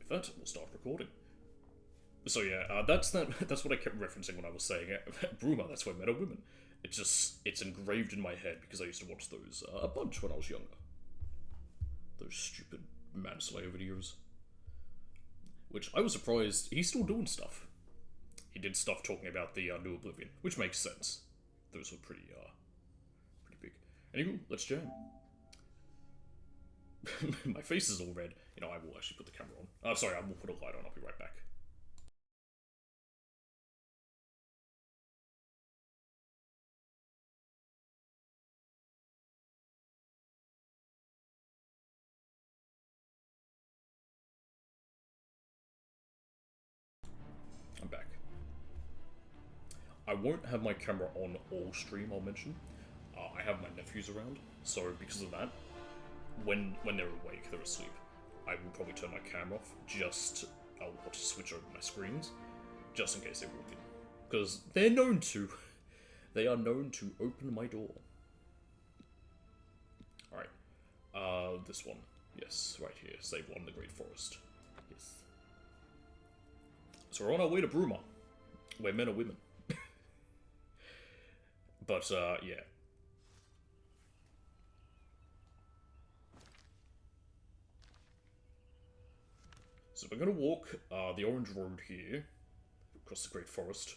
With that, we'll start recording. So yeah, that's what I kept referencing when I was saying it. Bruma, that's why men are women. It's engraved in my head because I used to watch those a bunch when I was younger. Those stupid manslayer videos. Which I was surprised he's still doing stuff. He did stuff talking about the new Oblivion, which makes sense. Those were pretty big. Anywho, let's jam. My face is all red. You know, I will actually put the camera on. Sorry, I will put a light on. I'll be right back. I'm back. I won't have my camera on all stream, I'll mention. I have my nephews around, so because of that, when they're awake, they're asleep, I will probably turn my camera off, I'll want to switch over my screens, just in case they walk in. Because they are known to open my door. Alright, this one. Yes, right here, save one in the Great Forest. Yes. So we're on our way to Bruma, where men are women. But, yeah. So we're gonna walk the orange road here, across the Great Forest,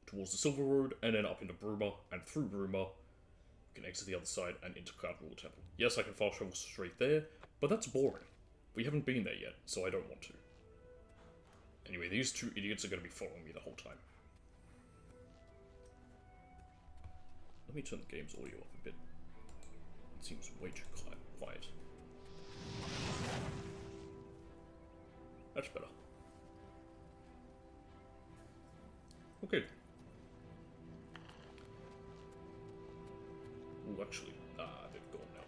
towards the Silver Road, and then up into Bruma, and through Bruma, we can exit the other side and into Cloud Rule Temple. Yes, I can fast travel straight there, but that's boring. We haven't been there yet, so I don't want to. Anyway, these two idiots are gonna be following me the whole time. Let me turn the game's audio up a bit. It seems way too quiet. That's better. Okay. Ooh, actually, they've gone now.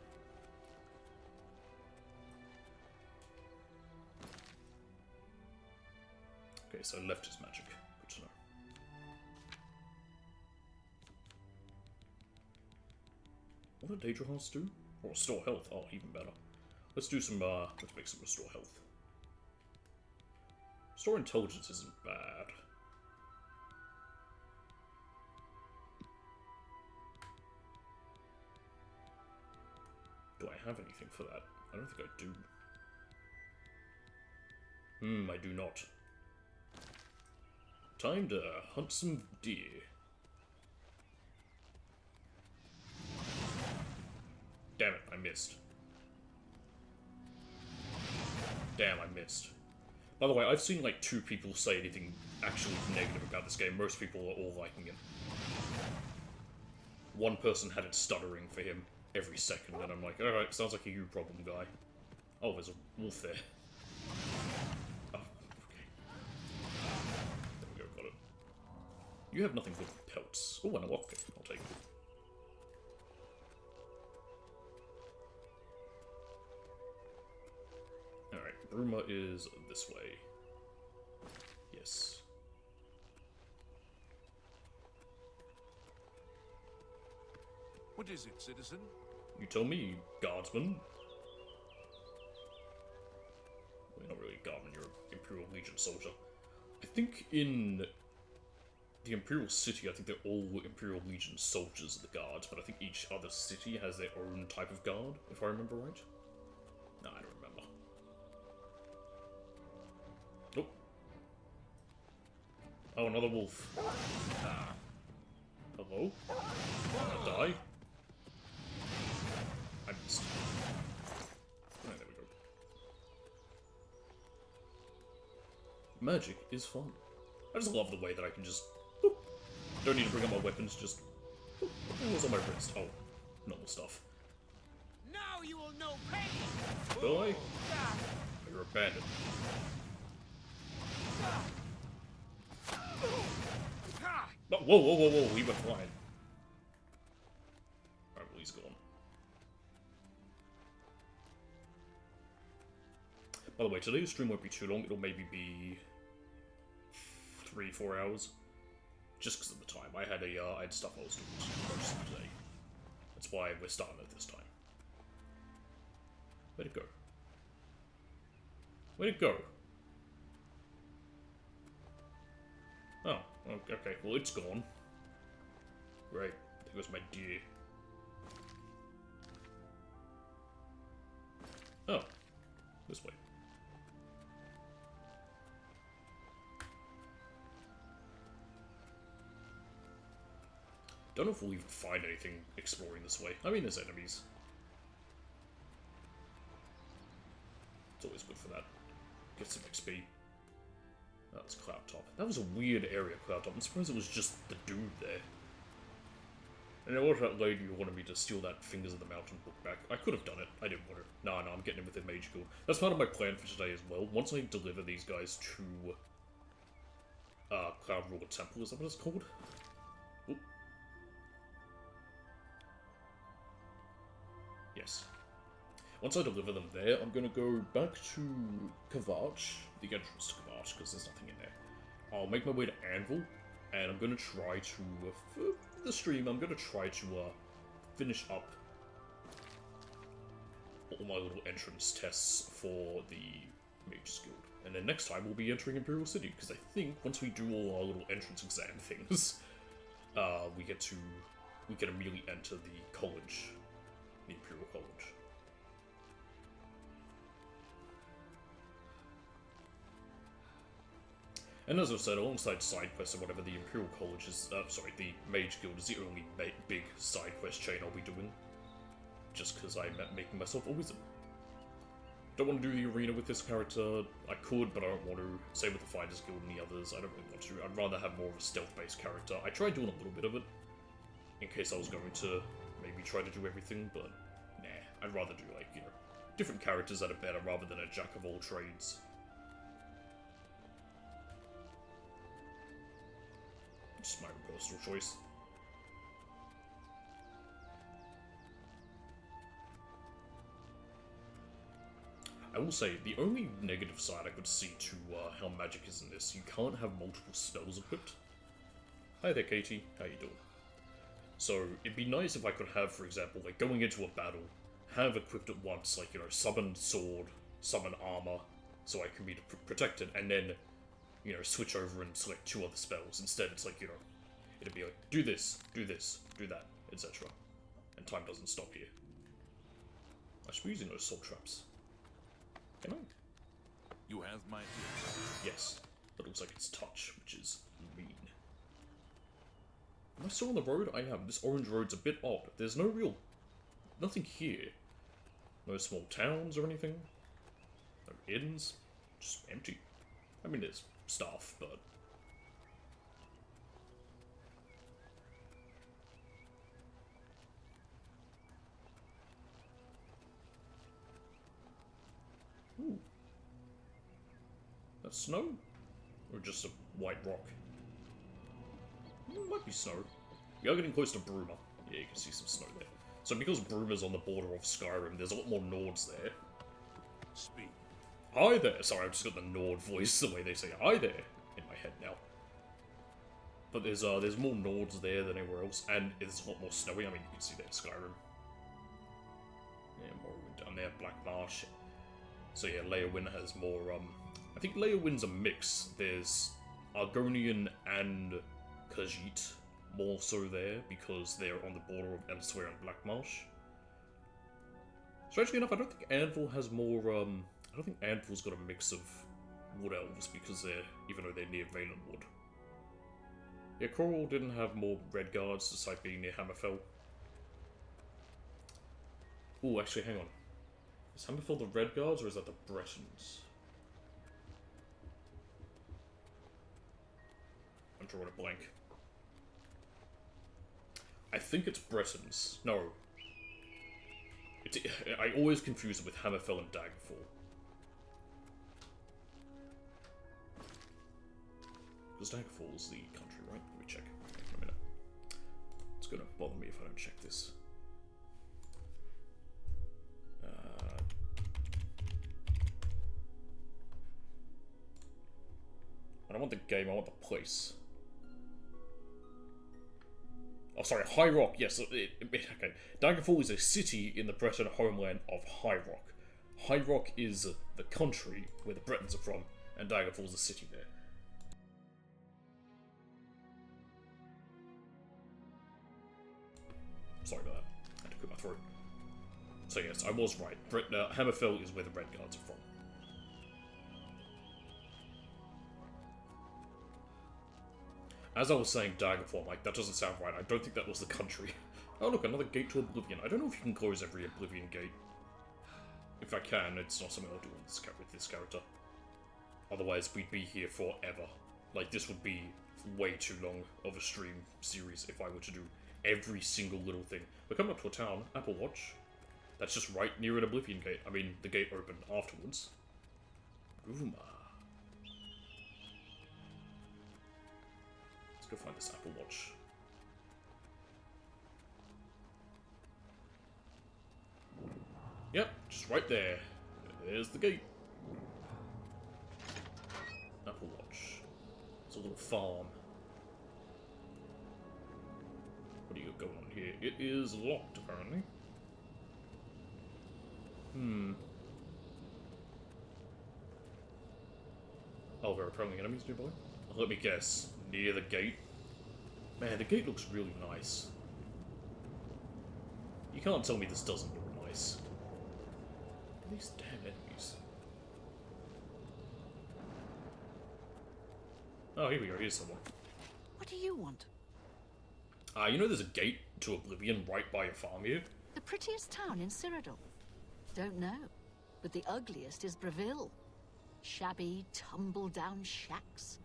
Okay, so left is magic. Good to know. What do Daedra hearts do? Or restore health? Oh, even better. Let's do some, let's make some restore health. Restore intelligence isn't bad. Do I have anything for that? I don't think I do. I do not. Time to hunt some deer. Damn it, I missed. Damn, I missed. By the way, I've seen like 2 people say anything actually negative about this game. Most people are all liking it. One person had it stuttering for him every second, and I'm like, alright, sounds like a you problem, guy. Oh, there's a wolf there. Oh, okay. There we go, got it. You have nothing but pelts. Oh, and a lockpick. I'll take it. Alright, Bruma is this way. Yes. What is it, citizen? You tell me, guardsman. Well, you're not really a guardsman, you're an Imperial Legion soldier. I think in the Imperial City, I think they're all Imperial Legion soldiers, the guards, but I think each other city has their own type of guard, if I remember right. No, I don't remember. Oh. Oh, another wolf. Ah. Hello? I'm gonna die. I missed. Oh, there we go. Magic is fun. I just love the way that I can just... Boop. Don't need to bring up my weapons, just... Boop. What's on my wrist? Oh, normal stuff. Now you will know pain! Will I? You're a bandit. Oh, whoa, he went flying. Alright, well, he's gone. By the way, today's stream won't be too long, it'll maybe be 3-4 hours. Just because of the time. I had stuff I was doing most of the day. That's why we're starting at this time. Where'd it go? Where'd it go? okay, well it's gone. Great, there goes my deer. Oh, this way. Don't know if we'll even find anything exploring this way. I mean, there's enemies. It's always good for that. Get some XP. That was Cloud Top. That was a weird area, Cloud Top. I'm surprised it was just the dude there. And then what about that lady who wanted me to steal that Fingers of the Mountain book back? I could have done it. I didn't want to. No, I'm getting in with the Mage Guild. That's part of my plan for today as well. Once I deliver these guys to Cloud Ruler Temple, is that what it's called? Oop. Yes. Once I deliver them there, I'm going to go back to Kavach, the entrance to Kavach, because there's nothing in there. I'll make my way to Anvil, and I'm going to try to, for the stream, I'm going to try to finish up all my little entrance tests for the Mage's Guild. And then next time we'll be entering Imperial City, because I think once we do all our little entrance exam things, we can immediately enter the college. The Imperial College. And as I've said, alongside side quests or whatever, the Imperial College is, the Mage Guild is the only big side quest chain I'll be doing. Just because I'm making myself a wizard. Don't want to do the arena with this character. I could, but I don't want to. Same with the Fighters Guild and the others. I don't really want to. I'd rather have more of a stealth-based character. I tried doing a little bit of it, in case I was going to maybe try to do everything, but nah. I'd rather do, like, you know, different characters that are better rather than a jack of all trades. Just my personal choice. I will say, the only negative side I could see to how magic is in this, you can't have multiple spells equipped. Hi there, Katie. How you doing? So, it'd be nice if I could have, for example, like, going into a battle, have equipped at once, like, you know, summon sword, summon armor, so I can be protected, and then, you know, switch over and select 2 other spells. Instead, it's like, you know, it'd be like, do this, do that, etc. And time doesn't stop here. I should be using those salt traps. Can I? You have my ear. Yes. That looks like it's touch, which is mean. Am I still on the road? I am. This orange road's a bit odd. There's nothing here. No small towns or anything. No inns. Just empty. I mean, there's stuff, but... Ooh. That's snow? Or just a white rock? It might be snow. We are getting close to Bruma. Yeah, you can see some snow there. So because Bruma's on the border of Skyrim, there's a lot more Nords there. Speak. Hi there! Sorry, I've just got the Nord voice, the way they say hi there in my head now. But there's more Nords there than anywhere else, and it's a lot more snowy. I mean, you can see that in Skyrim. Yeah, Morrowind down there, Black Marsh. So yeah, Leyawind has more, I think Leyawind's a mix. There's Argonian and Khajiit more so there, because they're on the border of Elsewhere and Black Marsh. Strangely enough, I don't think Anvil has more, I don't think Anvil's got a mix of Wood Elves, because even though they're near Valenwood. Yeah, Coral didn't have more Red Guards, despite being near Hammerfell. Ooh, actually, hang on. Is Hammerfell the Red Guards, or is that the Bretons? I'm drawing a blank. I think it's Bretons. No. I always confuse it with Hammerfell and Daggerfall. Because Daggerfall is the country, right? Let me check. Wait a minute. It's gonna bother me if I don't check this. I don't want the game, I want the place. Oh, sorry, High Rock, yes. Okay. Daggerfall is a city in the Breton homeland of High Rock. High Rock is the country where the Bretons are from, and Daggerfall is a city there. So yes, I was right. Hammerfell is where the Red Guards are from. As I was saying Daggerfall, like, that doesn't sound right. I don't think that was the country. Oh look, another gate to Oblivion. I don't know if you can close every Oblivion gate. If I can, it's not something I'll do with this character. Otherwise, we'd be here forever. Like, this would be way too long of a stream series if I were to do every single little thing. We're coming up to a town, Apple Watch. That's just right near an Oblivion gate. I mean, the gate opened afterwards. Bruma. Let's go find this Apple Watch. Yep, just right there. There's the gate. Apple Watch. It's a little farm. What do you got going on here? It is locked, apparently. Oh, there are apparently enemies nearby? Let me guess. Near the gate? Man, the gate looks really nice. You can't tell me this doesn't look nice. These damn enemies. Oh, here we go. Here's someone. What do you want? You know there's a gate to Oblivion right by your farm here? The prettiest town in Cyrodiil? Don't know. But the ugliest is Breville. Shabby, tumble-down shacks.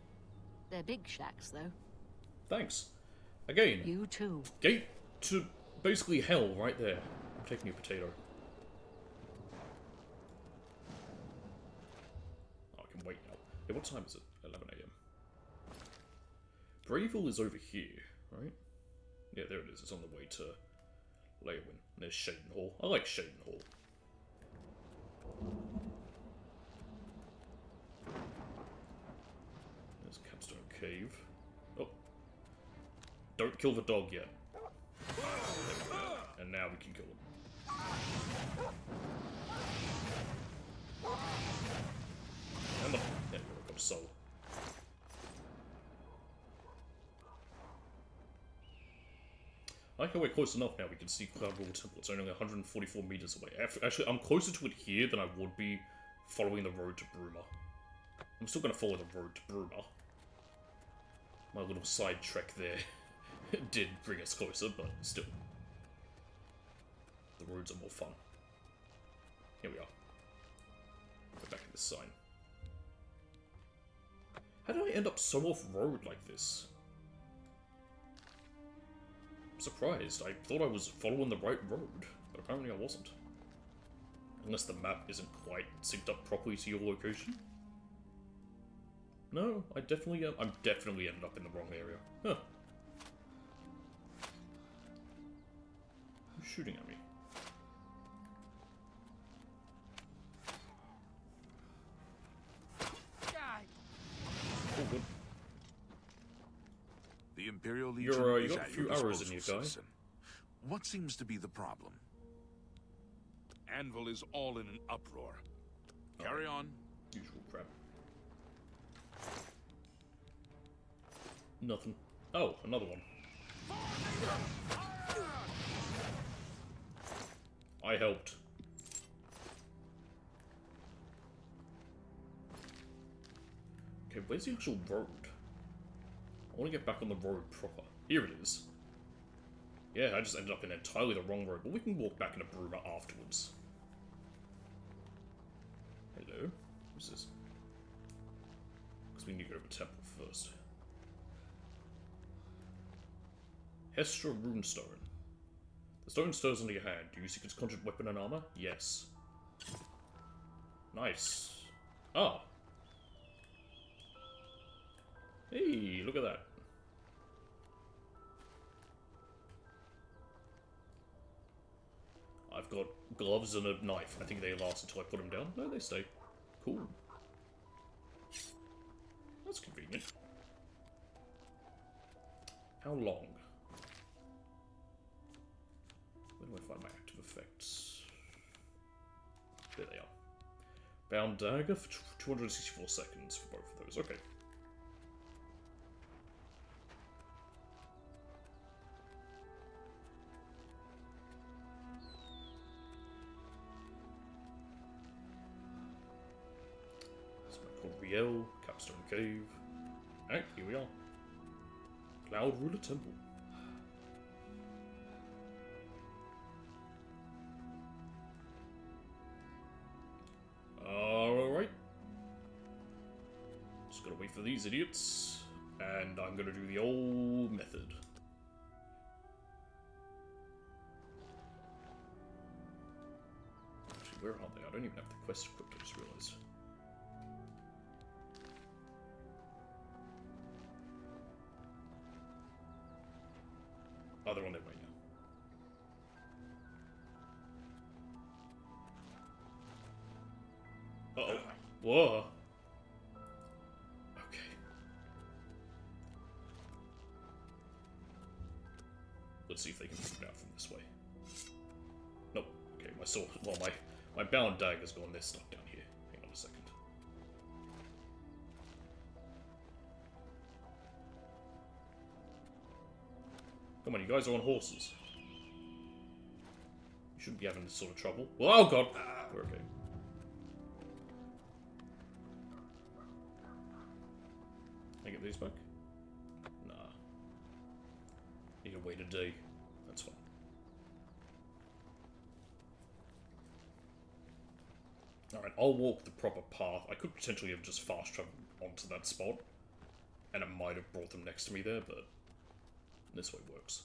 They're big shacks, though. Thanks. Again. You too. Gate to basically hell right there. I'm taking your potato. Oh, I can wait now. Hey, what time is it? 11 AM. Breville is over here, right? Yeah, there it is. It's on the way to Leywin. There's Shaden Hall. I like Shaden Hall. There's Capstone Cave. Oh. Don't kill the dog yet. There we go. And now we can kill him. And the... There we go. Got a soul. I like how we're close enough now we can see Cloud River Temple. It's only 144 meters away. Actually, I'm closer to it here than I would be following the road to Bruma. I'm still going to follow the road to Bruma. My little side trek there did bring us closer, but still. The roads are more fun. Here we are. Go back to this sign. How did I end up so off-road like this? Surprised. I thought I was following the right road, but apparently I wasn't. Unless the map isn't quite synced up properly to your location. No, I'm definitely ended up in the wrong area. Huh. Who's shooting at me? Oh, good. The Imperial Legion you is got a at few your arrows in disposal, you, guy. citizen. What seems to be the problem? Anvil is all in an uproar. Carry on. Usual crap. Nothing. Oh, another one. I helped. Okay, where's the actual road? I want to get back on the road proper. Here it is. Yeah, I just ended up in entirely the wrong road, but we can walk back into Bruma afterwards. Hello? What's this? Because we need to go to the temple first. Hestra Runestone. The stone stirs into your hand. Do you seek its conjured weapon and armor? Yes. Nice. Ah. Hey, look at that. I've got gloves and a knife. I think they last until I put them down. No, they stay. Cool. That's convenient. How long? Where do I find my active effects? There they are. Bound dagger for 264 seconds for both of those. Okay. Gabrielle, Capstone Cave. Alright, here we are. Cloud Ruler Temple. Alright. Just gotta wait for these idiots. And I'm gonna do the old method. Actually, where are they? I don't even have the quest equipped, I just realized. Oh, they're on their way now. Uh-oh. Whoa. Okay. Let's see if they can move out from this way. Nope. Okay, my sword... Well, my bound dagger's gone. They're stuck down here. Hang on a second. Come on, you guys are on horses. You shouldn't be having this sort of trouble. Oh, God! We're okay. Can I get these back? Nah. Need to wait a day. That's fine. Alright, I'll walk the proper path. I could potentially have just fast traveled onto that spot. And it might have brought them next to me there, but this way works.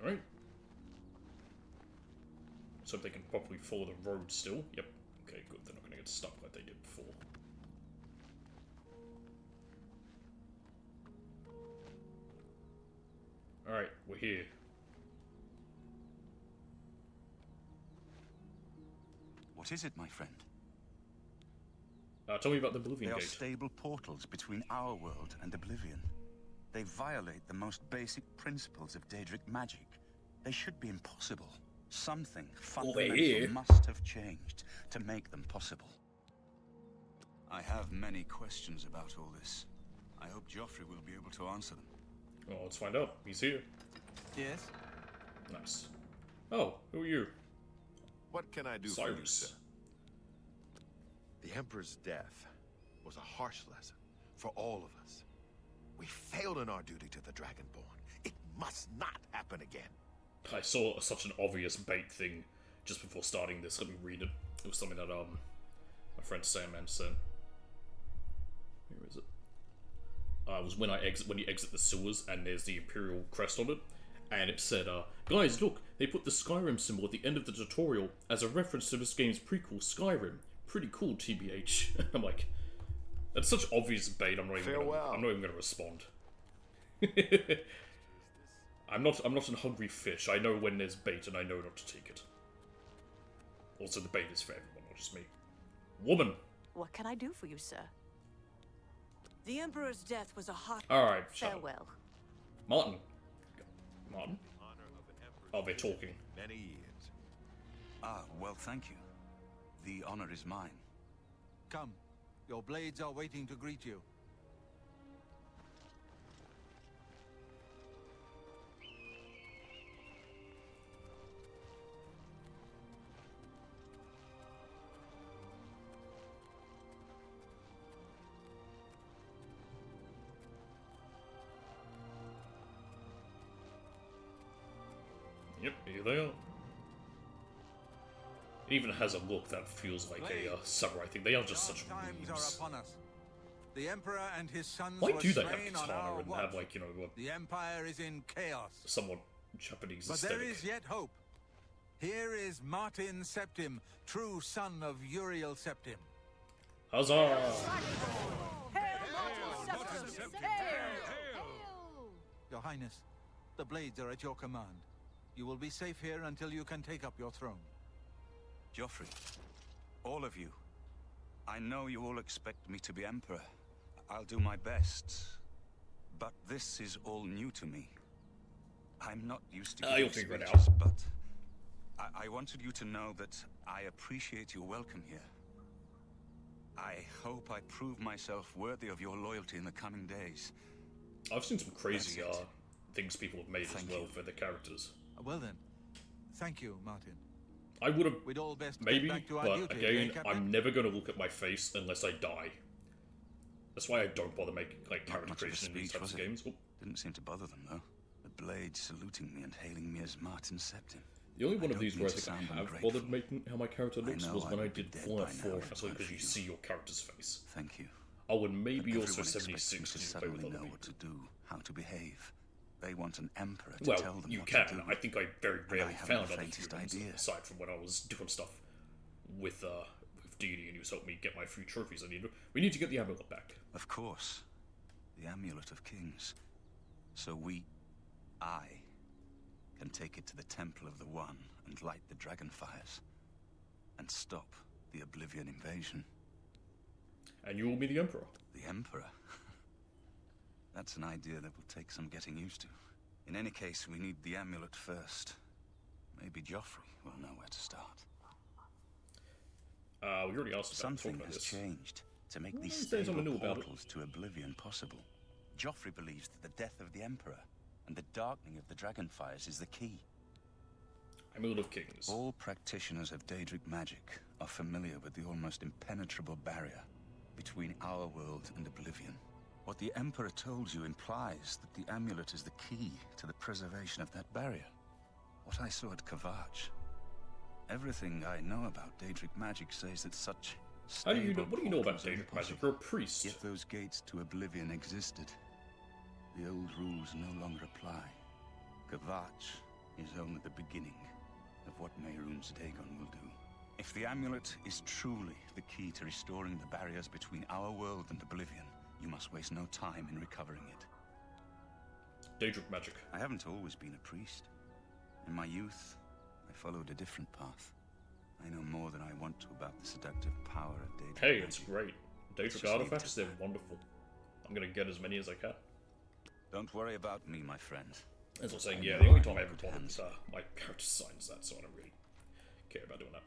Alright. So they can properly follow the road still. Yep. Okay, good. They're not going to get stuck like they did before. Alright, we're here. What is it, my friend? Tell me about the Oblivion They are Gate. stable portals between our world and Oblivion. They violate the most basic principles of Daedric magic. They should be impossible. Something fundamental must have changed to make them possible. I have many questions about all this. I hope Joffrey will be able to answer them. Oh, let's find out. He's here. Yes? Nice. Oh, who are you? What can I do for you, Cyrus. sir? The Emperor's death was a harsh lesson for all of us. We failed in our duty to the Dragonborn. It must not happen again. I saw such an obvious bait thing just before starting this. Let me read it. It was something that my friend Sandman said. Where is it? It was when you exit the sewers and there's the Imperial crest on it, and it said, "Guys, look, they put the Skyrim symbol at the end of the tutorial as a reference to this game's prequel, Skyrim. Pretty cool, TBH." I'm like, that's such obvious bait. I'm not even going to respond. I'm not a hungry fish. I know when there's bait, and I know not to take it. Also, the bait is for everyone, not just me. Woman. What can I do for you, sir? The Emperor's death was a heart. All right, shut up. Farewell. Martin. Martin. Oh, they're talking. Many years. Ah, well, thank you. The honor is mine. Come. Your blades are waiting to greet you. Yep, here they are. It even has a look that feels like a samurai thing. They are just such Times are weebs. upon us. The Emperor and his sons Why were do they have slain on our katana and watch. have, like, you know, The Empire is in chaos. somewhat Japanese But aesthetic? there is yet hope. Here is Martin Septim, true son of Uriel Septim. Huzzah! Your Highness, the blades are at your command. You will be safe here until you can take up your throne. Joffrey, all of you, I know you all expect me to be Emperor. I'll do my best. But this is all new to me. I'm not used to You'll giving figure it speeches, out. but I wanted you to know that I appreciate your welcome here. I hope I prove myself worthy of your loyalty in the coming days. I've seen some crazy That's it. things people have made Thank as well you. for the characters. Well then, thank you, Martin. I would have We'd all best maybe, get back to our but duty, again, eh, Captain? I'm never going to look at my face unless I die. That's why I don't bother making like Not character much of a creation in these speech, types was of it? games. Oh, Didn't seem to bother them, though. The blade saluting me and hailing me as Martin Septim. the only one of don't these where I mean to think I sound have ungrateful. bothered making how my character looks know was I when I would be did dead Fallout by 4, now if it actually weren't because for you you. see your character's face. Thank you. Oh, and maybe But also everyone expects 76 me to because you play with suddenly other know what people. to do, how to behave. They want an emperor to Well, tell them you what can. to do. I think I very rarely haven't found the other faintest humans, idea. aside from when I was doing stuff with Deity and he was helping me get my few trophies. We need to get the amulet back. Of course. The Amulet of Kings. So I, can take it to the Temple of the One and light the dragon fires. And stop the Oblivion invasion. And you will be the Emperor. The Emperor? That's an idea that will take some getting used to. In any case, we need the amulet first. Maybe Joffrey will know where to start. We already asked about Something about has this. changed to make Well, these there's something stable new about it. portals to Oblivion possible. Joffrey believes that the death of the Emperor and the darkening of the Dragonfires is the key. Amulet of Kings. All practitioners of Daedric magic are familiar with the almost impenetrable barrier between our world and Oblivion. What the Emperor told you implies that the amulet is the key to the preservation of that barrier. What I saw at Kavach. Everything I know about Daedric magic says that such How do you know? stable What do you know about portals are Daedric magic? impossible. You're a priest. Yet those gates to Oblivion existed. The old rules no longer apply. Kavach is only the beginning of what Mehrunes Dagon will do. If the amulet is truly the key to restoring the barriers between our world and Oblivion, you must waste no time in recovering it. Daedric magic. I haven't always been a priest. In my youth, I followed a different path. I know more than I want to about the seductive power of Daedric Hey, magic. it's great. Let's Daedric just leave it artifacts, at they're that. wonderful. I'm gonna get as many as I can. Don't worry about me, my friend. As I was saying, I yeah, know the only I'm time I in ever good bothered hands. my character signs that, so I don't really care about doing that.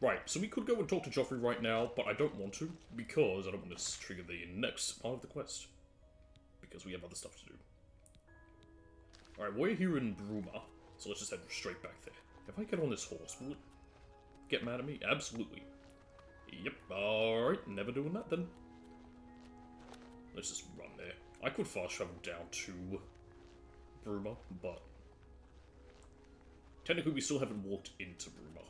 Right, so we could go and talk to Joffrey right now, but I don't want to, because I don't want to trigger the next part of the quest. Because we have other stuff to do. Alright, we're here in Bruma, so let's just head straight back there. If I get on this horse, will it get mad at me? Absolutely. Yep, alright, never doing that then. Let's just run there. I could fast travel down to Bruma, but technically we still haven't walked into Bruma.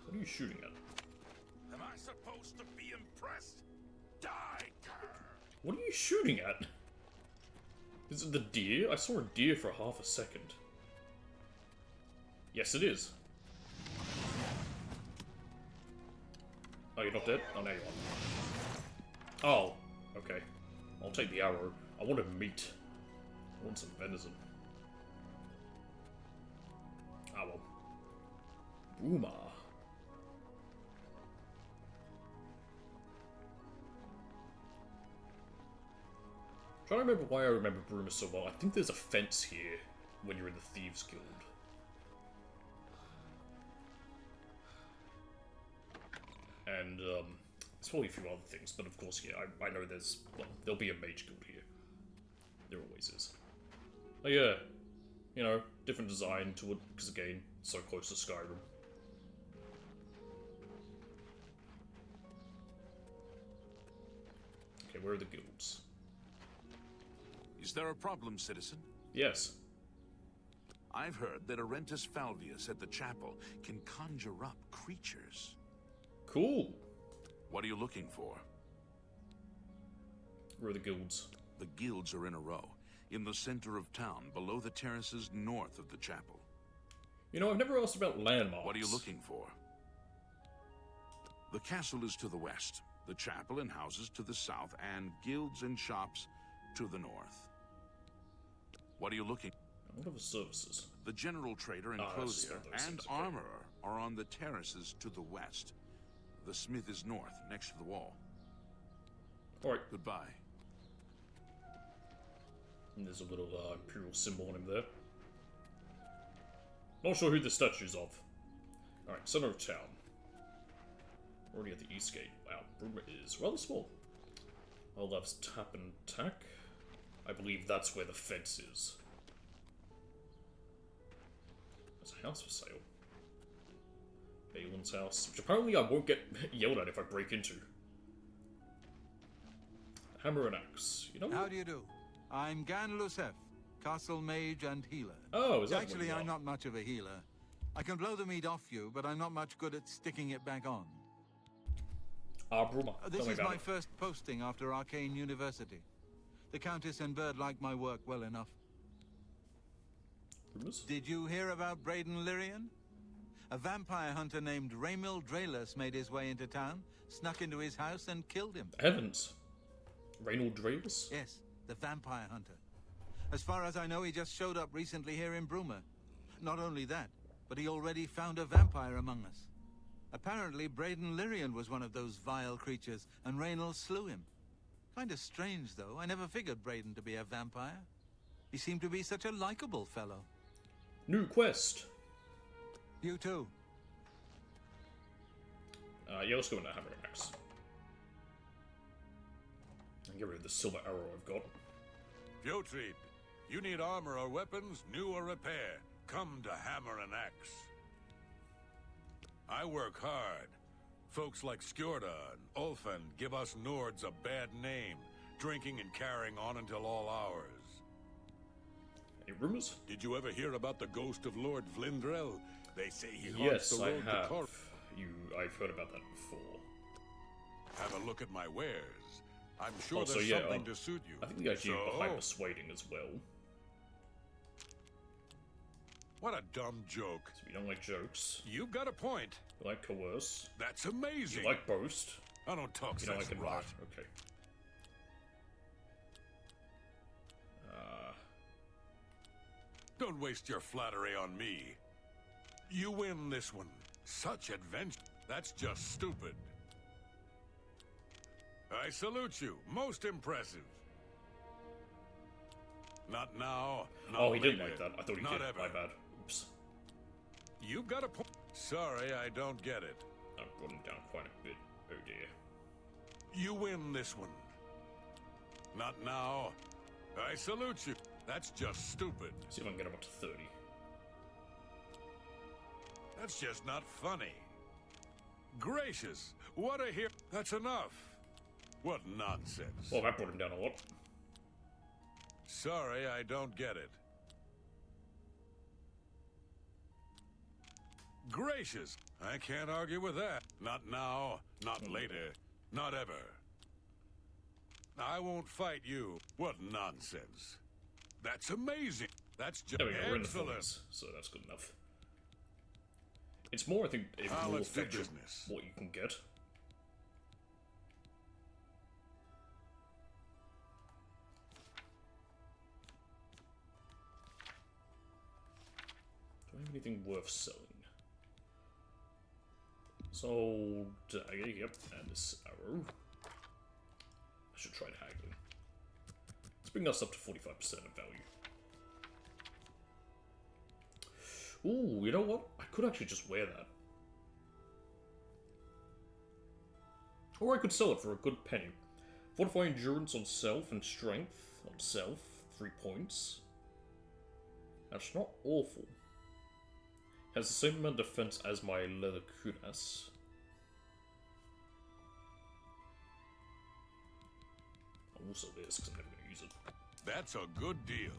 What are you shooting at? Am I supposed to be impressed? Die! What are you shooting at? Is it the deer? I saw a deer for half a second. Yes, it is. Oh, you're not dead? Oh, now you are. Oh, okay. I'll take the arrow. I wanted meat. I want some venison. Ah, well. Bruma. Trying to remember why I remember Bruma so well. I think there's a fence here when you're in the Thieves Guild. And, there's probably a few other things, but of course, yeah, I know there's, well, there'll be a mage guild here. There always is. Oh yeah, you know, different design to it, because again, so close to Skyrim. Okay, where are the guilds? Is there a problem, citizen? Yes. I've heard that Arentus Falvius at the chapel can conjure up creatures. Cool. What are you looking for? Where are the guilds? The guilds are in a row, in the center of town, below the terraces north of the chapel. You know, I've never asked about landmarks. What are you looking for? The castle is to the west, the chapel and houses to the south, and guilds and shops to the north. What are you looking? What are the services? The general trader and Ah, that's clothier those and things, okay. armorer are on the terraces to the west. The smith is north, next to the wall. Alright. Goodbye. And there's a little imperial symbol on him there. Not sure who the statue's of. Alright, center of town. Already at the east gate. Wow, Bruma is rather small. All loves tap and tack. I believe that's where the fence is. There's a house for sale. Balin's house, which apparently I won't get yelled at if I break into. Hammer and axe. You know what? How do you do? I'm Gan Lusef, castle mage and healer. Oh, is that Actually, what you I'm are? not much of a healer. I can blow the meat off you, but I'm not much good at sticking it back on. Bruma. This Tell me is about my it. first posting after Arcane University. The Countess and Bird like my work well enough. Rumors? Did you hear about Braden Lyrian? A vampire hunter named Raymil Draelus made his way into town, snuck into his house and killed him. Heavens. Reynold Drails? Yes, the vampire hunter. As far as I know, he just showed up recently here in Bruma. Not only that, but he already found a vampire among us. Apparently, Braden Lyrian was one of those vile creatures, and Raynal slew him. Kinda strange, though. I never figured Braden to be a vampire. He seemed to be such a likable fellow. New quest. You too. Yeah, let's go into Hammer and Axe. And get rid of the silver arrow I've got. Putrid, you need armor or weapons, new or repair. Come to Hammer and Axe. I work hard. Folks like Skjorda and Ulfan give us Nords a bad name, drinking and carrying on until all hours. Any rumors? Did you ever hear about the ghost of Lord Vlindrel? They say he haunts Yes, the I road to have. Cor. I've heard about that before. Have a look at my wares. I'm sure Also, there's yeah, something to suit you. I think the idea behind So? persuading as well. What a dumb joke. So we don't like jokes. You've got a point. You like coerce. That's amazing. You like boast. I don't talk You don't such like rot. invite. Okay. Don't waste your flattery on me. You win this one. Such adventure. That's just stupid. I salute you. Most impressive. Not now. Not Oh, he didn't later, like that. I thought he not did. Ever. My bad. Oops. You've got a point. Sorry, I don't get it. I brought him down quite a bit. Oh dear. You win this one. Not now. I salute you. That's just stupid. See if I can get him up to 30. That's just not funny. Gracious, what a hero. That's enough. What nonsense. Well, that brought him down a lot. Sorry, I don't get it. Gracious, I can't argue with that. Not now, not later, not ever. I won't fight you. What nonsense. That's amazing. That's just There we go, we're in the excellent. 40s, so that's good enough. It's more, I think, a Now more let's do effective business. what you can get. Do I have anything worth selling? Sold dagger, yep, and this arrow. I should try haggling. Let's bring us up to 45% of value. Ooh, you know what? I could actually just wear that. Or I could sell it for a good penny. Fortify endurance on self and strength on self, 3 points. That's not awful. Has the same amount of defense as my leather cuirass. I'll also this because I'm never going to use it. That's a good deal.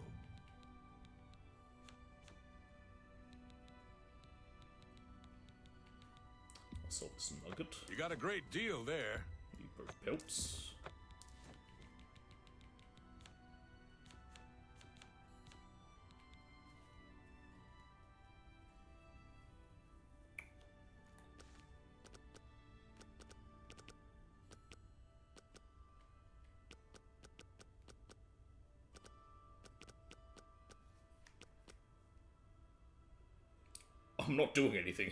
I'll sell this nugget. You got a great deal there. Need both pelts. I'm not doing anything.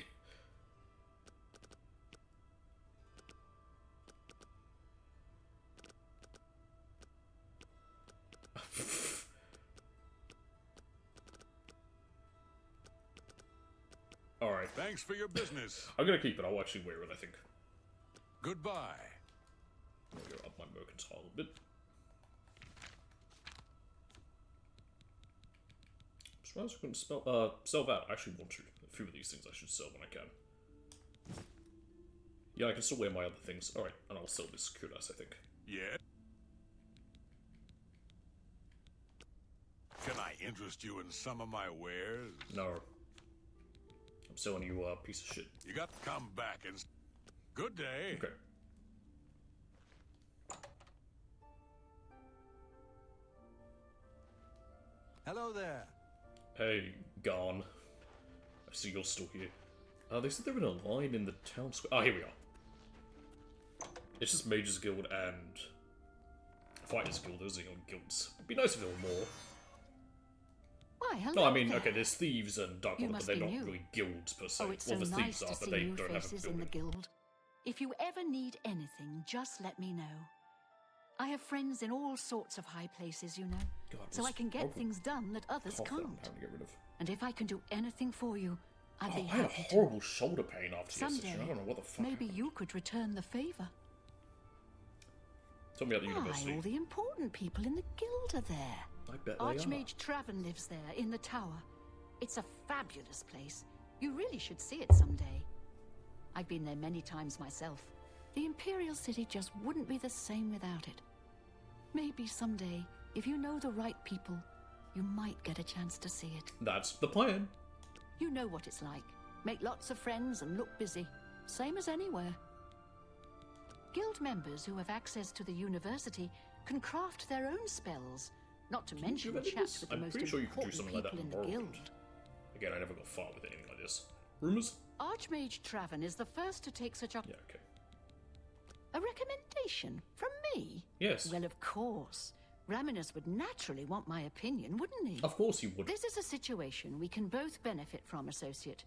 Alright. Thanks for your business. I'm gonna keep it. I'll actually wear it, I think. Goodbye. I'll go up my mercantile a bit. Surprised I couldn't sell that. I actually want to. A few of these things I should sell when I can. Yeah, I can still wear my other things. Alright, and I'll sell this kudos, I think. Yeah? Can I interest you in some of my wares? No. I'm selling you a piece of shit. You got to come back and... Good day. Okay. Hello there. Hey, Garn. I see you're still here. They said they're in a line in the town square. Ah, here we are. It's just Mage's Guild and Fighters Guild. Those are your guilds. It'd be nice if there were more. Why, hello No, I mean, there. okay, there's thieves and dark You lords, but must they're be not new. really guilds per se. Oh, it's Well, so the nice thieves to are, see but they new don't have a faces in the building. guild. If you ever need anything, just let me know. I have friends in all sorts of high places, you know, God, so this I can get horrible things done that others cough that I'm can't. trying to get rid of. And if I can do anything for you, I'd be Oh, I had a happy horrible shoulder pain after to. your Someday, session. I don't know what the fuck maybe happened. you could return the favor. Tell me about the Why, university. all the important people in the guild are there. I bet they Archmage Traven lives there, in the tower. It's a fabulous place. You really should see it someday. I've been there many times myself. The Imperial City just wouldn't be the same without it. Maybe someday, if you know the right people, you might get a chance to see it. are. That's the plan. You know what it's like. Make lots of friends and look busy. Same as anywhere. Guild members who have access to the university can craft their own spells, not to mention do that in chat this? with the I'm most pretty sure you could do important something like that people in in the Morrowind. guild. Again, I never got far with anything like this. Rumors? Archmage Traven is the first to take such a... Yeah, okay. A recommendation? From me? Yes. Well, of course. Raminus would naturally want my opinion, wouldn't he? Of course you would. This is a situation we can both benefit from, Associate.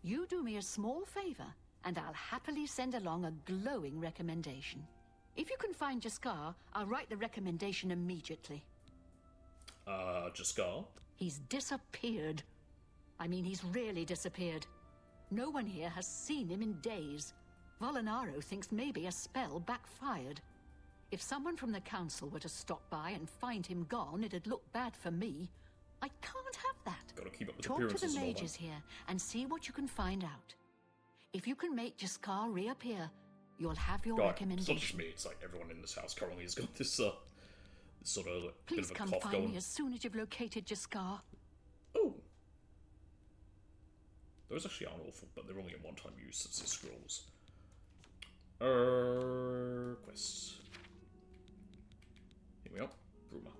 You do me a small favor, and I'll happily send along a glowing recommendation. If you can find Jaskar, I'll write the recommendation immediately. Jaskar? He's disappeared. I mean, he's really disappeared. No one here has seen him in days. Volinaro thinks maybe a spell backfired. If someone from the council were to stop by and find him gone, it'd look bad for me. I can't have that. Gotta keep up with Talk to appearances the and all mages that. here and see what you can find out. If you can make Jaskar reappear, you'll have your God, it's not just recommendation. me, it's like everyone in this house currently has got this, sort of, bit Please of a come cough find going. me as soon as you've located Jaskar. Oh! Those actually aren't awful, but they're only a one-time use since they're scrolls. Quests. Here we are. Bruma.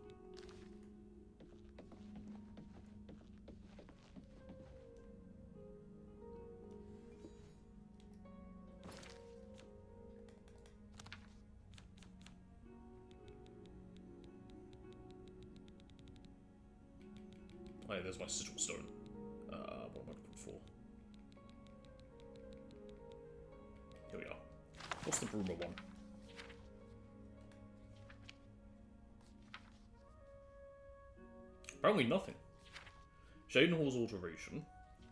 Oh yeah, there's my sigil stone. What am I looking for? Here we are. What's the Bruma one? Apparently nothing. Shaden Hall's alteration.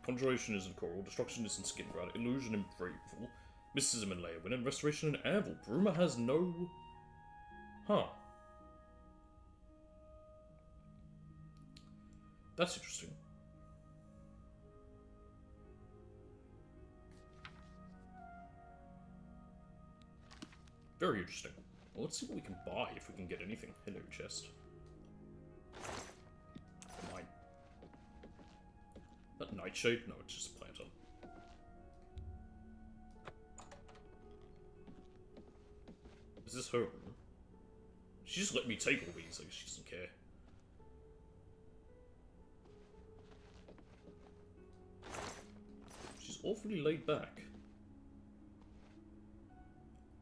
Conjuration is in Coral. Destruction is in Skingrad. Illusion in Braveful. Mysticism in Leowin. And Restoration in Airville. Bruma has no... Huh. That's interesting. Very interesting. Well, let's see what we can buy if we can get anything. Hello, chest. Mine. That nightshade? No, it's just a planter. Is this her room? She just let me take all these, like she doesn't care. She's awfully laid back.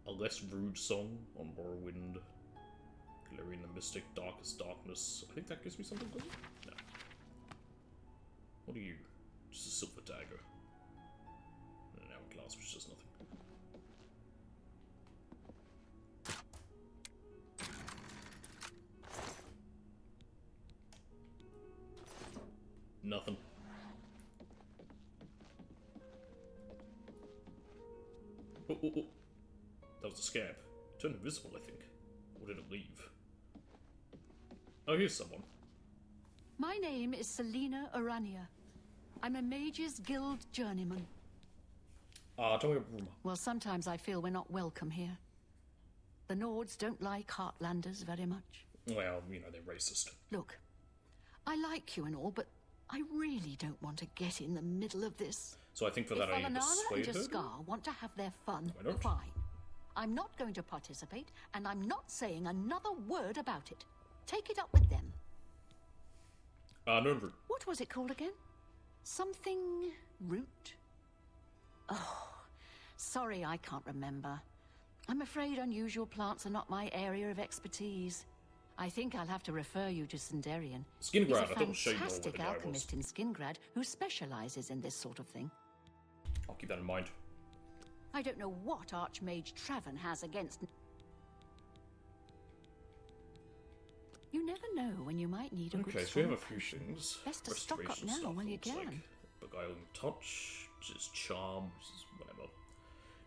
A less rude song on Morrowind. Glaring the Mystic, Darkest Darkness. I think that gives me something, does it? No. What are you? Just a silver dagger. And an hourglass, which does nothing. Nothing. Oh, oh, oh. That was a scab. It turned invisible, I think. Or did it leave? Oh, here's someone. My name is Selena Urania. I'm a Mages Guild journeyman. Tell me a rumor. Well, sometimes I feel we're not welcome here. The Nords don't like Heartlanders very much. Well, you know, they're racist. Look, I like you and all, but I really don't want to get in the middle of this. So I think for that I need to persuade her. If Jaskar want to have their fun, fine. I'm not going to participate, and I'm not saying another word about it. Take it up with them. No. What was it called again? Something root? Oh, sorry, I can't remember. I'm afraid unusual plants are not my area of expertise. I think I'll have to refer you to Sindarian. Skingrad, I thought He's it was Shane a Moore, fantastic the guy was. alchemist in Skingrad who specializes in this sort of thing. I'll keep that in mind. I don't know what Archmage Traven has against... You never know when you might need a good Okay, so we have a few things. Best to stock up Restoration now stuff, while you looks like. can. Beguiling Touch, which is Charm, which is whatever.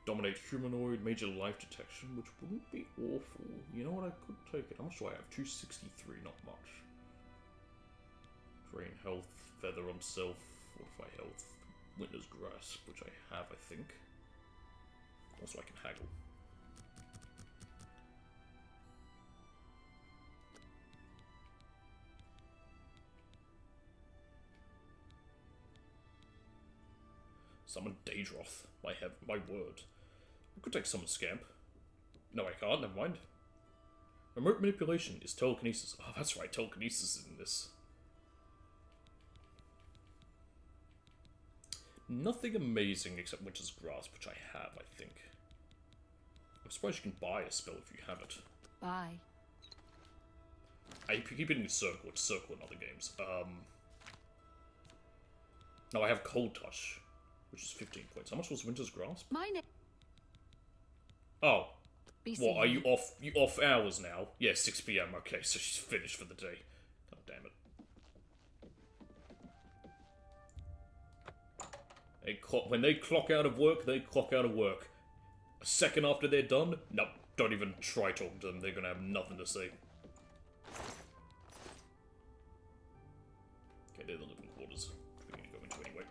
Dominate Humanoid, Major Life Detection, which wouldn't be awful. You know what, I could take it. How much do I have? 263, not much. Drain Health, Feather on Self, Fortify Health, Winter's Grasp, which I have, I think. Also, I can haggle. Summon Daedroth. My word. I could take Summon Scamp. No, I can't. Never mind. Remote manipulation is telekinesis. Oh, that's right. Telekinesis is in this. Nothing amazing except Winter's Grasp, which I have, I think. I'm surprised you can buy a spell if you have it. Bye. I keep hitting Circle. It's Circle in other games. No, I have Cold Touch, which is 15 points. How much was Winter's Grasp? My name... Oh. Be What, are seen. you off hours now? Yeah, 6 PM. Okay, so she's finished for the day. God damn it. When they clock out of work, they clock out of work. A second after they're done, nope, don't even try talking to them. They're gonna have nothing to say. Okay, they're the living quarters, which we need to go into anyway.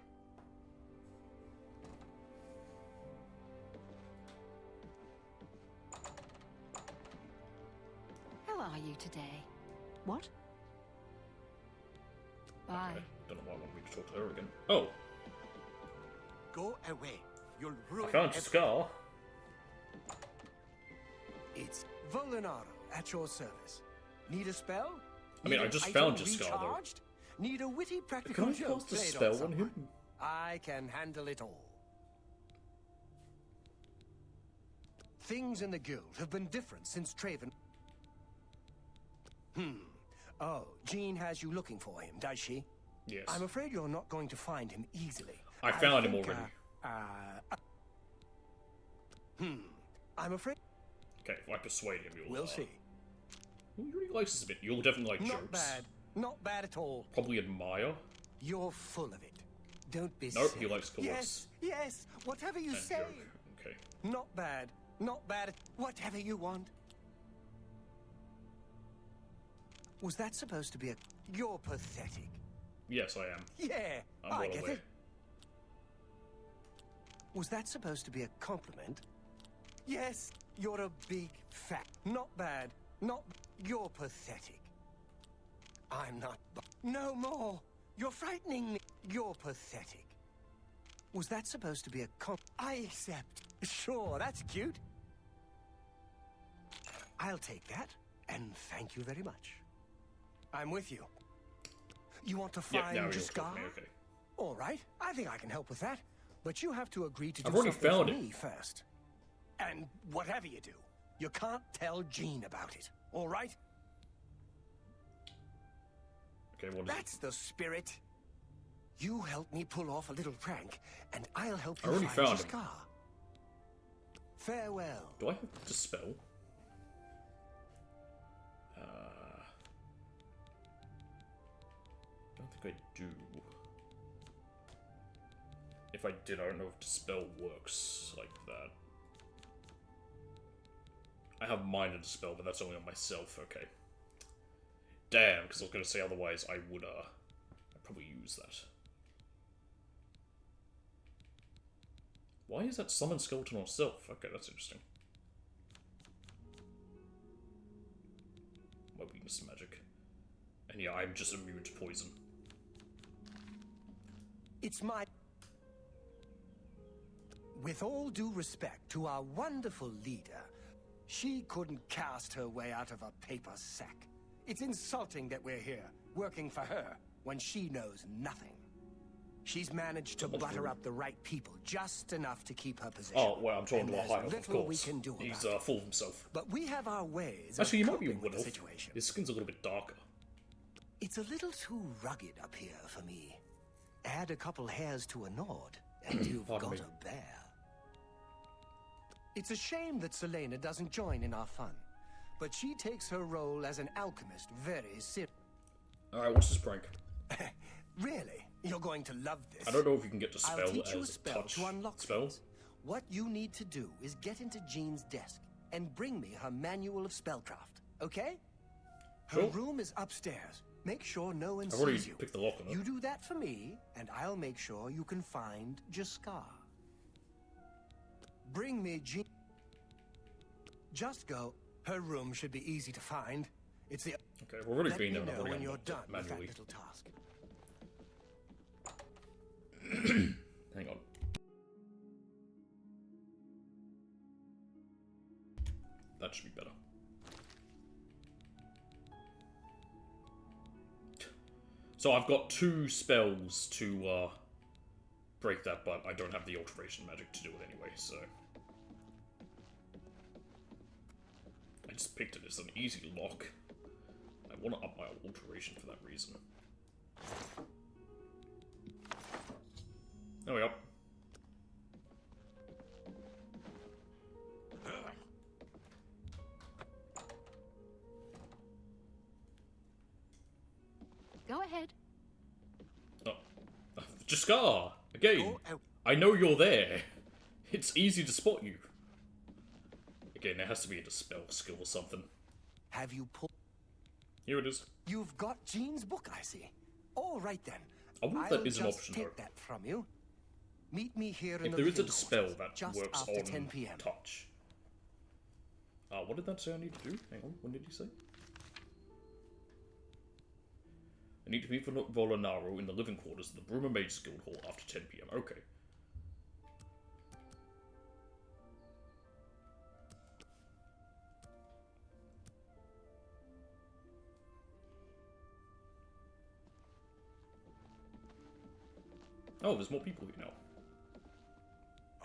How are you today? What? Bye. Okay, don't know why I want me to talk to her again. Oh, Go away. You'll I ruin found everything. Scar. It's Volinaro at your service. Need a spell? I mean, Need I an just item found Jaskar, though. recharged? Need a witty Can practical I joke cast a played spell on someone? him? I can handle it all. Things in the guild have been different since Traven. Oh, Jean has you looking for him, does she? Yes. I'm afraid you're not going to find him easily. I found him think, already. I'm afraid Okay, if I persuade him, you'll... we'll see. He really likes this a bit. You'll definitely like Not jokes. bad. Not bad at all. Probably admire. You're full of it. Don't be Nope, silly. he likes coerce. Yes, whatever you And say. joke. Okay. Not bad. Not bad. Whatever you want. Was that supposed to be a... You're pathetic. Yes, I am. Yeah, I'm I well get aware. it. Was that supposed to be a compliment? Yes, you're a big fat... Not bad. Not... You're pathetic. I'm not... No more. You're frightening me. You're pathetic. Was that supposed to be a I accept. Sure, that's cute. I'll take that, and thank you very much. I'm with you. You want to Yep, find now you're Jaskar? talking. Okay. All right, I think I can help with that. But you have to agree to do I've already something found for it. me first. And whatever you do, you can't tell Jean about it. All right? Okay, what is That's the spirit. You help me pull off a little prank, and I'll help I you already find found him. Jaskar. Farewell. it? Do I have to spell? I don't think think I do. If I did, I don't know if Dispel works like that. I have Minor Dispel, but that's only on myself, okay. Damn, because I was going to say otherwise I would, I'd probably use that. Why is that summon skeleton on self? Okay, that's interesting. My weakness to magic. And yeah, I'm just immune to poison. It's my... With all due respect to our wonderful leader, she couldn't cast her way out of a paper sack. It's insulting that we're here, working for her, when she knows nothing. She's managed to butter up the right people, just enough to keep her position. Oh, well, I'm talking to a high elf, of course. We can do He's full of himself. But we have our ways Actually, he of might be a coping with wood the elf. situation. His skin's a little bit darker. It's a little too rugged up here for me. Add a couple hairs to a Nord, and you've got me. a bear. It's a shame that Selena doesn't join in our fun, but she takes her role as an alchemist very seriously. Alright, what's this prank? Really? You're going to love this. I don't know if you can get to spell I'll teach you a as spell touch to unlock spell. things. What you need to do is get into Jean's desk and bring me her manual of spellcraft, okay? Her Sure. room is upstairs. Make sure no one I've already sees you. picked the lock on it. You do that for me, and I'll make sure you can find Jaskar. Bring me Jean. Just go. Her room should be easy to find. It's the... Okay, we're already Let being me there. know when you're done with that manually. little task. Hang on. That should be better. So I've got 2 spells to break that, but I don't have the alteration magic to do it anyway, so... I just picked it as an easy lock. I want to up my alteration for that reason. There we go. Go ahead. Oh. Jaskar! Again! I know you're there! It's easy to spot you. Again, there has to be a dispel skill or something. Have you pulled... Here it is. You've got Jean's book, I see. All right, then. I wonder if I'll that is an just option, take though. that from you. Meet me here in If the there is a living dispel quarters, that just works after on 10 p.m. touch. What did that say I need to do? Hang on, when did he say? I need to meet Volanaro in the living quarters of the Bruma Mages Guild Hall after 10 p.m. Okay. Oh, there's more people here now.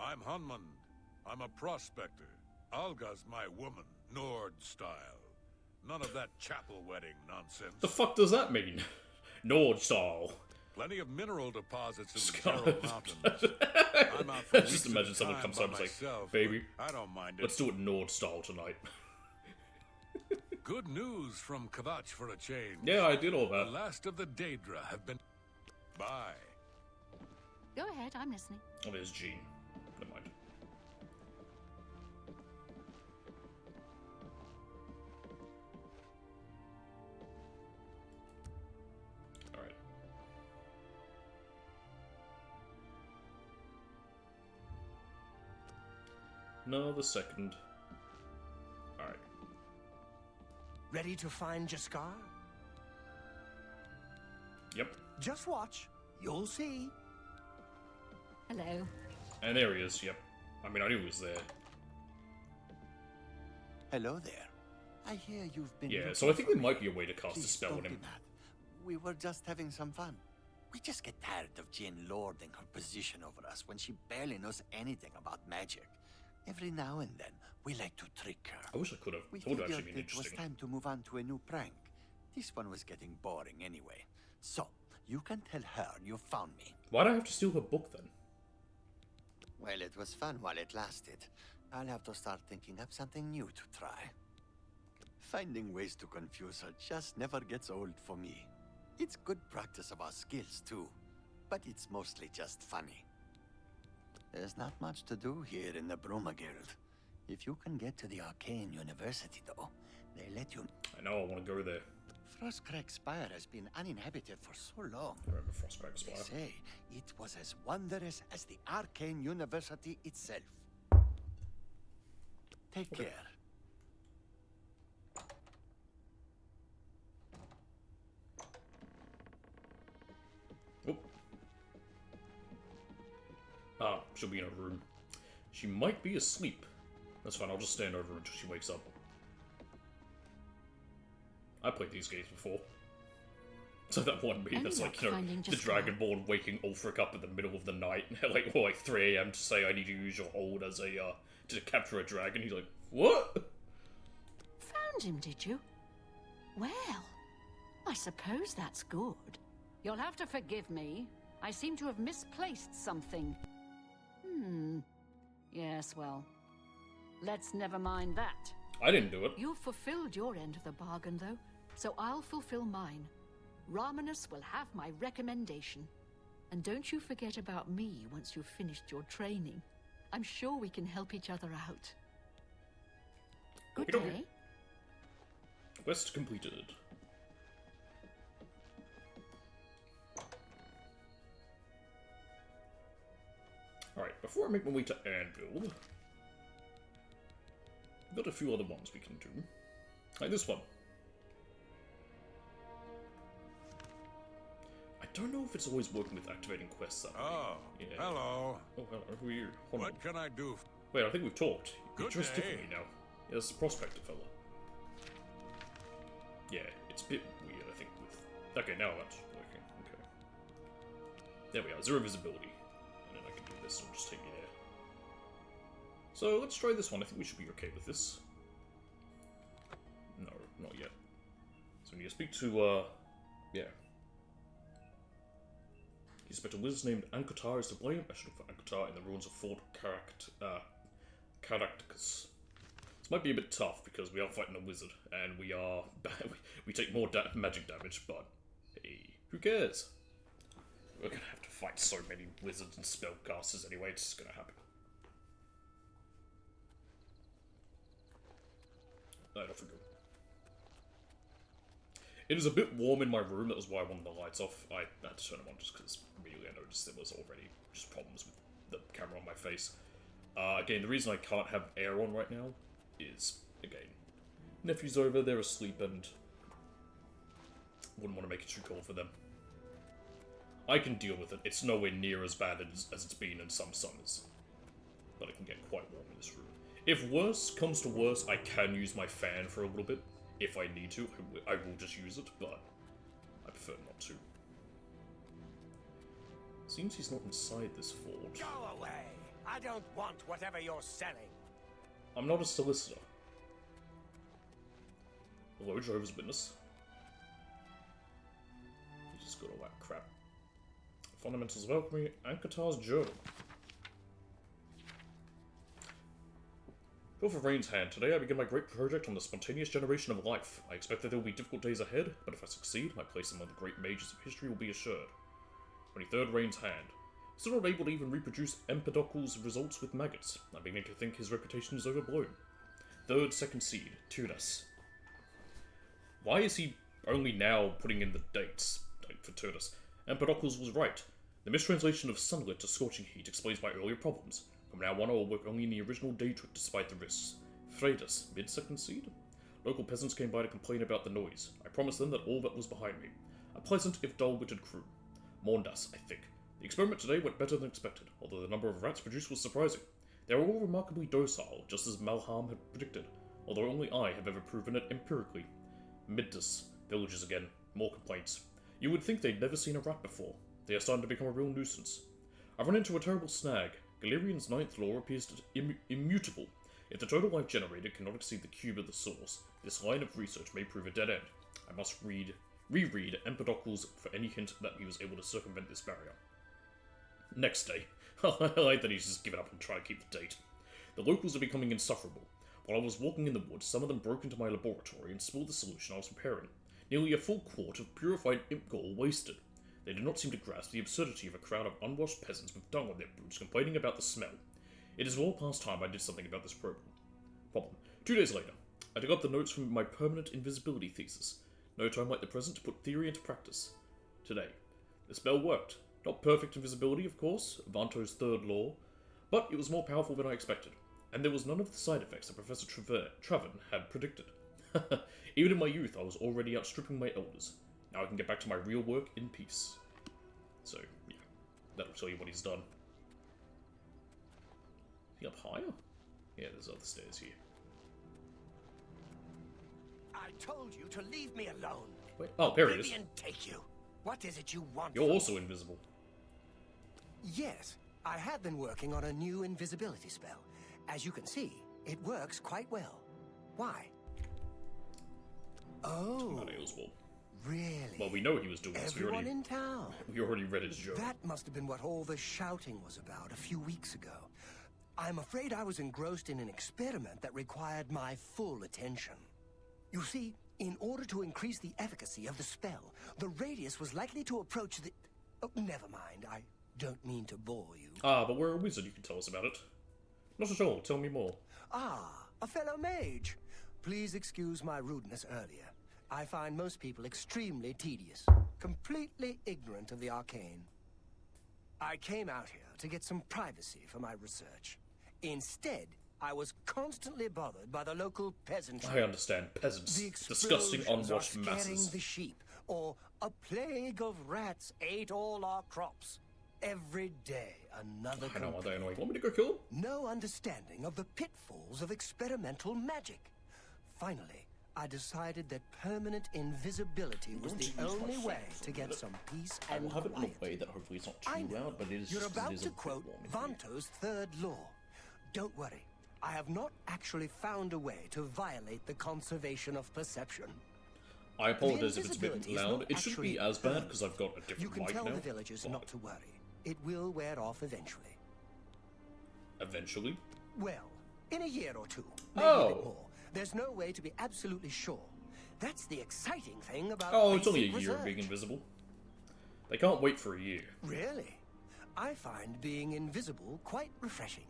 I'm Hunmund. I'm a prospector. Alga's my woman, Nord style. None of that chapel wedding nonsense. The fuck does that mean? Nord style. Plenty of mineral deposits in the Scarlet. Gerald Mountains. I'm out for Just weeks imagine at a someone time comes by home and is like, myself, baby, but I don't mind it. let's do it Nord style tonight. Good news from Kvatch for a change. Yeah, I did all The that. last of the Daedra have been... Bye. Go ahead, I'm listening. Oh, there's Jean. Never mind. Alright. Another second. Alright. Ready to find Jaskar? Yep. Just watch. You'll see. Hello. And there he is, yep. I mean, I knew he was there. Hello there. I hear you've been... Yeah, looking so I think for there me. might be a way to cast a Please spell on don't be him. mad. We were just having some fun. We just get tired of Jane lording her position over us when she barely knows anything about magic. Every now and then, we like to trick her. I wish I could have. We That would have figured actually been it was interesting. time to move on to a new prank. This one was getting boring anyway. So, you can tell her you found me. Why'd I have to steal her book then? Well, it was fun while it lasted. I'll have to start thinking up something new to try. Finding ways to confuse her just never gets old for me. It's good practice of our skills, too. But it's mostly just funny. There's not much to do here in the Bruma Guild. If you can get to the Arcane University, though, they let you... I know, I want to go there. Frostcrag Spire has been uninhabited for so long. I remember Frostcrag Spire. They say it was as wondrous as the Arcane University itself. Take care. Oop. Ah, she'll be in her room. She might be asleep. That's fine, I'll just stand over her until she wakes up. I played these games before. So that one meme that's like, you know, the Dragonborn waking Ulfric up in the middle of the night at like 3 AM to say I need to use your hold as a, to capture a dragon. He's like, what? Found him, did you? Well, I suppose that's good. You'll have to forgive me. I seem to have misplaced something. Yes, well, let's never mind that. I didn't do it. You've fulfilled your end of the bargain, though, so I'll fulfill mine. Ramanus will have my recommendation. And don't you forget about me once you've finished your training. I'm sure we can help each other out. Good day. Quest completed. Alright, before I make my way to Anvil, I've got a few other ones we can do. Like this one. I don't know if it's always working with activating quests that way. Oh, yeah. hello. Oh, hello. Who are you? Hold on. What can I do? Wait, I think we've talked. You're Good dressed day. differently now. Yeah, that's the prospector fella. Yeah, it's a bit weird, I think, with... Okay, now that's working. Okay. There we are. 0 visibility. And then I can do this and just take me there. So, let's try this one. I think we should be okay with this. No, not yet. So we need to speak to, yeah. You suspect a wizard named Ankotar is to blame. I should look for Ankotar in the ruins of Fort Caractacus. This might be a bit tough because we are fighting a wizard and we are we take more magic damage, but hey, who cares? We're gonna have to fight so many wizards and spellcasters anyway. It's just gonna happen. Right, off we go. It is a bit warm in my room, that was why I wanted the lights off. I had to turn them on just because immediately I noticed there was already just problems with the camera on my face. Again, the reason I can't have air on right now is, again, nephew's over, they're asleep, and wouldn't want to make it too cold for them. I can deal with it. It's nowhere near as bad as it's been in some summers. But it can get quite warm in this room. If worse comes to worse, I can use my fan for a little bit. If I need to, I will just use it, but I prefer not to. Seems he's not inside this forge. Go away! I don't want whatever you're selling. I'm not a solicitor. Hello, Jehovah's Witness. He just got all that crap. Fundamentals of Alchemy, Ankotar's Journal. Go for Rain's hand. Today I begin my great project on the spontaneous generation of life. I expect that there will be difficult days ahead, but if I succeed, my place among the great mages of history will be assured. 23rd Rain's hand. Still not able to even reproduce Empedocle's results with maggots. I'm beginning to think his reputation is overblown. 3rd Second Seed, Tunas. Why is he only now putting in the dates for Tunas? Empedocles was right. The mistranslation of sunlit to scorching heat explains my earlier problems. From now on I will work only in the original Daedric despite the risks. Freydis, mid-second seed? Local peasants came by to complain about the noise. I promised them that all that was behind me. A pleasant, if dull-witted crew. Mondas, I think. The experiment today went better than expected, although the number of rats produced was surprising. They were all remarkably docile, just as Malham had predicted, although only I have ever proven it empirically. Middas, villages again. More complaints. You would think they'd never seen a rat before. They are starting to become a real nuisance. I've run into a terrible snag. Galerian's 9th law appears immutable. If the total life generated cannot exceed the cube of the source, this line of research may prove a dead end. I must reread Empedocles for any hint that he was able to circumvent this barrier. Next day. I like that he's just given up and trying to keep the date. The locals are becoming insufferable. While I was walking in the woods, some of them broke into my laboratory and spilled the solution I was preparing. Nearly a full quart of purified imp gall wasted. They did not seem to grasp the absurdity of a crowd of unwashed peasants with dung on their boots complaining about the smell. It is well past time I did something about this problem. 2 days later, I dug up the notes from my permanent invisibility thesis. No time like the present to put theory into practice. Today, the spell worked. Not perfect invisibility, of course, Vanto's third law, but it was more powerful than I expected, and there was none of the side effects that Professor Traven had predicted. Even in my youth, I was already outstripping my elders. Now I can get back to my real work in peace. So, yeah, that'll tell you what he's done. Is he up higher? Yeah, there's other stairs here. I told you to leave me alone. Wait, oh, there he is. Oblivion take you. What is it you want? You're also invisible. Yes, I have been working on a new invisibility spell. As you can see, it works quite well. Why? Oh, Not Aylesbury. really? Well, we know he was doing this. Everyone in town. We already read his joke. That must have been what all the shouting was about a few weeks ago. I'm afraid I was engrossed in an experiment that required my full attention. You see, in order to increase the efficacy of the spell, the radius was likely to approach the... Oh, never mind, I don't mean to bore you. Ah, but we're a wizard, you can tell us about it. Not at all, tell me more. Ah, a fellow mage. Please excuse my rudeness earlier. I find most people extremely tedious, completely ignorant of the arcane. I came out here to get some privacy for my research. Instead, I was constantly bothered by the local peasantry. I understand, peasants. The Disgusting, explosions unwashed are scaring masses. the sheep, or a plague of rats ate all our crops. Every day, another I know, are they complaint. annoying? Want me to go kill them? No understanding of the pitfalls of experimental magic. Finally, I decided that permanent invisibility was going the to use my only way phone for to a get minute. some peace I and will have it in quiet. a way that hopefully it's not I too know. loud, but it is You're just about it is to a bit quote warm. Vanto's third law. Don't worry. I have not actually found a way to violate the conservation of perception. I apologize if it's a bit invisibility is loud. not It shouldn't be actually as bad permanent. because I've got a different You can mic tell now. the villagers Fine. not to worry. It will wear off eventually. Eventually. Well, in a year or two, maybe a Oh. bit more. There's no way to be absolutely sure. That's the exciting thing about Oh, it's only a basic year of being research. invisible. They can't wait for a year. Really? I find being invisible quite refreshing.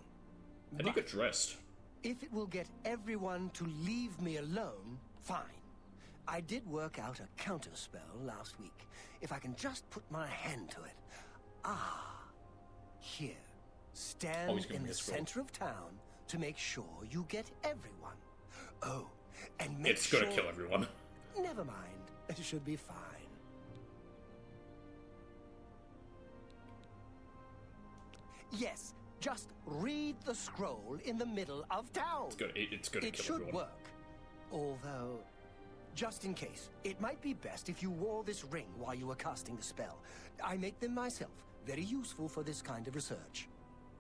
How do you get dressed? If it will get everyone to leave me alone, fine. I did work out a counterspell last week. If I can just put my hand to it. Ah, here. Stand he's giving in me the a scroll. center of town to make sure you get everyone. Oh, and make It's sure... gonna kill everyone. Never mind. It should be fine. Yes, just read the scroll in the middle of town. It's gonna It kill should everyone. work. Although, just in case, it might be best if you wore this ring while you were casting the spell. I make them myself. Very useful for this kind of research.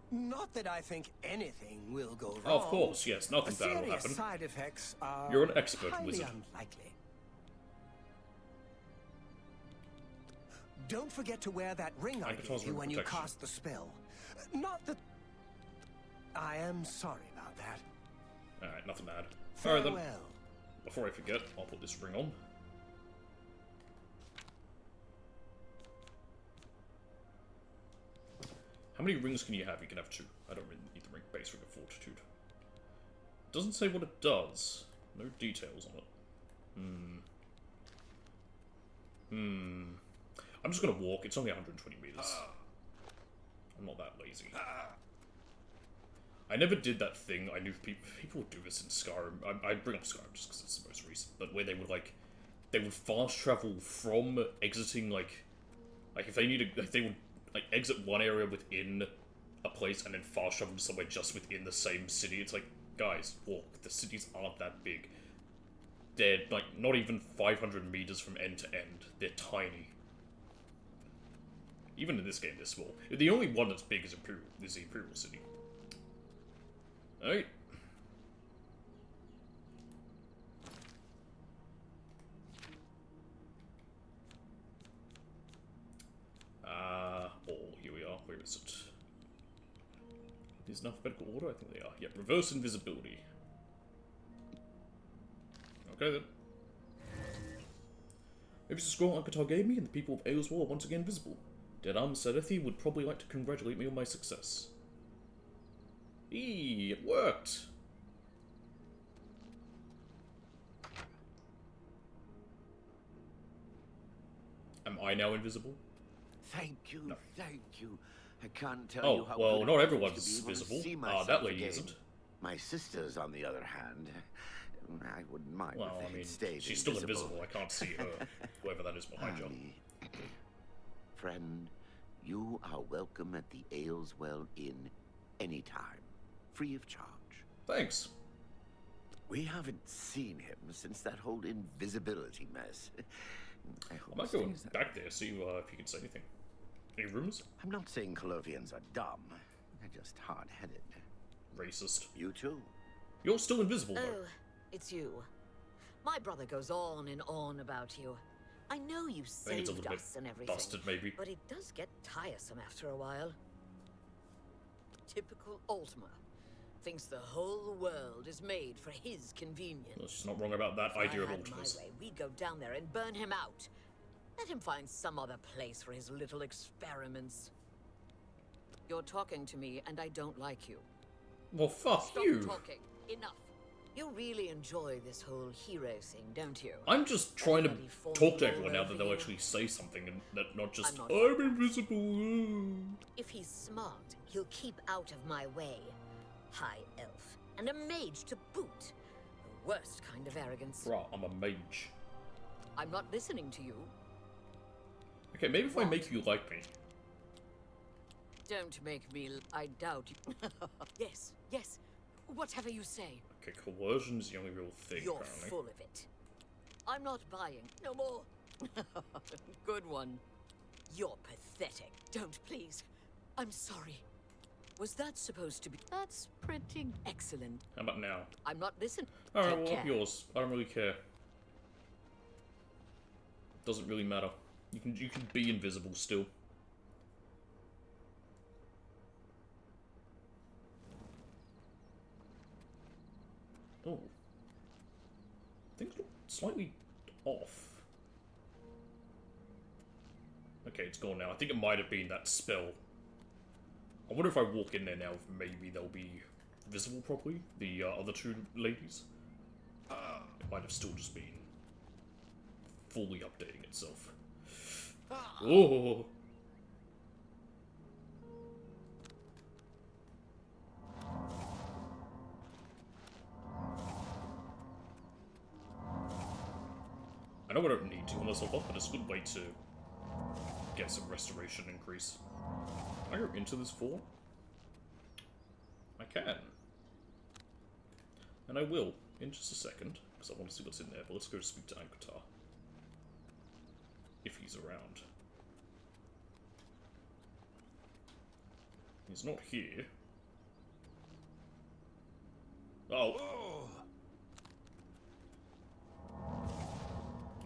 Not that I think anything will go wrong. Of course, yes, nothing bad will Serious happen. side effects are You're an expert highly wizard. unlikely. Don't forget to wear that ring I Alcatraz gave you ring when you protection. cast the spell. Not that... I am sorry about that. Alright, nothing bad. Alright then, Farewell. before I forget, I'll put this ring on. How many rings can you have? You can have 2. I don't really need the ring. Base ring of fortitude. It doesn't say what it does. No details on it. I'm just gonna walk. It's only 120 meters. I'm not that lazy. I never did that thing. I knew people would do this in Skyrim. I bring up Skyrim just because it's the most recent. But where they would fast travel from exiting like if they needed, they would like exit one area within a place and then fast travel to somewhere just within the same city. It's like, guys, walk. The cities aren't that big. They're like not even 500 meters from end to end. They're tiny. Even in this game, they're small. The only one that's big is the Imperial City. Alright. Here we are. Where is it? These in alphabetical order? I think they are. Yep, reverse invisibility. Okay then. If it's a scroll Ankatar gave me, and the people of Ayleswell are once again visible. Dead Sarathi would probably like to congratulate me on my success. Eee, it worked! Am I now invisible? Thank you, No. thank you. I can't tell Oh, you how well, good not it is everyone's to be able to visible. see That myself lady again. isn't. My sisters, on the other hand, I wouldn't mind Well, if they I mean, had stayed she's still invisible. I can't see her, whoever that is behind you. Ali, friend, you are welcome at the Ayleswell Inn anytime, free of charge. Thanks. We haven't seen him since that whole invisibility mess. I hope I might he go stays that back there, see if you can say anything. Any rumors? I'm not saying Colovians are dumb. They're just hard-headed. Racist. You too. You're still invisible, though. Oh, it's you. My brother goes on and on about you. I know you I think it's a saved little bit us and everything, busted, maybe. but it does get tiresome after a while. Typical Ultima. Thinks the whole world is made for his convenience. Well, she's not wrong about that If idea I of had Ultimas. my way, we'd go down there and burn him out. Let him find some other place for his little experiments. You're talking to me, and I don't like you. Well, fuck Stop you. talking. Enough. You really enjoy this whole hero thing, don't you? I'm just trying to Everybody falls talk to all everyone now that over they'll you. actually say something and not just, I'm not I'm like that. invisible. If he's smart, he'll keep out of my way. High elf, and a mage to boot. The worst kind of arrogance. Bruh, I'm a mage. I'm not listening to you. Okay, maybe if I make you like me. Don't make me. I doubt you. Yes, yes. Whatever you say. Okay, coercion's the only real thing, You're apparently. full of it. I'm not buying. No more. Good one. You're pathetic. Don't, please. I'm sorry. Was that supposed to be? That's pretty excellent. How about now? I'm not listening. Alright, Take well, care. up yours. I don't really care. Doesn't really matter. You can be invisible still. Oh. Things look slightly off. Okay, it's gone now. I think it might have been that spell. I wonder if I walk in there now, if maybe they'll be visible properly, the other two ladies. It might have still just been fully updating itself. Oh! I know I don't need to heal myself up, but it's a good way to get some restoration increase. Can I go into this fort? I can. And I will, in just a second, because I want to see what's in there, but let's go speak to Ankatar. If he's around. He's not here. Oh!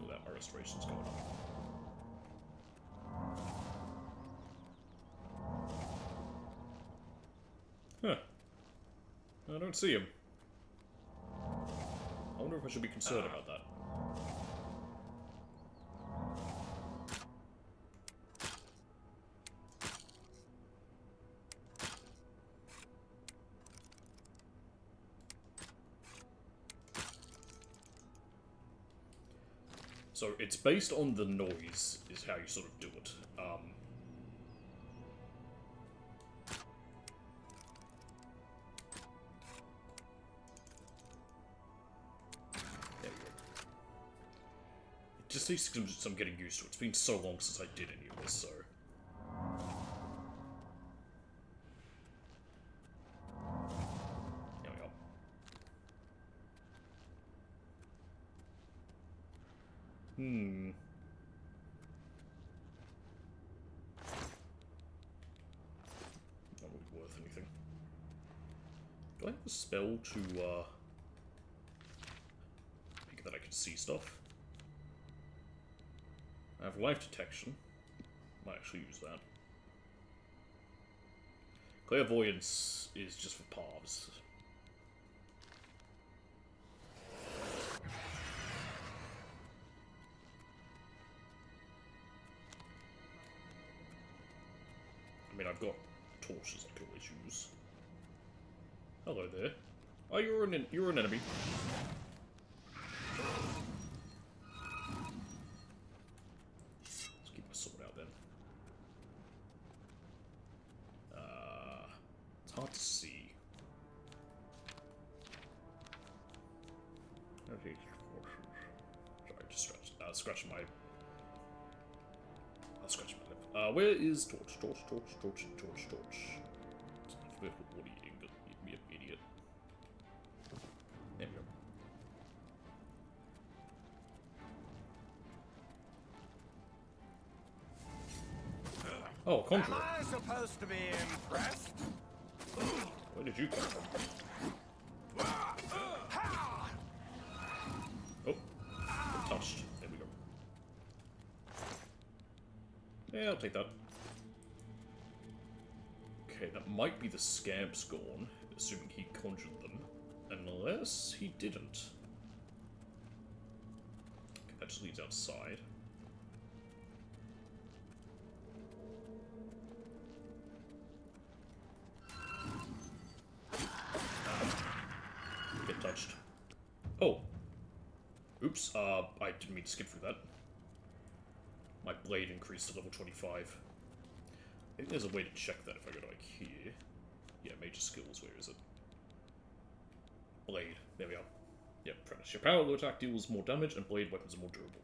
Look at that, my restoration's going up. Huh. I don't see him. I wonder if I should be concerned about that. So it's based on the noise, is how you sort of do it. There you go. It just takes some getting used to. It's been so long since I did any of this, so. There we go. Not really worth anything. Do I have a spell to, make that I can see stuff? I have life detection. Might actually use that. Clairvoyance is just for paths. I've got torches I can always use. Hello there. Oh, you're an enemy. Let's keep my sword out then. It's hard to see. Okay. Sorry, just scratching my. I'll scratch my lip. Where is torch? Torch. What are you eating? You idiot. There we go. Oh, conjurer. Am I supposed to be impressed? Where did you come from? Oh, touched. There we go. Yeah, I'll take that. Okay, that might be the scamps gone, assuming he conjured them. Unless he didn't. Okay, that just leads outside. Get touched. Oh. Oops, I didn't mean to skip through that. My blade increased to level 25. I think there's a way to check that if I go to, like, here. Yeah, major skills, where is it? Blade, there we are. Yep, apprentice. Your power low attack deals more damage, and blade weapons are more durable.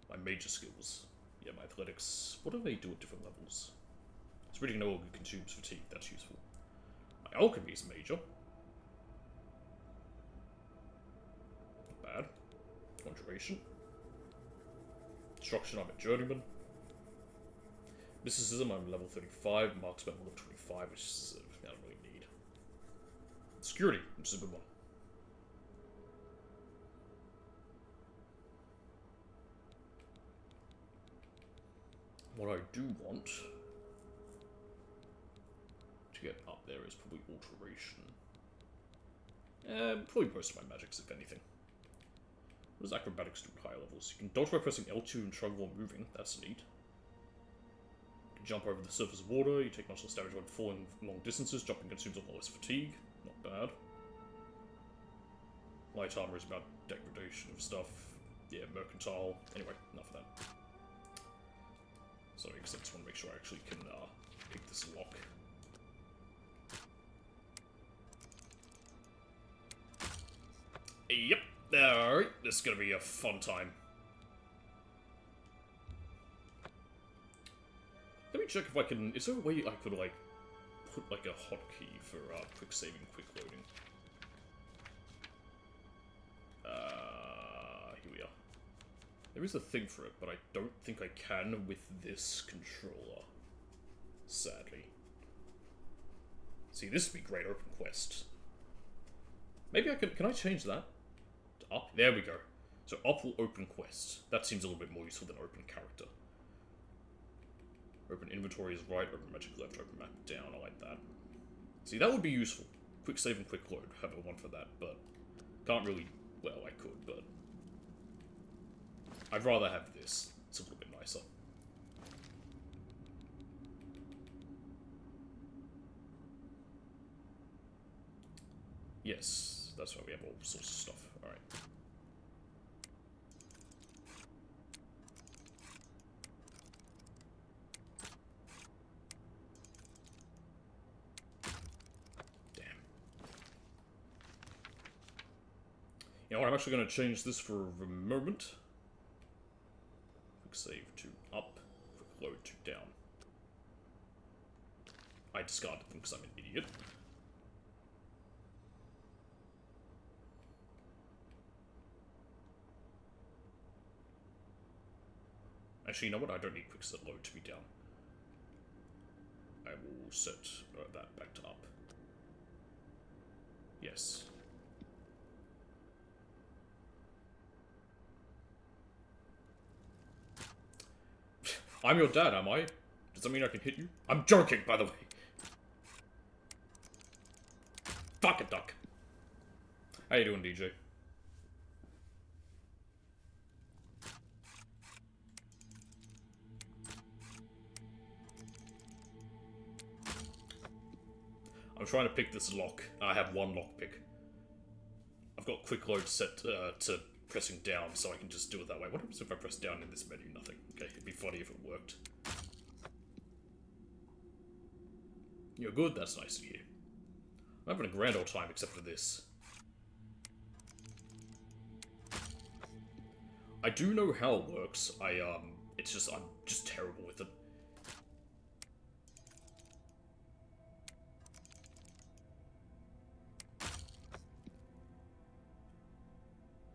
My major skills. Yeah, my athletics. What do they do at different levels? It's reading no longer consumes fatigue, that's useful. My alchemy is major. Not bad. Conjuration. Destruction, I'm a journeyman. Mysticism, I'm level 35. Marksman, I'm level 25, which is, I don't really need. Security, which is a good one. What I do want to get up there is probably alteration. Probably most of my magics, if anything. What does acrobatics do at higher levels? You can dodge by pressing L2 and struggle while moving. That's neat. You can jump over the surface of water. You take much less damage when falling long distances. Jumping consumes a lot less fatigue. Not bad. Light armor is about degradation of stuff. Yeah, mercantile. Anyway, enough of that. Sorry, because I just want to make sure I actually can pick this lock. Yep. Alright, this is gonna be a fun time. Let me check if I can... Is there a way I could, like, put, like, a hotkey for quick saving, quick loading? Here we are. There is a thing for it, but I don't think I can with this controller. Sadly. See, this would be great, open quest. Maybe I can I change that? To up? There we go. So up will open quest. That seems a little bit more useful than open character. Open inventory is right, open magic left, open map down. I like that. See, that would be useful. Quick save and quick load. Have a one for that, but can't really... Well, I could, but... I'd rather have this. It's a little bit nicer. Yes, that's why we have all sorts of stuff. Alright. Damn. You know what, I'm actually going to change this for a moment. Quick save to up, quick load to down. I discarded them because I'm an idiot. Actually, you know what? I don't need quick set load to be down. I will set that back to up. Yes. I'm your dad, am I? Does that mean I can hit you? I'm joking, by the way. Fuck a duck. How you doing, DJ? trying to pick this lock. I have one lock pick. I've got quick load set to pressing down, so I can just do it that way. What happens if I press down in this menu? Nothing. Okay, it'd be funny if it worked. You're good? That's nice to hear. I'm having a grand old time except for this. I do know how it works. I'm just terrible with it.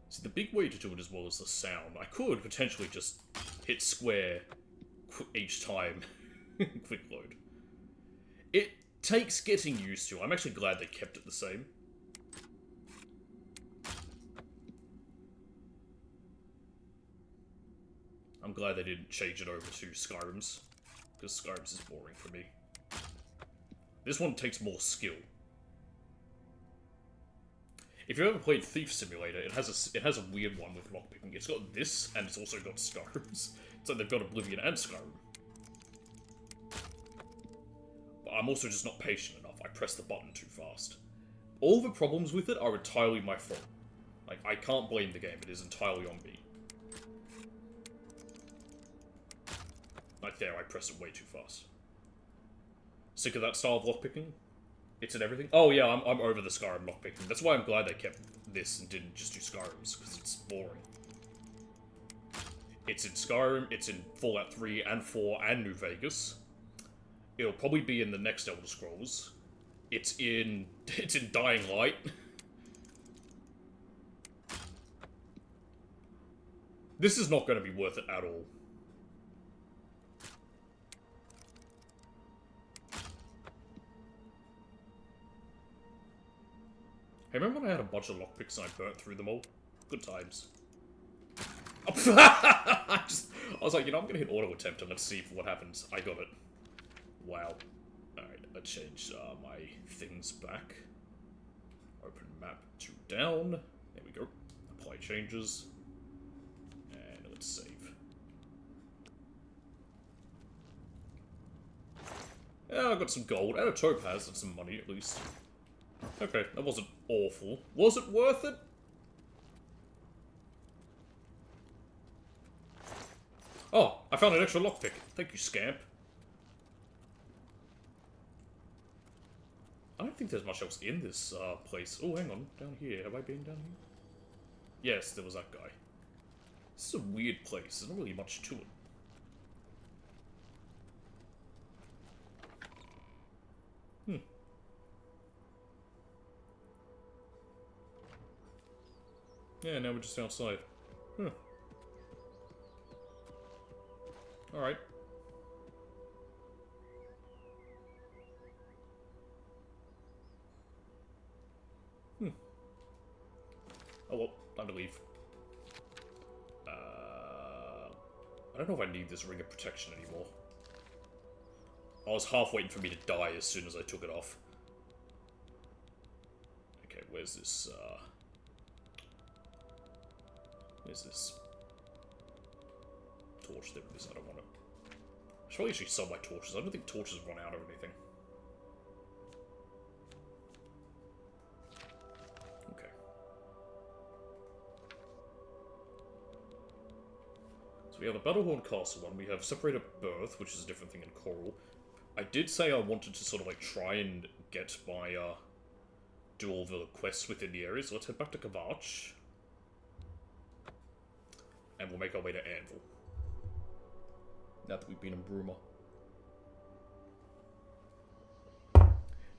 So the big way to do it as well is the sound. I could potentially just hit square each time. Quick load. It takes getting used to. I'm actually glad they kept it the same. I'm glad they didn't change it over to Skyrim's, because Skyrim's is boring for me. This one takes more skill. If you've ever played Thief Simulator, it has a weird one with lockpicking. It's got this, and it's also got Skyrim's. So they've got Oblivion and Skyrim. But I'm also just not patient enough. I press the button too fast. All the problems with it are entirely my fault. Like, I can't blame the game. It is entirely on me. Like there, I press it way too fast. Sick of that style of lockpicking? It's in everything? Oh yeah, I'm over the Skyrim lockpicking. That's why I'm glad they kept this and didn't just do Skyrim's, because it's boring. It's in Skyrim, it's in Fallout 3 and 4 and New Vegas. It'll probably be in the next Elder Scrolls. It's in Dying Light. This is not going to be worth it at all. Hey, remember when I had a bunch of lockpicks and I burnt through them all? Good times. I was like, you know, I'm gonna hit auto attempt and let's see what happens. I got it. Wow. Alright, let's change my things back. Open map to down. There we go. Apply changes. And let's save. Yeah, I got some gold and a topaz and some money at least. Okay, that wasn't awful. Was it worth it? Oh, I found an extra lockpick. Thank you, scamp. I don't think there's much else in this place. Oh, hang on. Down here. Have I been down here? Yes, there was that guy. This is a weird place. There's not really much to it. Yeah, now we're just outside. Huh. Alright. Oh well, time to leave. I don't know if I need this ring of protection anymore. I was half waiting for me to die as soon as I took it off. Okay, where's this, Where's this torch? There it is. I don't want it. I should probably actually sell my torches. I don't think torches run out of anything. Okay. So we have the Battlehorn Castle one. We have Separated Birth, which is a different thing in Coral. I did say I wanted to sort of like try and get my, do all the quests within the area. So let's head back to Kavach. And we'll make our way to Anvil. Now that we've been in Bruma.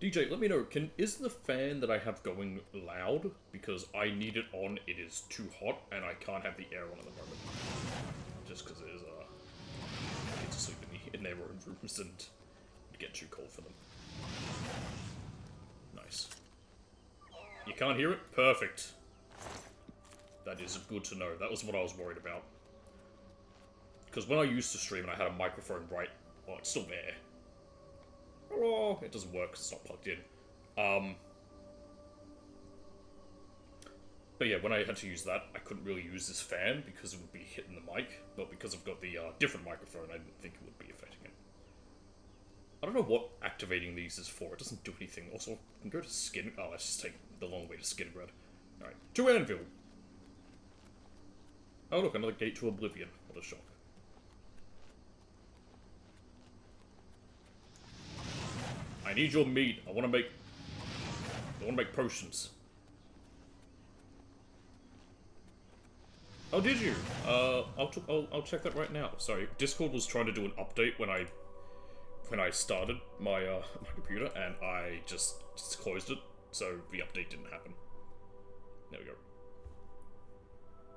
DJ, let me know, is the fan that I have going loud? Because I need it on, it is too hot, and I can't have the air on at the moment. Just because it is, I need to sleep in their own rooms and it'd get too cold for them. Nice. You can't hear it? Perfect. That is good to know. That was what I was worried about. Because when I used to stream and I had a microphone right... Well, it's still there. Hello! It doesn't work because it's not plugged in. But yeah, when I had to use that, I couldn't really use this fan because it would be hitting the mic. But because I've got the different microphone, I didn't think it would be affecting it. I don't know what activating these is for. It doesn't do anything. Also, I can go to skin. Oh, let's just take the long way to Skingrad. Alright, to Anvil. Oh look, another gate to Oblivion. What a shock. I need your meat. I want to make potions. Oh, did you? I'll check that right now. Sorry, Discord was trying to do an update when I started my my computer, and I just closed it, so the update didn't happen. There we go.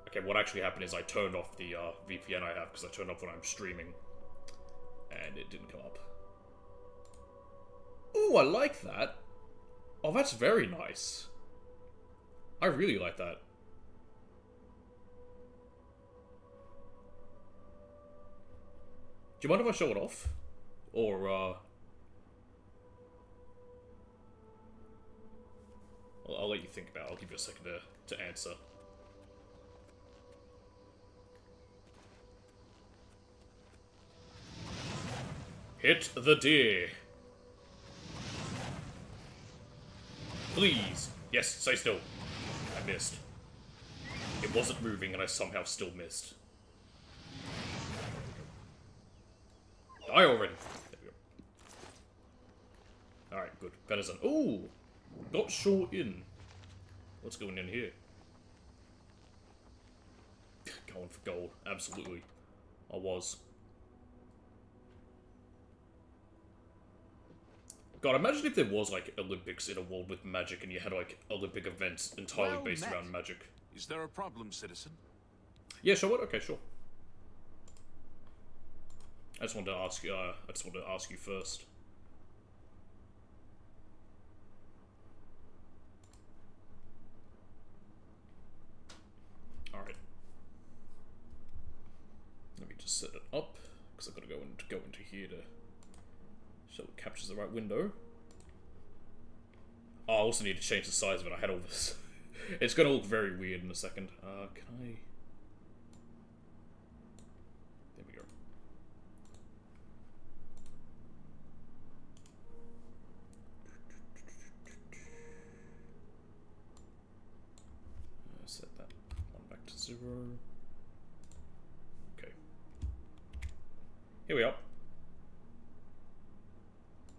Okay, what actually happened is I turned off the VPN I have, because I turned off when I'm streaming, and it didn't come up. Ooh, I like that. Oh, that's very nice. I really like that. Do you mind if I show it off? Or, I'll let you think about it. I'll give you a second to answer. Hit the deer. Please. Yes, stay still. I missed. It wasn't moving and I somehow still missed. Die already. There we go. Alright, good. Venison. Ooh! Got short in. What's going in here? Going for gold. Absolutely. I was. God, imagine if there was, like, Olympics in a world with magic and you had, like, Olympic events entirely based around magic. Is there a problem, citizen? Yeah, sure. What? Okay, sure. I just wanted to ask you first. Alright. Let me just set it up, because I've got to go into here to so it captures the right window. Oh, I also need to change the size of it. I had all this. It's going to look very weird in a second. Can I... There we go. Set that one back to 0. Okay. Here we are.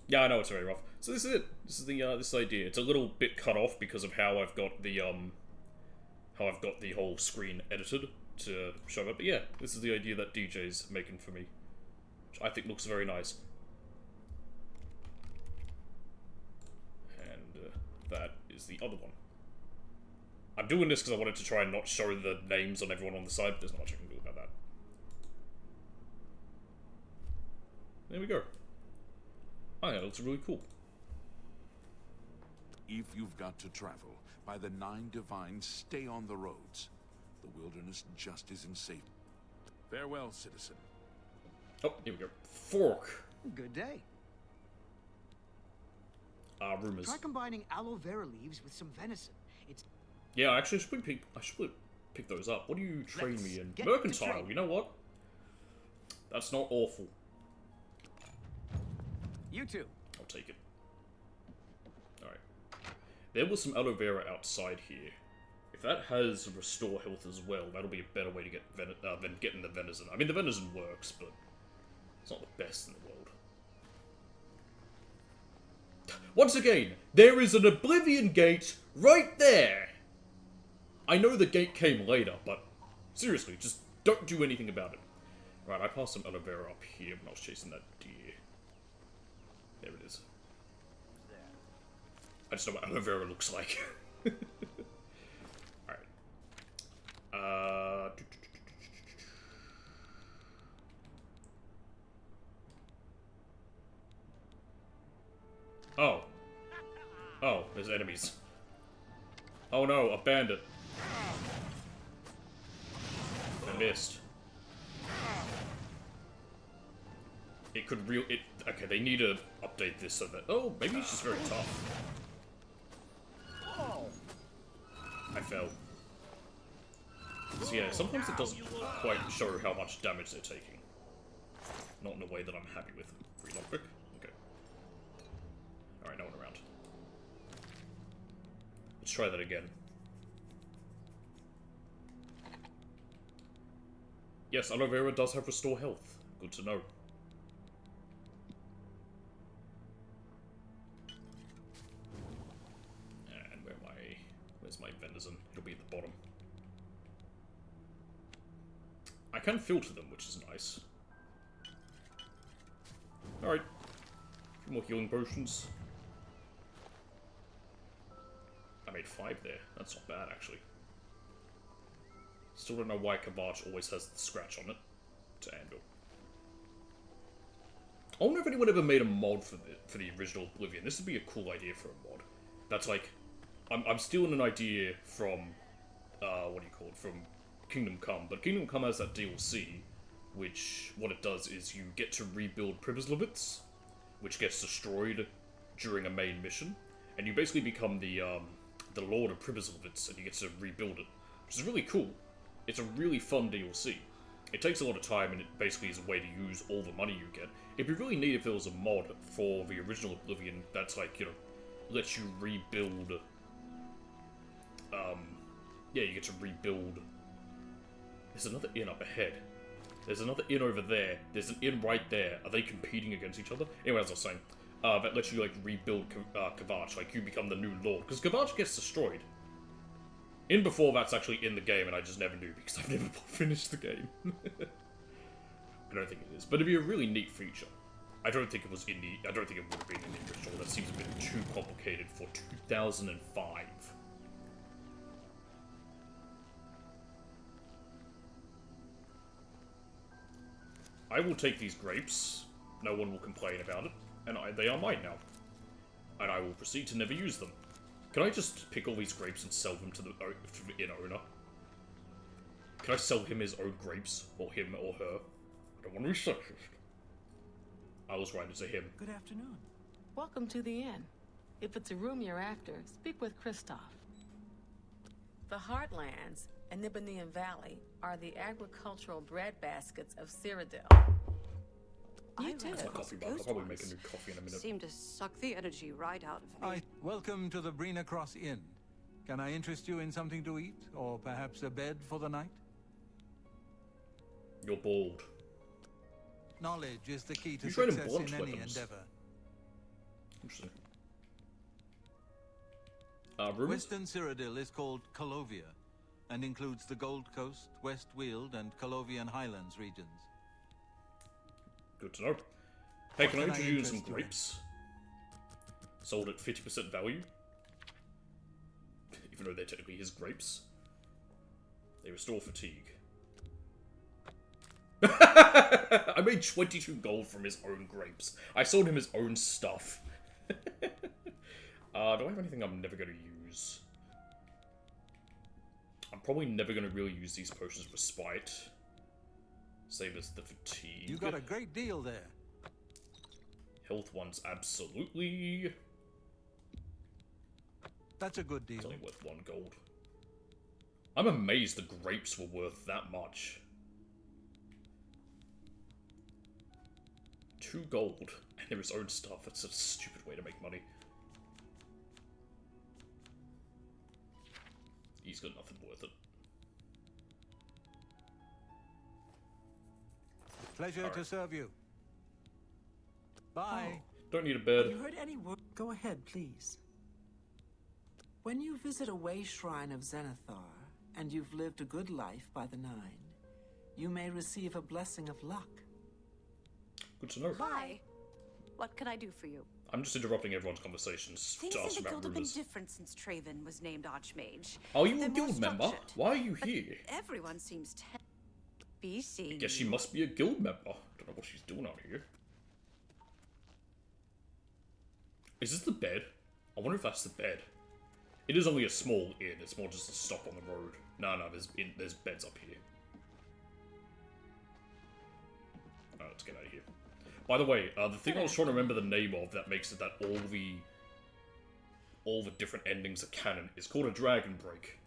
Yeah, I know it's very rough. So this is it. This is the this idea. It's a little bit cut off because of how I've got the whole screen edited to show it. But yeah, this is the idea that DJ's making for me, which I think looks very nice. And that is the other one. I'm doing this because I wanted to try and not show the names on everyone on the side, but there's not much I can do about that. There we go. Oh, yeah, it looks really cool. If you've got to travel, by the 9 divines, stay on the roads. The wilderness just isn't safe. Farewell, citizen. Oh, here we go. Fork. Good day. Rumors. Try combining aloe vera leaves with some venison. It's... Yeah, actually, I should pick those up. What do you train me in? Mercantile, you know what? That's not awful. You too. I'll take it. Alright. There was some aloe vera outside here. If that has restore health as well, that'll be a better way to get than getting the venison. I mean, the venison works, but it's not the best in the world. Once again, there is an Oblivion gate right there! I know the gate came later, but seriously, just don't do anything about it. Right, I passed some aloe vera up here when I was chasing that deer. There it is. I just know what aloe vera looks like. Alright. Oh. Oh, there's enemies. Oh no, a bandit. I missed. It could okay, they need to update this so that... Oh, maybe it's just very tough. I fell. So yeah, sometimes it doesn't quite show how much damage they're taking. Not in a way that I'm happy with. Free lockpick? Okay. Alright, no one around. Let's try that again. Yes, aloe vera does have restore health. Good to know. And where's my venison? It'll be at the bottom. I can filter them, which is nice. Alright. A few more healing potions. I made 5 there. That's not bad, actually. Still don't know why Kavach always has the scratch on it. To Anvil. I wonder if anyone ever made a mod for the original Oblivion. This would be a cool idea for a mod. That's like... I'm stealing an idea from... what do you call it? From Kingdom Come. But Kingdom Come has that DLC, which... What it does is you get to rebuild Pribyslavitz, which gets destroyed during a main mission. And you basically become the Lord of Pribyslavitz, and you get to rebuild it. Which is really cool. It's a really fun DLC. It takes a lot of time, and it basically is a way to use all the money you get. It'd be really neat if there was a mod for the original Oblivion that's like, you know, lets you rebuild... yeah, you get to rebuild... There's another inn up ahead. There's another inn over there. There's an inn right there. Are they competing against each other? Anyway, as I was saying, that lets you, like, rebuild Kavach. Like, you become the new lord. Because Kavach gets destroyed. In before that's actually in the game, and I just never knew because I've never finished the game. I don't think it is, but it'd be a really neat feature. I don't think it was in the. I don't think it would have been in the original. That seems a bit too complicated for 2005. I will take these grapes. No one will complain about it, and they are mine now. And I will proceed to never use them. Can I just pick all these grapes and sell them to the inn owner? Can I sell him his own grapes? Or him or her? I don't want to be sexist. I was writing to him. Good afternoon. Welcome to the inn. If it's a room you're after, speak with Kristoff. The Heartlands and Nibanian Valley are the agricultural breadbaskets of Cyrodiil. You did. That's my coffee mug. I'll probably make a new coffee in a minute. Seem to suck the energy right out of me. Welcome to the Brina Cross Inn. Can I interest you in something to eat, or perhaps a bed for the night? You're bald. Knowledge is the key to You trade success in in blunt any weapons. endeavor. Interesting. Rumors? Western Cyrodiil is called Colovia, and includes the Gold Coast, West Weald, and Colovian Highlands regions. Good to know. Hey, What can I can I introduce you to interest some you in? grapes? Sold at 50% value. Even though they're technically his grapes. They restore fatigue. I made 22 gold from his own grapes. I sold him his own stuff. Do I have anything I'm never going to use? I'm probably never going to really use these potions for spite. Same as the fatigue. You got a great deal there. Health ones, absolutely. That's a good deal. It's only worth 1 gold. I'm amazed the grapes were worth that much. 2 gold, and there is own stuff. That's a stupid way to make money. He's got nothing worth it. Pleasure to serve you. Bye. Don't need a bed. Have you heard any word? Go ahead, please. When you visit a way shrine of Zenithar, and you've lived a good life by the 9, you may receive a blessing of luck. Good to know. Hi. What can I do for you? I'm just interrupting everyone's conversations Things to in ask the about guild have been rumors. different since Traven was named Archmage. Are you They're a more guild member? structured. Why are you But here? everyone seems be seeing I guess she you. must be a guild member. Don't know what she's doing out here. Is this the bed? I wonder if that's the bed. It is only a small inn. It's more just a stop on the road. No, there's beds up here. Alright, let's get out of here. By the way, the thing I was trying to remember the name of that makes it that all the different endings are canon is called a dragon break.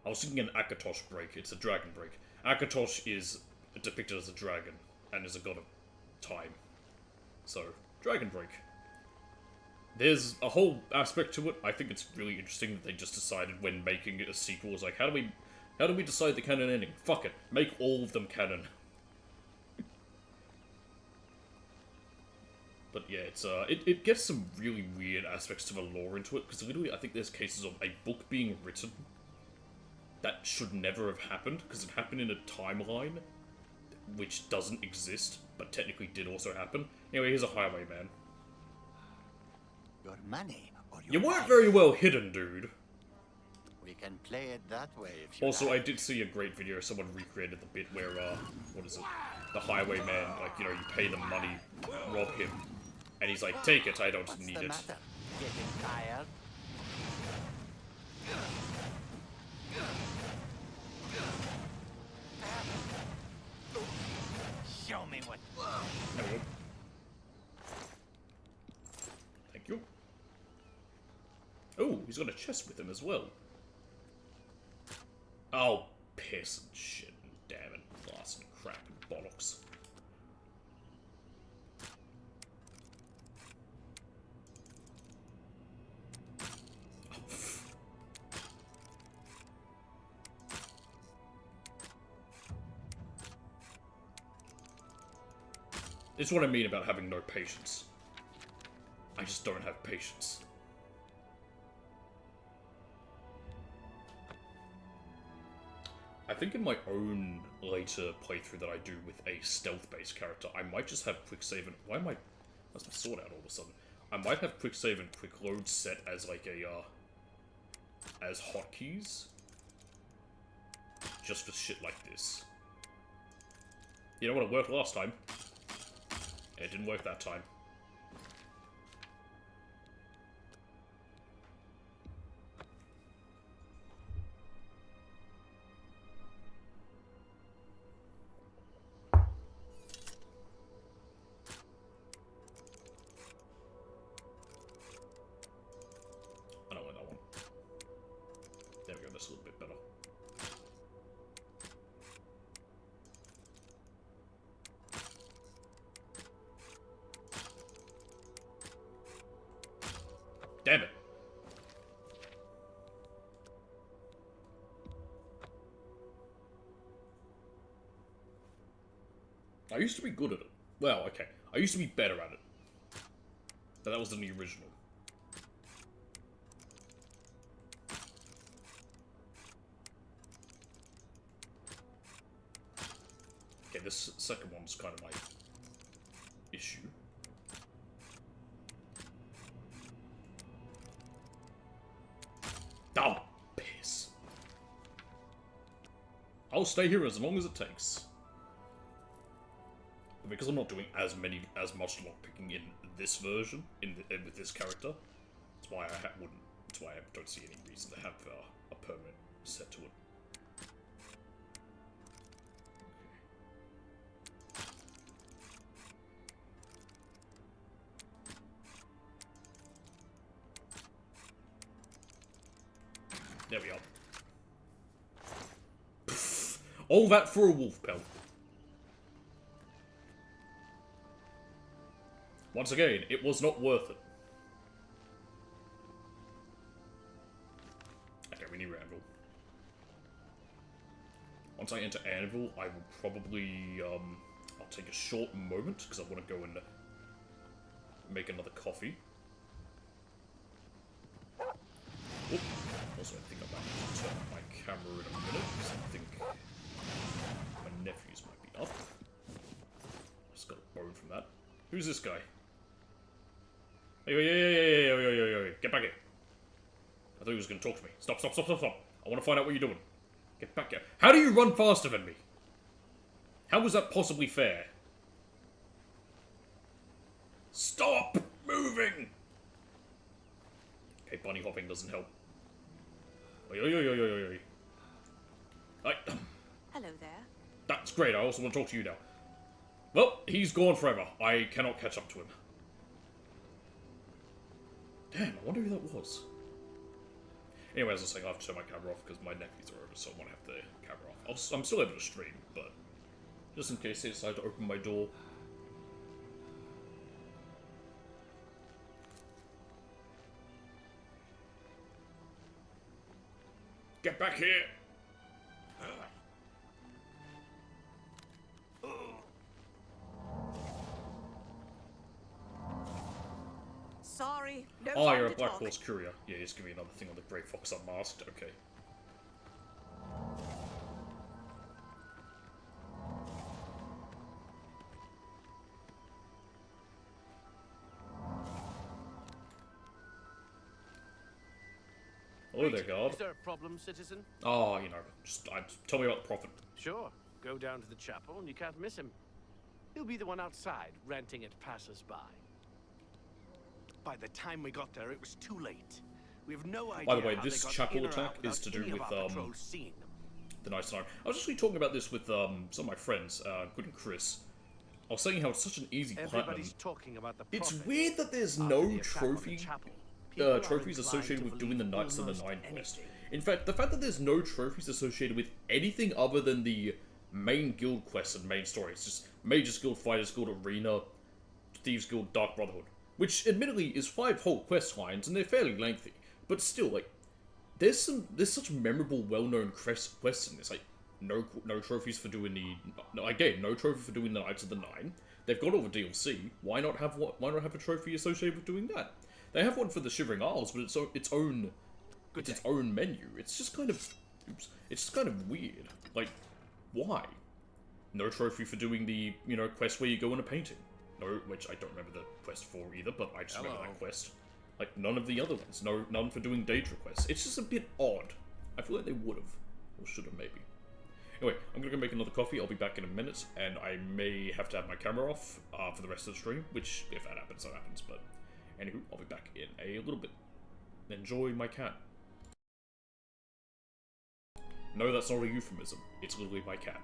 I was thinking an Akatosh break. It's a dragon break. Akatosh is depicted as a dragon and is a god of time. So, dragon break. there's a whole aspect to it. I think it's really interesting that they just decided when making a sequel, was like, how do we decide the canon ending? Fuck it, make all of them canon. But yeah, it's it gets some really weird aspects to the lore into it, because literally I think there's cases of a book being written that should never have happened, because it happened in a timeline which doesn't exist, but technically did also happen. Anyway, here's a highwayman. Your money or your You weren't life. very well hidden, dude. We can play it that way if you Also, like. I did see a great video, someone recreated the bit where, what is it? The highwayman, like, you know, you pay them money, rob him, and he's like, take it, I don't What's need the it. matter? Getting tired? Show me what. There we go. Thank you. Oh, he's got a chest with him as well. Oh, piss and shit and damn it, glass and crap and bollocks. It's what I mean about having no patience. I just don't have patience. I think in my own later playthrough that I do with a stealth-based character, I might just have quick save and... Why am I... That's my sword out all of a sudden. I might have quick save and quick load set as like a, as hotkeys. Just for shit like this. You know what, it worked last time. It didn't work that time. I don't want that one. There we go, that's a little bit better. Damn it. I used to be good at it. Well, okay. I used to be better at it. But that was in the original. Okay, this second one's kind of my issue. Oh, piss. I'll stay here as long as it takes. But because I'm not doing as much lockpicking in this version, with this character, that's why that's why I don't see any reason to have a permanent set to it. There we are. Pfft. All that for a wolf pelt. Once again, it was not worth it. Okay, we need Anvil. Once I enter Anvil, I will probably, I'll take a short moment, because I want to go and make another coffee. Oop. Also, I think I might need to turn on my camera in a minute, because I think my nephews might be up. Just got a bone from that. Who's this guy? Hey, get back here. I thought he was going to talk to me. Stop. I want to find out what you're doing. Get back here. How do you run faster than me? How was that possibly fair? Stop moving! Okay, bunny hopping doesn't help. Oi. Hello there. That's great, I also want to talk to you now. Well, he's gone forever. I cannot catch up to him. Damn, I wonder who that was. Anyway, as I was saying, I have to turn my camera off because my nephews are over, so I want to have the camera off. I'm still able to stream, but just in case they decide to open my door. Get back here! Sorry, no Oh, time you're a to Black talk. Horse Courier. Yeah, just give me another thing on the Grey Fox Unmasked. Okay. Hello there, guard. Is there a problem, citizen? Oh, you know, just tell me about the Prophet. Sure. Go down to the chapel and you can't miss him. He'll be the one outside, ranting at passers-by. By the time we got there, it was too late. We have no idea. By the way, how this they got chapel in or attack out without is to do any of with our patrols seeing them. the Knights of Iron. I was actually talking about this with some of my friends, including Chris. I was saying how it's such an easy platinum. Everybody's talking about the It's Prophet. weird that there's After no the attack on the trophy chapel, people are trophies inclined associated to with doing the believe Knights of the almost Nine quest. anything. In fact, the fact that there's no trophies associated with anything other than the main guild quests and main story. It's just Mages Guild, Fighters Guild, Arena, Thieves Guild, Dark Brotherhood. Which, admittedly, is 5 whole quest lines, and they're fairly lengthy. But still, like, there's such memorable, well-known quests in this. Like, no trophies for doing no trophy for doing the Knights of the Nine. They've got all the DLC. Why not have a trophy associated with doing that? They have one for the Shivering Isles, but it's its own menu. It's just kind of, it's just kind of weird. Like, why? No trophy for doing the quest where you go in a painting. No, which I don't remember the quest for either, but I just remember that quest. Like, none of the other ones. None for doing Daedra quests. It's just a bit odd. I feel like they would have. Or should have, maybe. Anyway, I'm gonna go make another coffee. I'll be back in a minute, and I may have to have my camera off for the rest of the stream, which, if that happens, that happens. But, anywho, I'll be back in a little bit. Enjoy my cat. No, that's not a euphemism. It's literally my cat.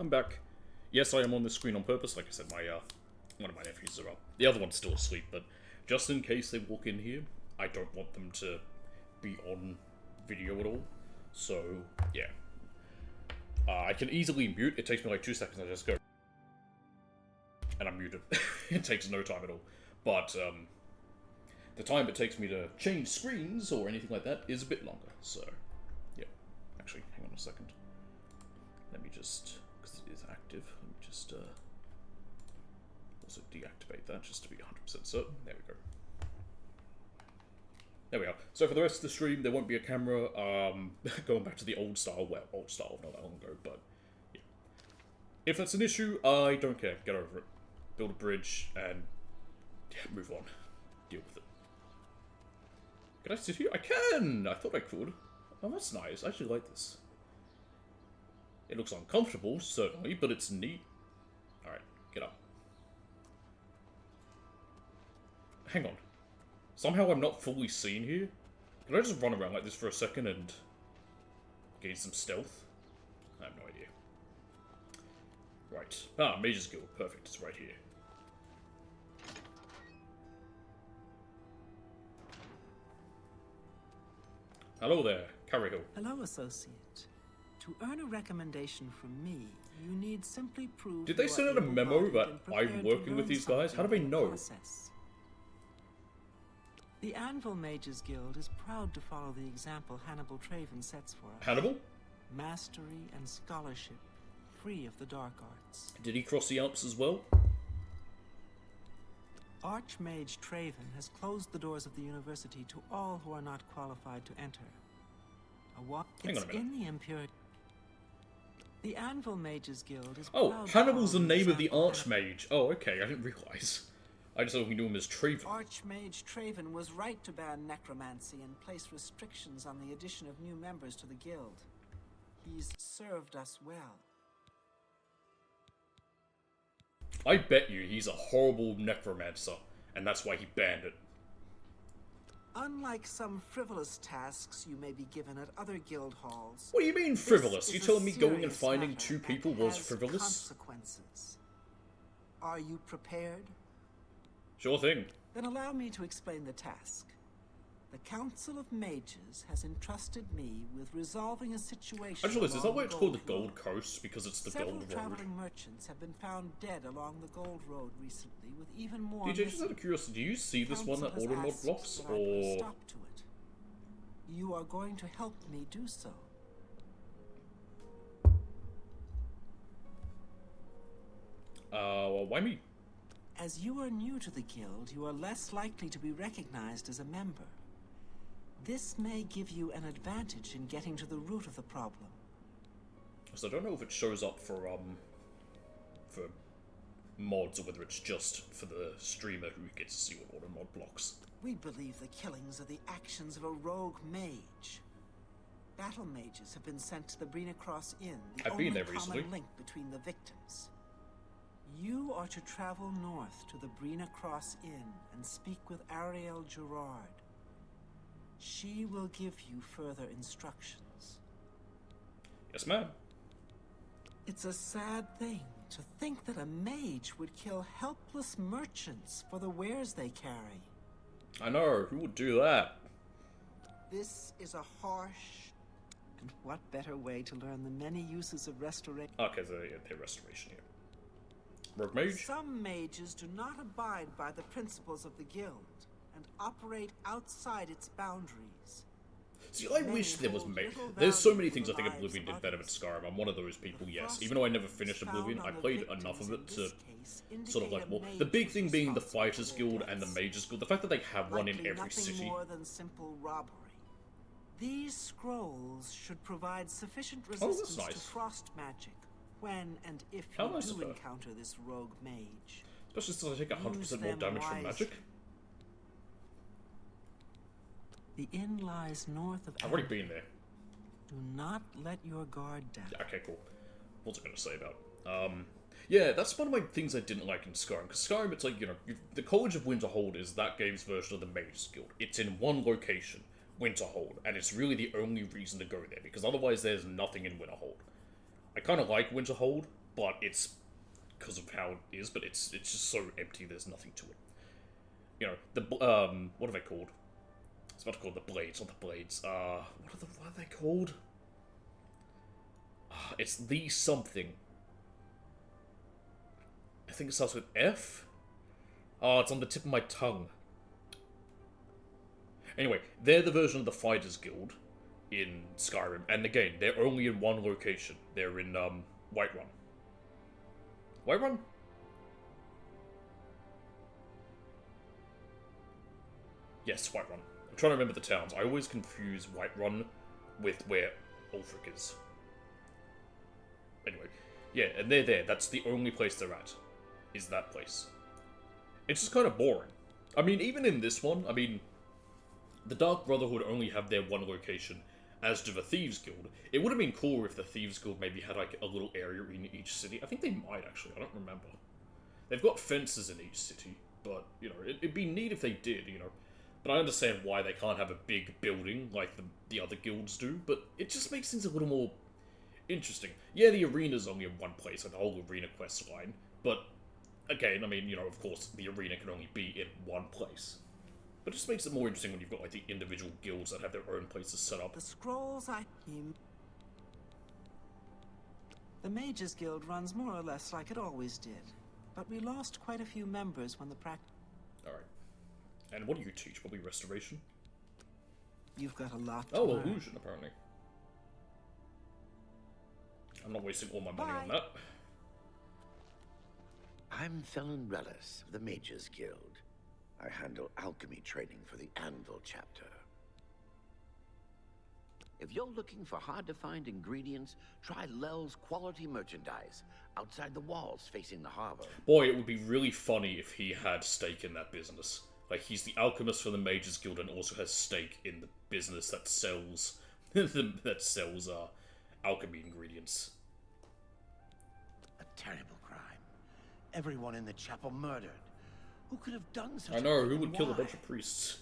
I'm back. Yes, I am on the screen on purpose. Like I said, my one of my nephews are up. The other one's still asleep, but just in case they walk in here, I don't want them to be on video at all. So, yeah. I can easily mute. It takes me like 2 seconds. I just go. And I'm muted. It takes no time at all. But, the time it takes me to change screens or anything like that is a bit longer. So, yeah. Actually, hang on a second. Let me just, because it is active, let me just also deactivate that just to be 100% certain. There we go. There we are. So for the rest of the stream, there won't be a camera. Going back to the old style, well, old style not that long ago, but yeah. If that's an issue, I don't care. Get over it. Build a bridge and yeah, move on. Deal with it. Can I sit here? I can! I thought I could. Oh, that's nice. I actually like this. It looks uncomfortable, certainly, but it's neat. Alright, get up. Hang on. Somehow I'm not fully seen here. Can I just run around like this for a second and gain some stealth? I have no idea. Right. Ah, Mage's Guild. Perfect. It's right here. Hello there, Carrihill. Hello, associate. To earn a recommendation from me, you need simply prove. Did they send out a memo that I'm working with these guys? How do they know? Process. The Anvil Mages Guild is proud to follow the example Hannibal Traven sets for us. Hannibal? Mastery and scholarship, free of the dark arts. Did he cross the Alps as well? Archmage Traven has closed the doors of the university to all who are not qualified to enter. Hang on a minute. In the Imperial. The Anvil Mages Guild is Oh, Hannibal's the name of the Archmage. Oh, okay, I didn't realise. I just thought we knew him as Traven. Archmage Traven was right to ban necromancy and place restrictions on the addition of new members to the guild. He's served us well. I bet you he's a horrible necromancer, and that's why he banned it. Unlike some frivolous tasks you may be given at other guild halls. What do you mean frivolous? You telling me going and finding 2 people was frivolous? Consequences. Are you prepared? Sure thing. Then allow me to explain the task. The Council of Mages has entrusted me with resolving a situation. Actually, is that why it's called the Gold Coast? Because it's the Several Gold Road? traveling merchants have been found dead along the Gold Road recently, with even more. DJ, just out of curiosity, do you see this one at Auto Mod Blocks, or? Stop to it. You are going to help me do so. Well, why me? As you are new to the guild, you are less likely to be recognized as a member. This may give you an advantage in getting to the root of the problem. So I don't know if it shows up for mods or whether it's just for the streamer who gets to see what Auto Mod Blocks. We believe the killings are the actions of a rogue mage. Battle mages have been sent to the Brina Cross Inn, the I've been only there recently. common link between the victims. You are to travel north to the Brina Cross Inn and speak with Ariel Gerard. She will give you further instructions. Yes, ma'am. It's a sad thing to think that a mage would kill helpless merchants for the wares they carry. I know, who would do that? This is a harsh... And what better way to learn the many uses of restoration? Okay, so yeah, the restoration here. Rogue Mage? Some mages do not abide by the principles of the guild and operate outside its boundaries. See, I wish there was Mage. There's so many things I think Oblivion did better than Skyrim. I'm one of those people, yes. Even though I never finished Oblivion, I played enough of it to sort of like more. The big thing being the Fighters Guild and the Mages Guild. The fact that they have one in every city. More than simple robbery. These scrolls should provide sufficient resistance to frost magic when and if you do encounter this rogue mage. Especially since I take 100% more damage from magic. The inn lies north of. I've already been there. Do not let your guard down. Yeah, okay, cool. What's it going to say about? Yeah, that's one of my things I didn't like in Skyrim. Because Skyrim, it's like, you know, the College of Winterhold is that game's version of the Mages Guild. It's in one location, Winterhold, and it's really the only reason to go there, because otherwise there's nothing in Winterhold. I kind of like Winterhold, but it's because of how it is. But it's just so empty. There's nothing to it. You know, the what are they called? It's about to call the blades, not the blades. What are they called? It's the something. I think it starts with F. Oh, it's on the tip of my tongue. Anyway, they're the version of the Fighters Guild in Skyrim, and again, they're only in one location. They're in Whiterun. Whiterun? Yes, Whiterun. I'm trying to remember the towns. I always confuse Whiterun with where Ulfric is. Anyway, yeah, and they're there. That's the only place they're at, is that place. It's just kind of boring. I mean, even in this one, I mean, the Dark Brotherhood only have their one location, as do the Thieves Guild. It would have been cooler if the Thieves Guild maybe had, like, a little area in each city. I think they might, actually. I don't remember. They've got fences in each city, but, you know, it'd be neat if they did, you know. But I understand why they can't have a big building like the other guilds do, but it just makes things a little more interesting. Yeah, the arena's only in one place, like the whole arena quest line, but again, I mean, you know, of course, the arena can only be in one place. But it just makes it more interesting when you've got, like, the individual guilds that have their own places set up. The scrolls The Mages Guild runs more or less like it always did, but we lost quite a few members when the Alright. And what do you teach? Probably restoration? You've got a lot to Oh, learn. illusion, apparently. I'm not wasting all my money on that. I'm Felon Relis of the Mages Guild. I handle alchemy training for the Anvil chapter. If you're looking for hard-to-find ingredients, try Lel's quality merchandise outside the walls facing the harbor. Boy, it would be really funny if he had stake in that business. Like, he's the alchemist for the Mages Guild and also has stake in the business that sells alchemy ingredients. A terrible crime. Everyone in the chapel murdered. Who could have done such I know, a thing who would and kill a why? bunch of priests?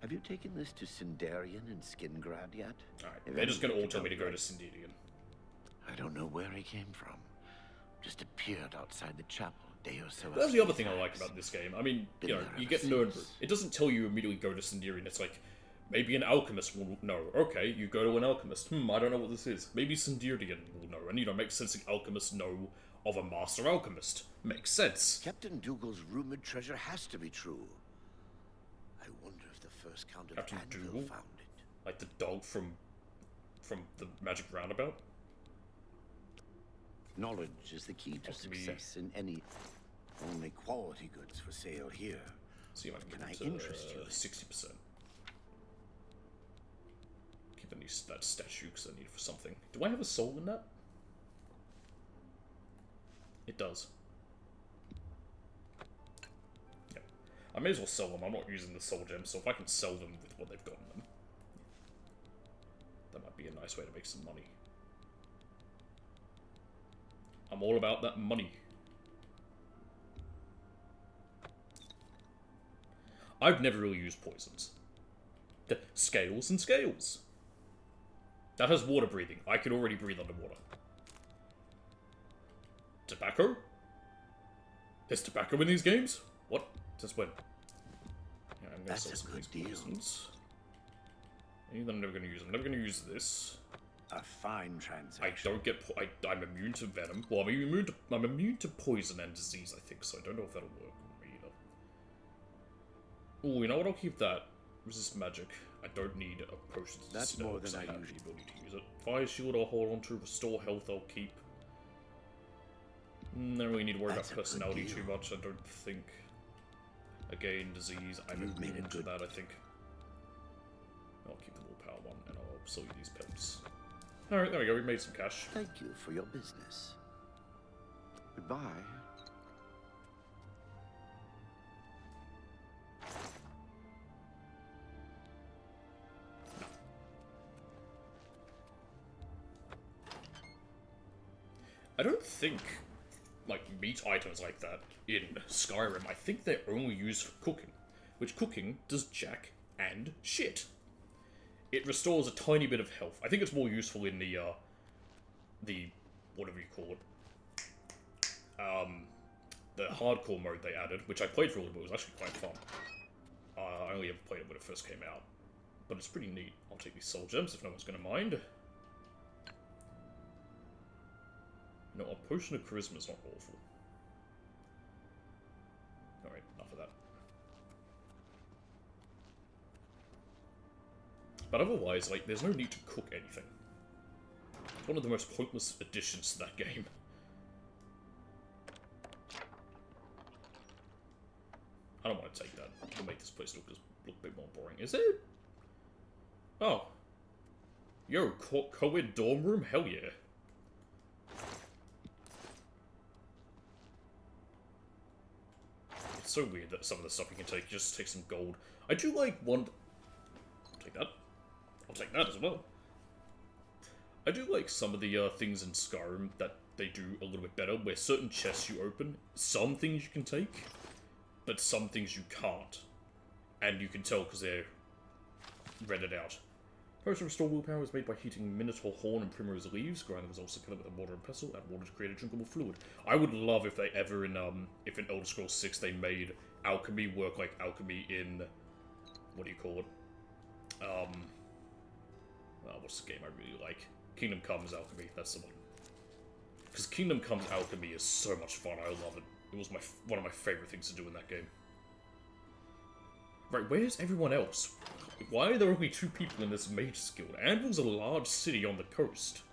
Have you taken this to Sindarian and Skingrad yet? Alright, they're just gonna all tell me to go to Sindarian. I don't know where he came from. Just appeared outside the chapel a day or so That's the after other thing I like about this game. I mean, you know, you get Nürnberg. It doesn't tell you immediately go to Sindarian. It's like, maybe an alchemist will know. Okay, you go to an alchemist. I don't know what this is. Maybe Sindarian will know. And, you know, makes sense the alchemists know of a master alchemist. Makes sense. Captain Dougal's rumored treasure has to be true. I wonder if the first count of Captain Anvil Dougal? found it. Like the dog from the Magic Roundabout? Knowledge is the key to success in any... Only quality goods for sale here. See if I Can can I get to interest you? 60%. Keep that statue because I need it for something. Do I have a soul in that? It does. Yep. I may as well sell them. I'm not using the soul gems, so if I can sell them with what they've got in them, that might be a nice way to make some money. I'm all about that money. I've never really used poisons. The scales and scales. That has water breathing. I could already breathe underwater. Tobacco? There's tobacco in these games? What? Since when? Yeah, I'm gonna sell some of these poisons. I'm never gonna use. I'm never gonna use this. A fine transaction. I don't get. I'm immune to venom. Well, I'm immune to poison and disease. I think so. I don't know if that'll work on me either. Oh, you know what? I'll keep that. Resist magic. I don't need a potion to That's dispel more because than I I have the usually ability to use it. Fire shield I'll hold on to. Restore health I'll keep. Don't really need to worry about personality too much. I don't think. Again, disease. I'm immune to that. I think. I'll keep the willpower one, and I'll sell you these pelts. Alright, there we go, we made some cash. Thank you for your business. Goodbye. I don't think, like, meat items like that in Skyrim, I think they're only used for cooking. Which cooking does jack and shit. It restores a tiny bit of health. I think it's more useful in the whatever you call it, the hardcore mode they added, which I played for a little bit, was actually quite fun. I only ever played it when it first came out, but it's pretty neat. I'll take these soul gems if no one's going to mind. You know, a potion of charisma is not awful. Alright, enough of that. But otherwise, like, there's no need to cook anything. It's one of the most pointless additions to that game. I don't want to take that. It'll make this place look a bit more boring. Is it? Oh. Yo, co-ed dorm room? Hell yeah. It's so weird that some of the stuff you can take, you just take some gold. I do like one... I'll take that. I'll take that as well. I do like some of the things in Skyrim that they do a little bit better, where certain chests you open, some things you can take, but some things you can't. And you can tell because they're rendered out. Potion to restore willpower is made by heating Minotaur horn and primrose leaves, grind the results together with a mortar and pestle, add water to create a drinkable fluid. I would love if they ever in Elder Scrolls 6 they made alchemy work like alchemy in, what do you call it? What's the game I really like? Kingdom Comes Alchemy, that's the one. Because Kingdom Comes Alchemy is so much fun, I love it. It was one of my favourite things to do in that game. Right, where's everyone else? Why are there only 2 people in this Mage's Guild? Anvil's a large city on the coast.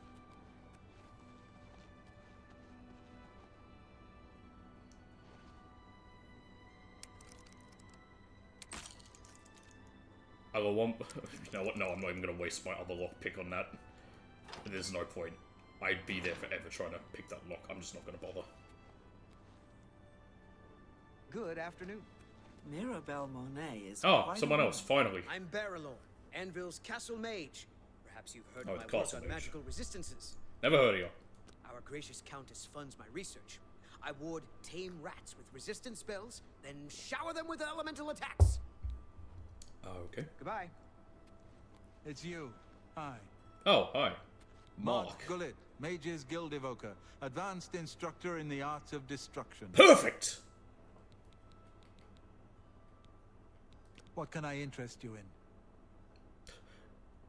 You know what? No, I'm not even going to waste my other lockpick on that. There's no point. I'd be there forever trying to pick that lock. I'm just not going to bother. Good afternoon. Mirabelle Monet is someone else, finally. I'm Baralorn, Anvil's castle mage. Perhaps you've heard of my castle work on mage. magical resistances. Never heard of you. Our gracious countess funds my research. I ward tame rats with resistant spells, then shower them with elemental attacks. Okay. Goodbye. It's you. Hi. Oh, hi. Mark Gullet, Mage's Guild Evoker, advanced instructor in the arts of destruction. Perfect! What can I interest you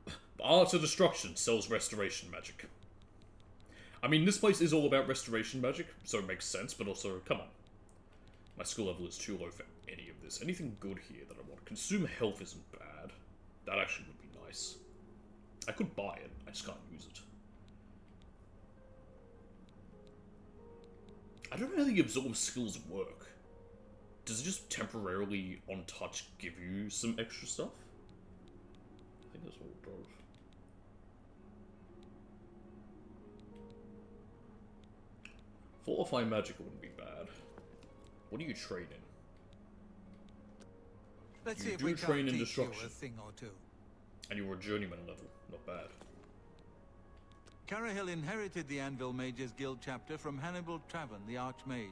in? Arts of Destruction sells restoration magic. I mean, this place is all about restoration magic, so it makes sense, but also, come on. My skill level is too low for any of this. Anything good here that I want? Consume health isn't bad. That actually would be nice. I could buy it, I just can't use it. I don't know how the absorb skills work. Does it just temporarily, on touch, give you some extra stuff? I think that's what it does. Fortify magic wouldn't be bad. What do you trade in? Let's you see if do we train can't in teach destruction. you a thing or two. And you were a journeyman level. Not bad. Carahill inherited the Anvil Mages Guild chapter from Hannibal Travern, the Archmage.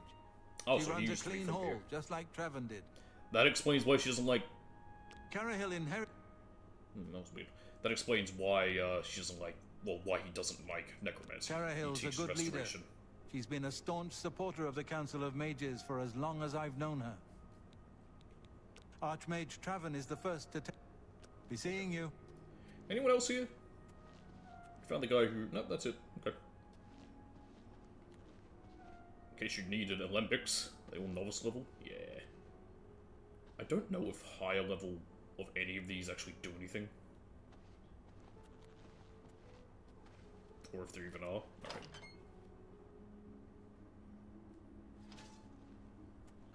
Oh, she so he runs used a to be clean from haul, here. just like Travern did. That explains why she doesn't like... Carahill inherited... that was weird. That explains why she doesn't like... Well, why he doesn't like necromancy. Carahill's a good leader. She's been a staunch supporter of the Council of Mages for as long as I've known her. Archmage Travern is the first to be seeing you. Anyone else here? Found the guy who... Nope, that's it. Okay. In case you needed Olympics, they all novice level. Yeah. I don't know if higher level of any of these actually do anything. Or if there even are. Alright.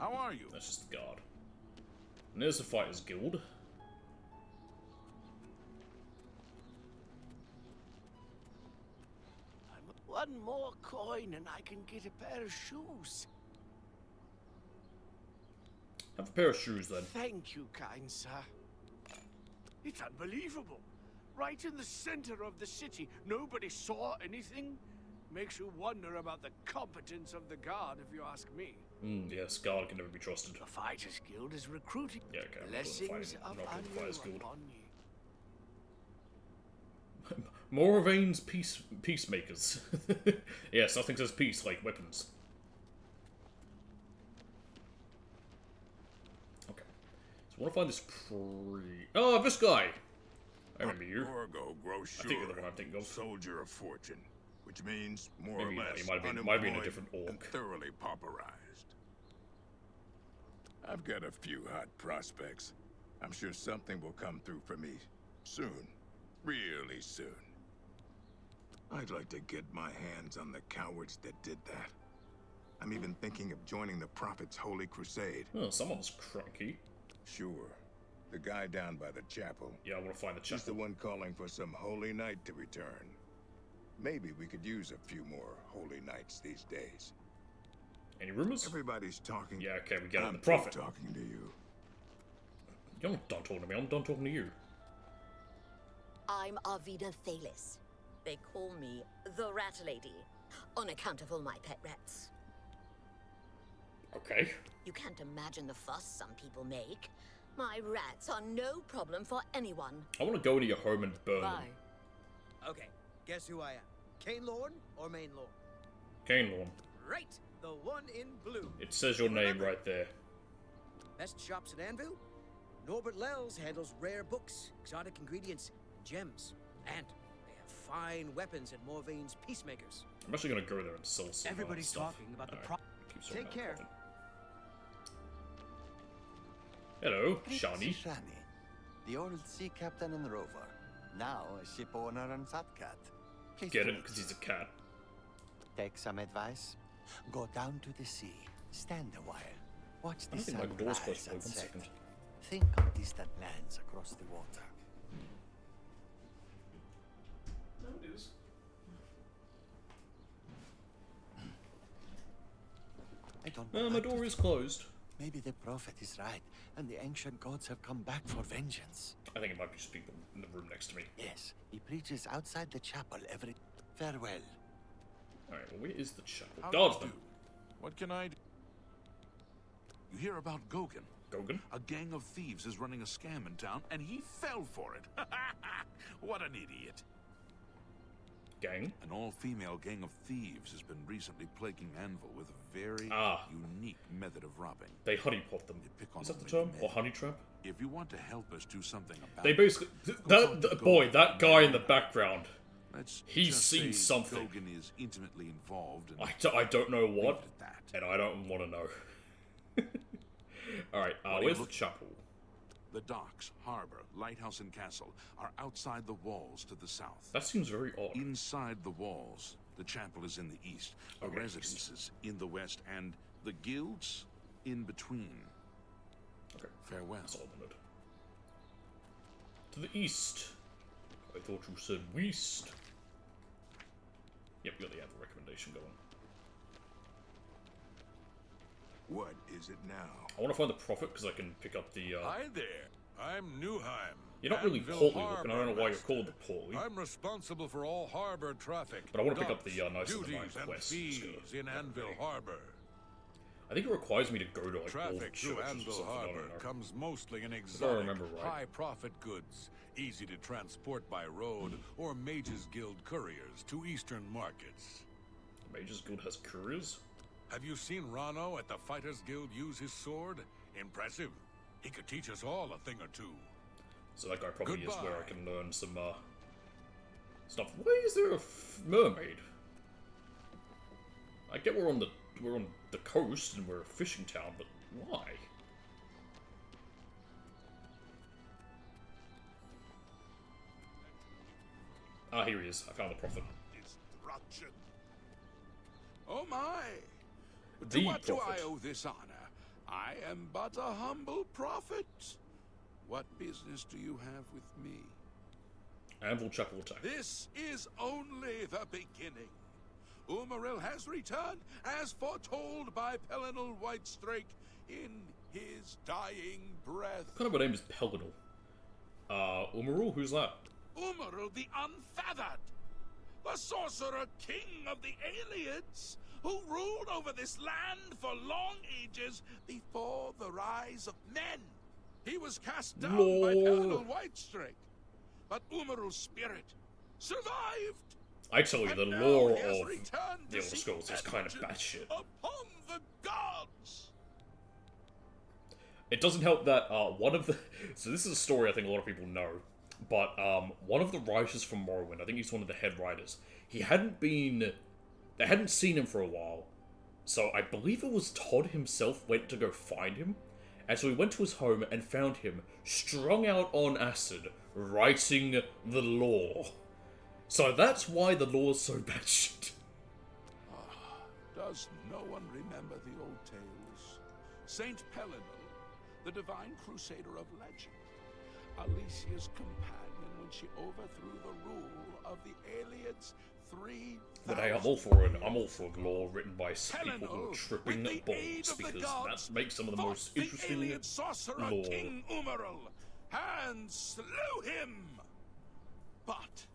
How are you? That's just the guard. And there's the Fighters Guild. One more coin and I can get a pair of shoes. Have a pair of shoes then. Thank you, kind sir. It's unbelievable. Right in the center of the city. Nobody saw anything. Makes you wonder about the competence of the guard, if you ask me. Yes, guard can never be trusted. The Fighters Guild is recruiting. Yeah, okay. Blessings of I'm not doing the Fighters Guild. upon ye. Moravain's peacemakers. Yes, nothing says peace like weapons. I want to find this Oh, this guy! I remember you. Orgo I think you're the one I'm thinking of. Soldier of fortune, which means more Maybe or less he might be in a unemployed different orc. and thoroughly pauperized. I've got a few hot prospects. I'm sure something will come through for me soon. Really soon. I'd like to get my hands on the cowards that did that. I'm even thinking of joining the Prophet's Holy Crusade. Oh, someone's cranky. Sure. The guy down by the chapel. Yeah, I want to find the chapel. He's the one calling for some holy knight to return. Maybe we could use a few more holy knights these days. Any rumors? Everybody's talking. Yeah, okay, we get it. I'm The Prophet. talking to you. You're not done talking to me. I'm done talking to you. I'm Arvida Thalis. They call me the Rat Lady, on account of all my pet rats. Okay. You can't imagine the fuss some people make. My rats are no problem for anyone. I want to go into your home and burn them. Bye. Okay, guess who I am? Kane Lorne or Main Lorne? Kane Lorne. Right, the one in blue. It says your name right there. Best shops at Anvil? Norbert Lels handles rare books, exotic ingredients, gems, and they have fine weapons at Morvaine's Peacemakers. I'm actually going to go there and sell some Everybody's stuff. talking about the Take care. Hello, Shani. Shani, the old sea captain and rover, now a ship owner and fat cat. Pleased Get to it, meet because you. he's a cat. Take some advice. Go down to the sea, stand a while, watch I the don't think sun my door's rise closed. Wait and 1 set. second. Think of distant lands across the water. No, it is. I don't know My what to door is think. closed. Maybe the prophet is right, and the ancient gods have come back for vengeance. I think it might be just people in the room next to me. Yes, he preaches outside the chapel every... Farewell. Alright, well, where is the chapel? How Guards do them. you do? What can I do? You hear about Gogan? Gogan? A gang of thieves is running a scam in town, and he fell for it. What an idiot. Gang? An all-female gang of thieves has been recently plaguing Anvil with a very unique method of robbing. They honeypot them. Pick on Is that the only term? men. Or honey trap? If you want to help us do something about They it, basically... that guy in the background. let's He's just seen say something. Gogan is intimately involved in I don't know leave what, it at that. and I don't want to know. Alright, What do you where's the look- chapel? The docks, harbor, lighthouse, and castle are outside the walls to the south. That seems very odd. Inside the walls, the chapel is in the east, the Okay, residences in the west, and the guilds in between. Okay. Farewell. That's all I wanted. To the east. I thought you said west. Yep, you have a recommendation going. What is it now? I want to find the prophet because I can pick up the. Hi there. I'm Newheim. You're not really Anvil portly looking. I don't know why you're Master. called the portly. I'm responsible for all harbor traffic. But I want to pick up the docks, Knights of the Nine duties and quests. fees Just gotta- in Anvil Harbor. I think it requires me to go to like all the Traffic through churches or Anvil something. I Harbor don't know. comes mostly in I exotic, remember right. high-profit goods, easy to transport by road or Mages Guild couriers to eastern markets. The Mages Guild has couriers? Have you seen Rano at the Fighters Guild use his sword? Impressive. He could teach us all a thing or two. So that guy probably is where I Goodbye. can learn some stuff. Why is there a mermaid? I get we're on the coast and we're a fishing town, but why? Ah, here he is. I found the prophet. Destruction. Oh my! The To what do I prophet. owe this honor? I am but a humble prophet. What business do you have with me? Anvil Chapel attack. This is only the beginning. Umaril has returned, as foretold by Pelinal Whitestrake in his dying breath. What kind of a name is Pelinal? Umarul? Who's that? Umaril the Unfeathered, the sorcerer king of the Aliens, who ruled over this land for long ages before the rise of men. He was cast down by Pelinal Whitestrake, but Umarul's spirit survived. I tell you, the And now lore he has of returned the to Elder seek Scrolls is kind of vengeance batshit. upon the gods. It doesn't help that one of the... So this is a story I think a lot of people know, but one of the writers from Morrowind, I think he's one of the head writers, they hadn't seen him for a while, so I believe it was Todd himself went to go find him, and so he went to his home and found him strung out on acid, writing the lore. So that's why the lore is so batshit. Does no one remember the old tales? Saint Pelinal, the divine crusader of legend, Alicia's companion when she overthrew the rule of the aliens 3,000 But hey, I'm all for lore written by people who are tripping balls, because that makes some of the most interesting alien sorcerer lore. King Umaril and slew him. But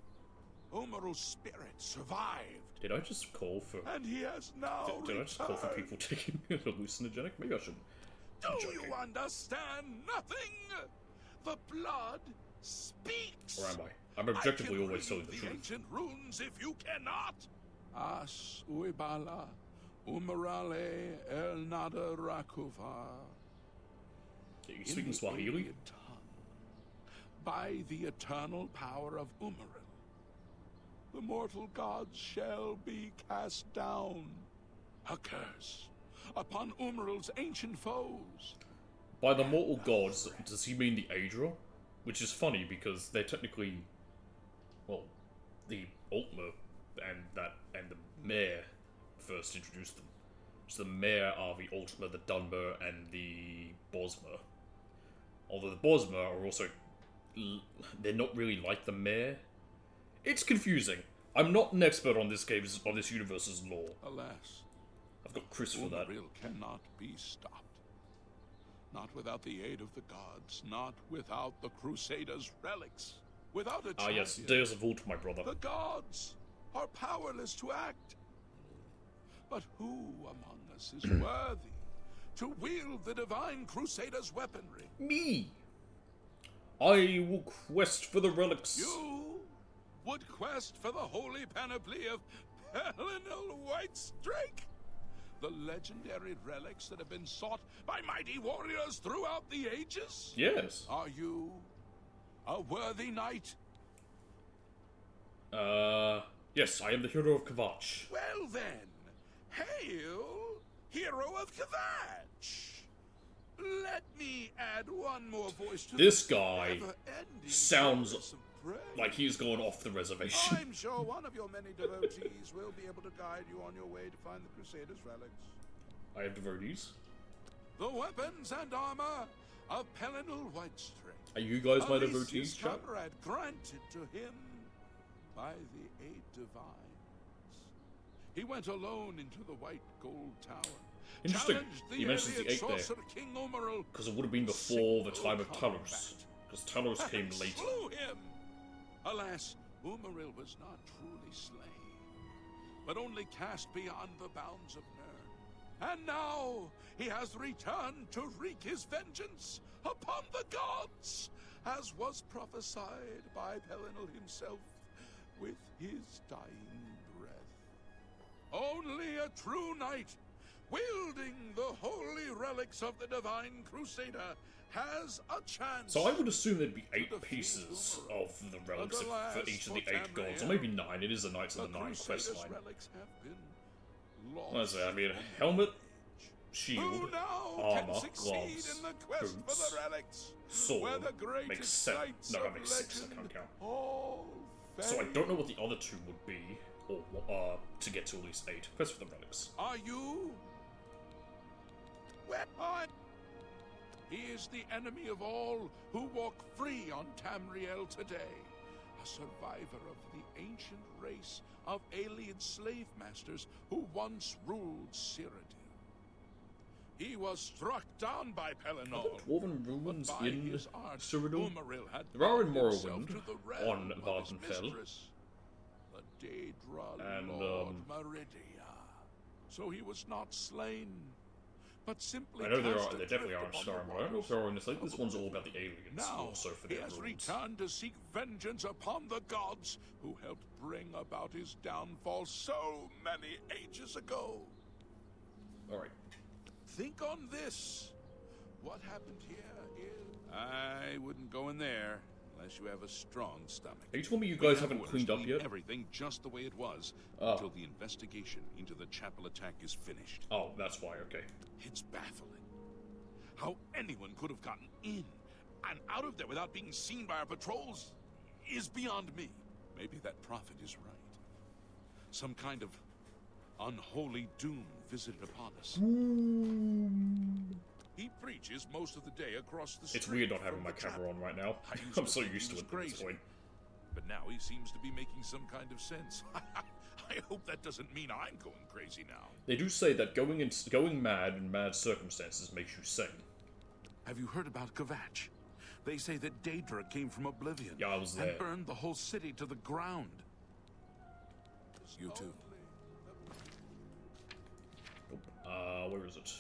Umarul's spirit survived. Did I just call for... And he has now Did I just call for people taking hallucinogenic? Maybe I shouldn't. Do you understand nothing? The blood speaks. Or am I? I'm objectively always telling the truth. Ancient runes if you cannot. As uibala umarale el nada rakuva. Are you speaking Swahili? By the eternal power of Umaril, the mortal gods shall be cast down. A curse upon Umaril's ancient foes. By the mortal gods, does he mean the Aedra? Which is funny because they're technically, well, the Ultima and the Mare first introduced them. So the Mare are the Ultima, the Dunmer, and the Bosmer. Although the Bosmer are also, they're not really like the Mare. It's confusing. I'm not an expert on this universe's lore. Alas, I've got Chris for that. Umaril cannot be stopped. Not without the aid of the gods, not without the Crusaders' relics, without a champion. Ah yes, Deus of Ultima, my brother. The gods are powerless to act. But who among us is worthy to wield the divine Crusaders' weaponry? Me! I will quest for the relics. You would quest for the holy panoply of Pelinal Whitestrake? The legendary relics that have been sought by mighty warriors throughout the ages? Yes. Are you a worthy knight? Yes, I am the hero of Kvatch. Well then, hail, hero of Kvatch! Let me add one more voice to this guy sounds chorus of praise. like he's gone off the reservation. I'm sure one of your many devotees will be able to guide you on your way to find the Crusaders' relics. I have devotees. The weapons and armor of Pelinal Whitestrake. Are you guys my Alicia's devotees, chat? comrade granted to him by the 8 divines. He went alone into the White Gold Tower. Interesting. Challenged the He mentions the alien 8 there. sorcerer King Umaril. Because it would have been before the time of Talos. Because Talos came later. Slew him. Alas, Umaril was not truly slain, but only cast beyond the bounds of Nirn. And now he has returned to wreak his vengeance upon the gods, as was prophesied by Pelinal himself with his dying breath. Only a true knight, wielding the holy relics of the divine crusader, has a chance. So I would assume there'd be 8 pieces of the relics for each of the 8 gods, or maybe 9. It is the Knights of the Nine quest line. What is it? I mean, helmet, shield, armor, gloves, boots, sword. Makes 7. No, that makes 6. I can't count. So I don't know what the other 2 would be, or to get to at least 8. Quest for the relics. Are you? He is the enemy of all who walk free on Tamriel today. A survivor of the ancient race of alien slave masters who once ruled Cyrodiil. He was struck down by Pelinal. Dwarven ruins in Cyrodiil? There are in Morrowind, on Vardenfell. The Daedra and, Lord Meridia. So he was not slain, but simply I know there cast definitely are in adrift Skyrim, upon but I don't know if there are in this. Like, this one's all about the aliens, Now, also for he their has ruins. returned to seek vengeance upon the gods who helped bring about his downfall so many ages ago. Alright. Think on this. What happened here is... I wouldn't go in there unless you have a strong stomach. Are you telling me you guys haven't cleaned up yet? Everything just the way it was until the investigation into the chapel attack is finished. Oh, that's why, okay. It's baffling. How anyone could have gotten in and out of there without being seen by our patrols is beyond me. Maybe that prophet is right. Some kind of unholy doom visited upon us. He preaches most of the day across the street. It's weird not having my camera on right now. I'm so used to it at this point. But now he seems to be making some kind of sense. I hope that doesn't mean I'm going crazy now. They do say that going mad in mad circumstances makes you sane. Have you heard about Kvatch? They say that Daedra came from Oblivion. Yeah, I was there. And burned the whole city to the ground. You too. Where is it?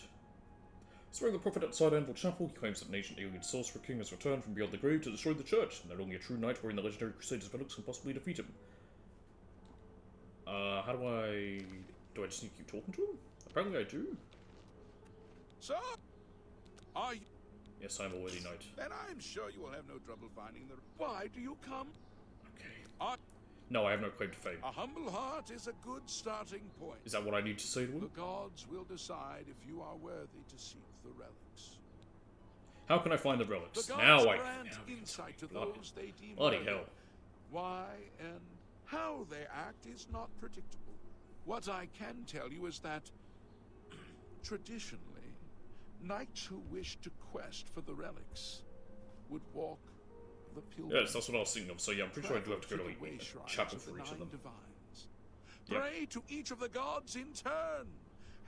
Swearing the prophet outside Anvil Chapel, he claims that an ancient alien sorcerer king has returned from beyond the grave to destroy the church, and that only a true knight wearing the legendary Crusader's relics can possibly defeat him. How do I just need to keep talking to him? Apparently I do. So, are you... Yes, I'm a worthy knight. Then I'm sure you will have no trouble finding the... Why do you come? Okay. No, I have no claim to fame. A humble heart is a good starting point. Is that what I need to say to him? The gods will decide if you are worthy to seek the relics. How can I find the relics? The now gods I grant insight to those they deem bloody worthy. hell. Why and how they act is not predictable. What I can tell you is that, traditionally, knights who wish to quest for the relics would walk the pilgrim. Yes, that's what I was thinking of. So yeah, I'm pretty sure I do have to go to a chapel for each of them. Pray to each of the gods in turn,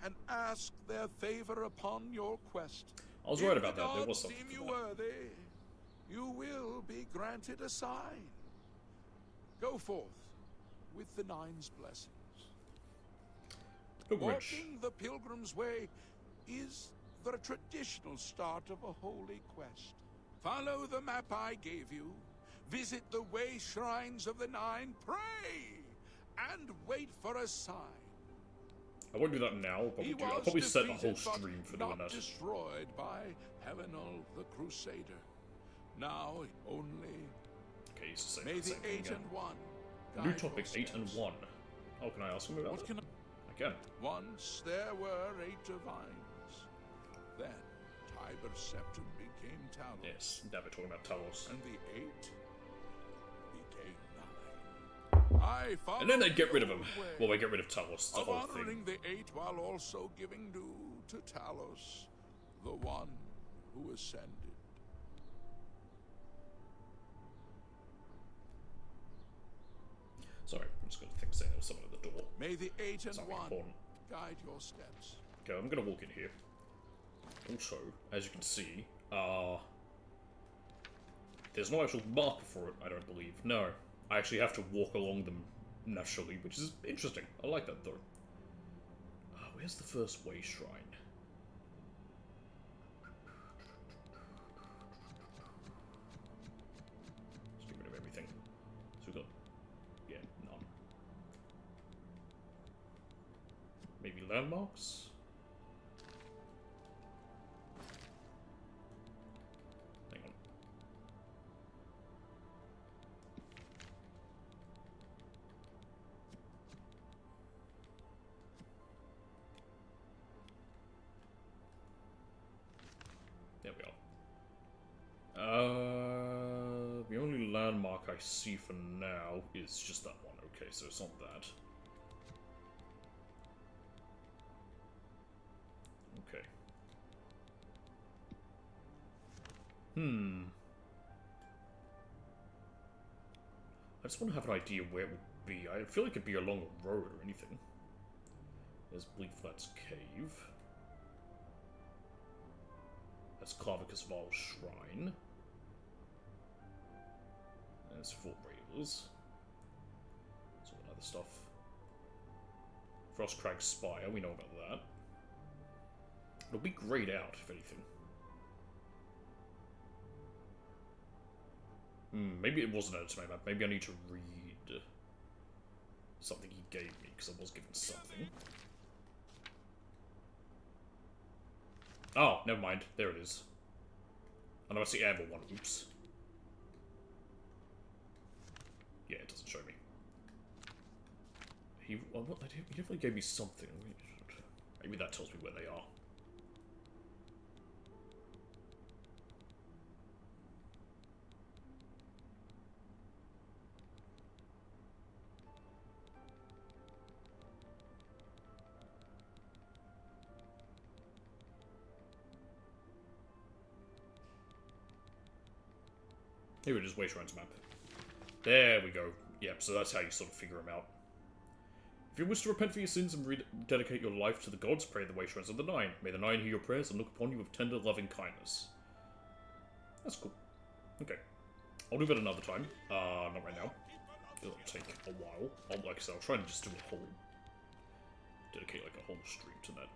and ask their favor upon your quest. I was right about that. There was something. If the gods deem you worthy, you will be granted a sign. Go forth with the Nine's blessings. Walking the pilgrim's way is the traditional start of a holy quest. Follow the map I gave you, visit the way shrines of the Nine, pray, and wait for a sign. I won't do that now. I'll probably set a whole stream for doing that. Destroyed by Heavenal the Crusader. Now only. Okay, he's the same. May the 8 again. and 1. New topic 8 and 1. Oh, can I ask him about that? I can. Once there were 8 divines. Then Tiber Septim became Talos. Yes, now we're talking about Talos. And the 8 became 9. I followed and then they get rid of him. Well, they get rid of Talos. It's the whole honoring thing. the 8 while also giving due to Talos, the one who ascended. Sorry, I'm just going to think saying there was someone at the door. May the 8 and Something 1 important. guide your steps. Okay, I'm going to walk in here. Also, as you can see, there's no actual marker for it, I don't believe. No, I actually have to walk along them naturally, which is interesting. I like that, though. Where's the first way shrine? Let's get rid of everything. So we've got... yeah, none. Maybe landmarks? Hang on. There we are. The only landmark I see for now is just that one. Okay, so it's not that. Okay. I just want to have an idea where it would be. I feel like it'd be along a road or anything. There's Bleak Flats Cave. That's Clavicus Val's Shrine. There's Fort Rails. Some other stuff. Frostcrag Spire, we know about that. It'll be grayed out, if anything. Maybe it wasn't added to my map. Maybe I need to read something he gave me, because I was given something. Oh, never mind. There it is. Oh, no, it's the anvil one. Oops. Yeah, it doesn't show me. He definitely gave me something. Maybe that tells me where they are. Here it is, Wastelands map. There we go. Yep, so that's how you sort of figure them out. If you wish to repent for your sins and rededicate your life to the gods, pray the Wastelands of the Nine. May the Nine hear your prayers and look upon you with tender, loving kindness. That's cool. Okay. I'll do that another time. Not right now. It'll take a while. Like I said, I'll try and just do a whole... dedicate like a whole stream to that.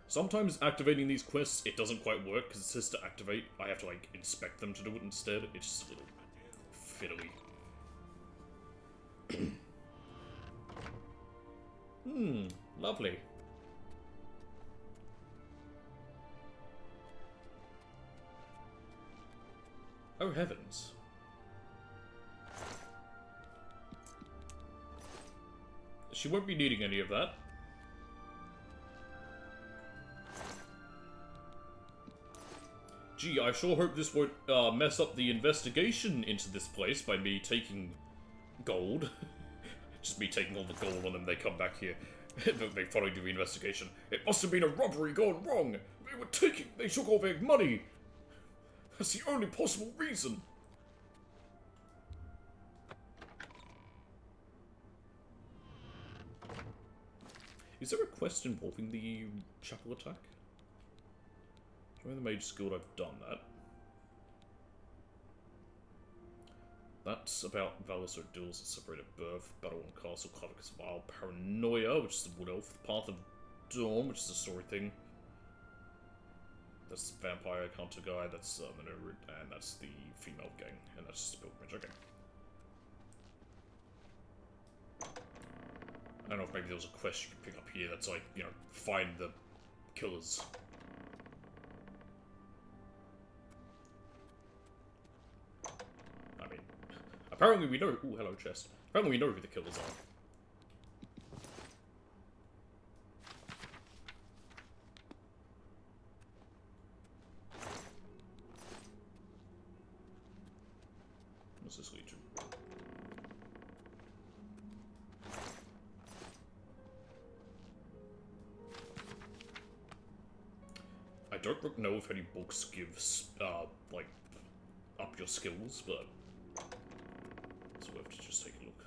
Sometimes activating these quests, it doesn't quite work, because it says to activate. I have to, like, inspect them to do it instead. It's just a little fiddly. Lovely. Oh, heavens. She won't be needing any of that. Gee, I sure hope this won't mess up the investigation into this place by me taking gold. Just me taking all the gold on them, they come back here. They finally do the investigation. It must have been a robbery gone wrong. They took all their money. That's the only possible reason. Is there a quest involving the chapel attack? Join the Mage Guild, I've done that. That's about Valis duels that separate at birth, Battle on Castle, Clavicus of Isle, Paranoia, which is the Wood Elf, the Path of Dawn, which is a story thing. That's the Vampire Hunter guy, that's the Nerd, and that's the female gang, and that's just Pilgrimage, okay. I don't know if maybe there was a quest you could pick up here that's like, you know, find the killers. Apparently we know... Ooh, hello, chest. Apparently we know who the killers are. What's this lead to? I don't know if any books give, like, up your skills, but... it's worth to just take a look.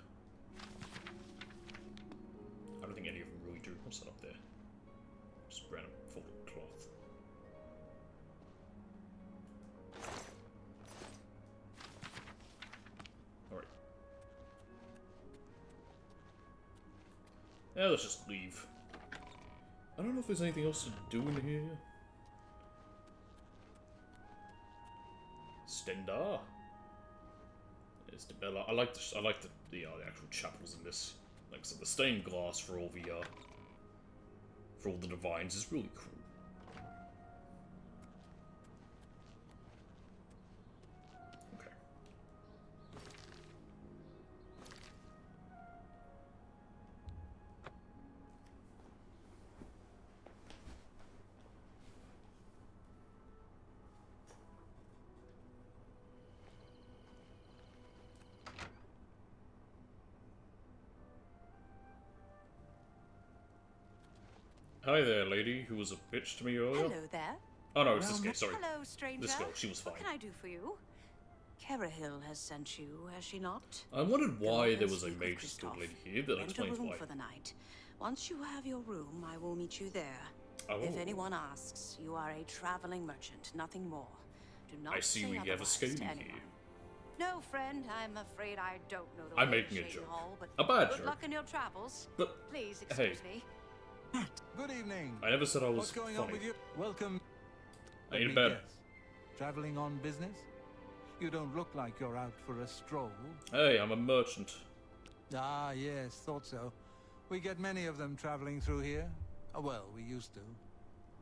I don't think any of them really do. What's that up there? Just random folded cloth. Alright. Yeah, let's just leave. I don't know if there's anything else to do in here. Stendar. I like the actual chapels in this. Like I said, the stained glass for all the divines is really cool. Okay. Hi there, lady, who was a bitch to me earlier. Hello there. Oh no, it's this guy, sorry. Hello, stranger. This girl, she was fine. What can I do for you? Kerahil has sent you, has she not? I wondered why there was a mage guild lady here, but that explains why. For the night. Once you have your room, I will meet you there. Oh. If anyone asks, you are a traveling merchant, nothing more. Do not I see we have a scaly here. No, friend, I'm afraid I don't know the I'm way making to a Shane joke. Hall, but A bad good joke. luck in your travels. But please excuse me. Good evening. I never said I was What's going on with you? Welcome. I ain't Let me bad. guess. Traveling on business? You don't look like you're out for a stroll. Hey, I'm a merchant. Ah, yes, thought so. We get many of them traveling through here. Oh, well, we used to.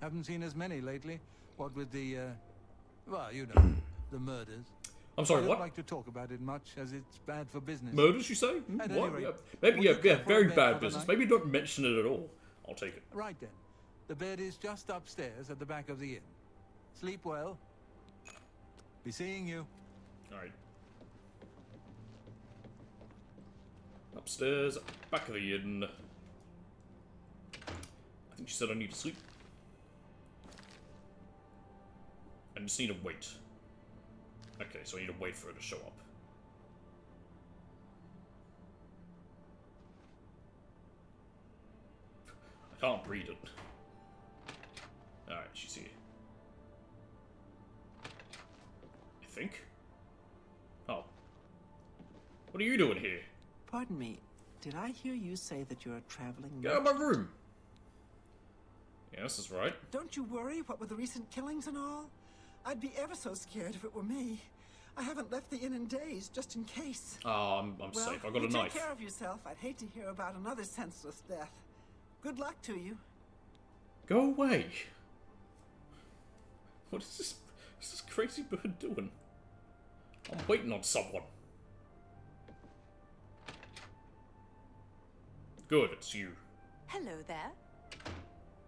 Haven't seen as many lately. What with the, well, you know, the murders. I'm sorry, I don't what? like to talk about it much, as it's bad for business. Murders, you say? At What? any rate, Yeah. Maybe, would yeah, you care for a very bed bad for the business. night? Maybe don't mention it at all. I'll take it. Right then. The bed is just upstairs at the back of the inn. Sleep well. Be seeing you. Alright. Upstairs, back of the inn. I think she said I need to sleep. I just need to wait. Okay, so I need to wait for her to show up. I can't read it. Alright, she's here. I think? Oh. What are you doing here? Pardon me, did I hear you say that you're a traveling Get out of my room! Yes, that's right. Don't you worry, what with the recent killings and all? I'd be ever so scared if it were me. I haven't left the inn in days, just in case. Oh, I'm Well, safe. I've got you a knife. Take care of yourself. I'd hate to hear about another senseless death. Good luck to you. Go away! What is this crazy bird doing? I'm waiting on someone. Good, it's you. Hello there.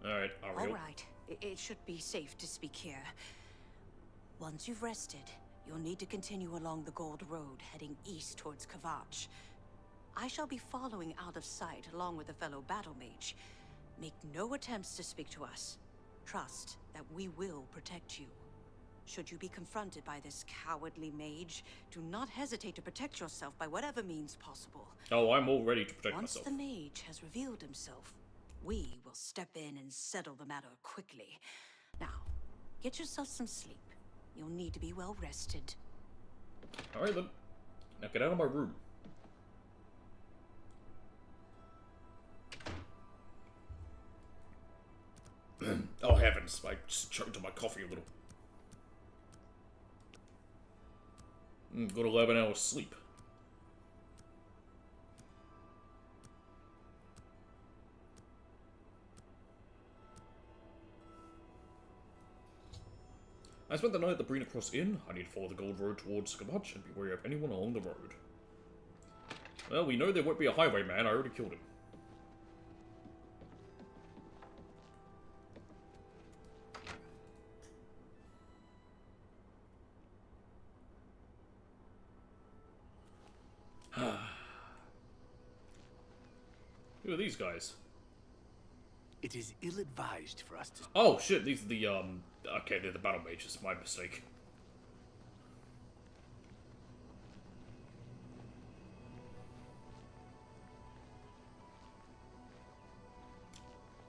Alright, Ariel. All right. It should be safe to speak here. Once you've rested, you'll need to continue along the Gold Road, heading east towards Kvatch. I shall be following out of sight, along with a fellow battle mage. Make no attempts to speak to us. Trust that we will protect you. Should you be confronted by this cowardly mage, do not hesitate to protect yourself by whatever means possible. Oh, I'm all ready to protect Once myself. the mage has revealed himself, we will step in and settle the matter quickly. Now, get yourself some sleep. You'll need to be well rested. Alright then. Now get out of my room. Oh heavens, I just choked on my coffee a little. Got 11 hours sleep. I spent the night at the Brina Cross Inn. I need to follow the Gold Road towards Kvatch and be wary of anyone along the road. Well, we know there won't be a highwayman. I already killed him. Who are these guys? It is ill-advised for us to... Oh shit, these are the, okay, they're the battle mages, my mistake.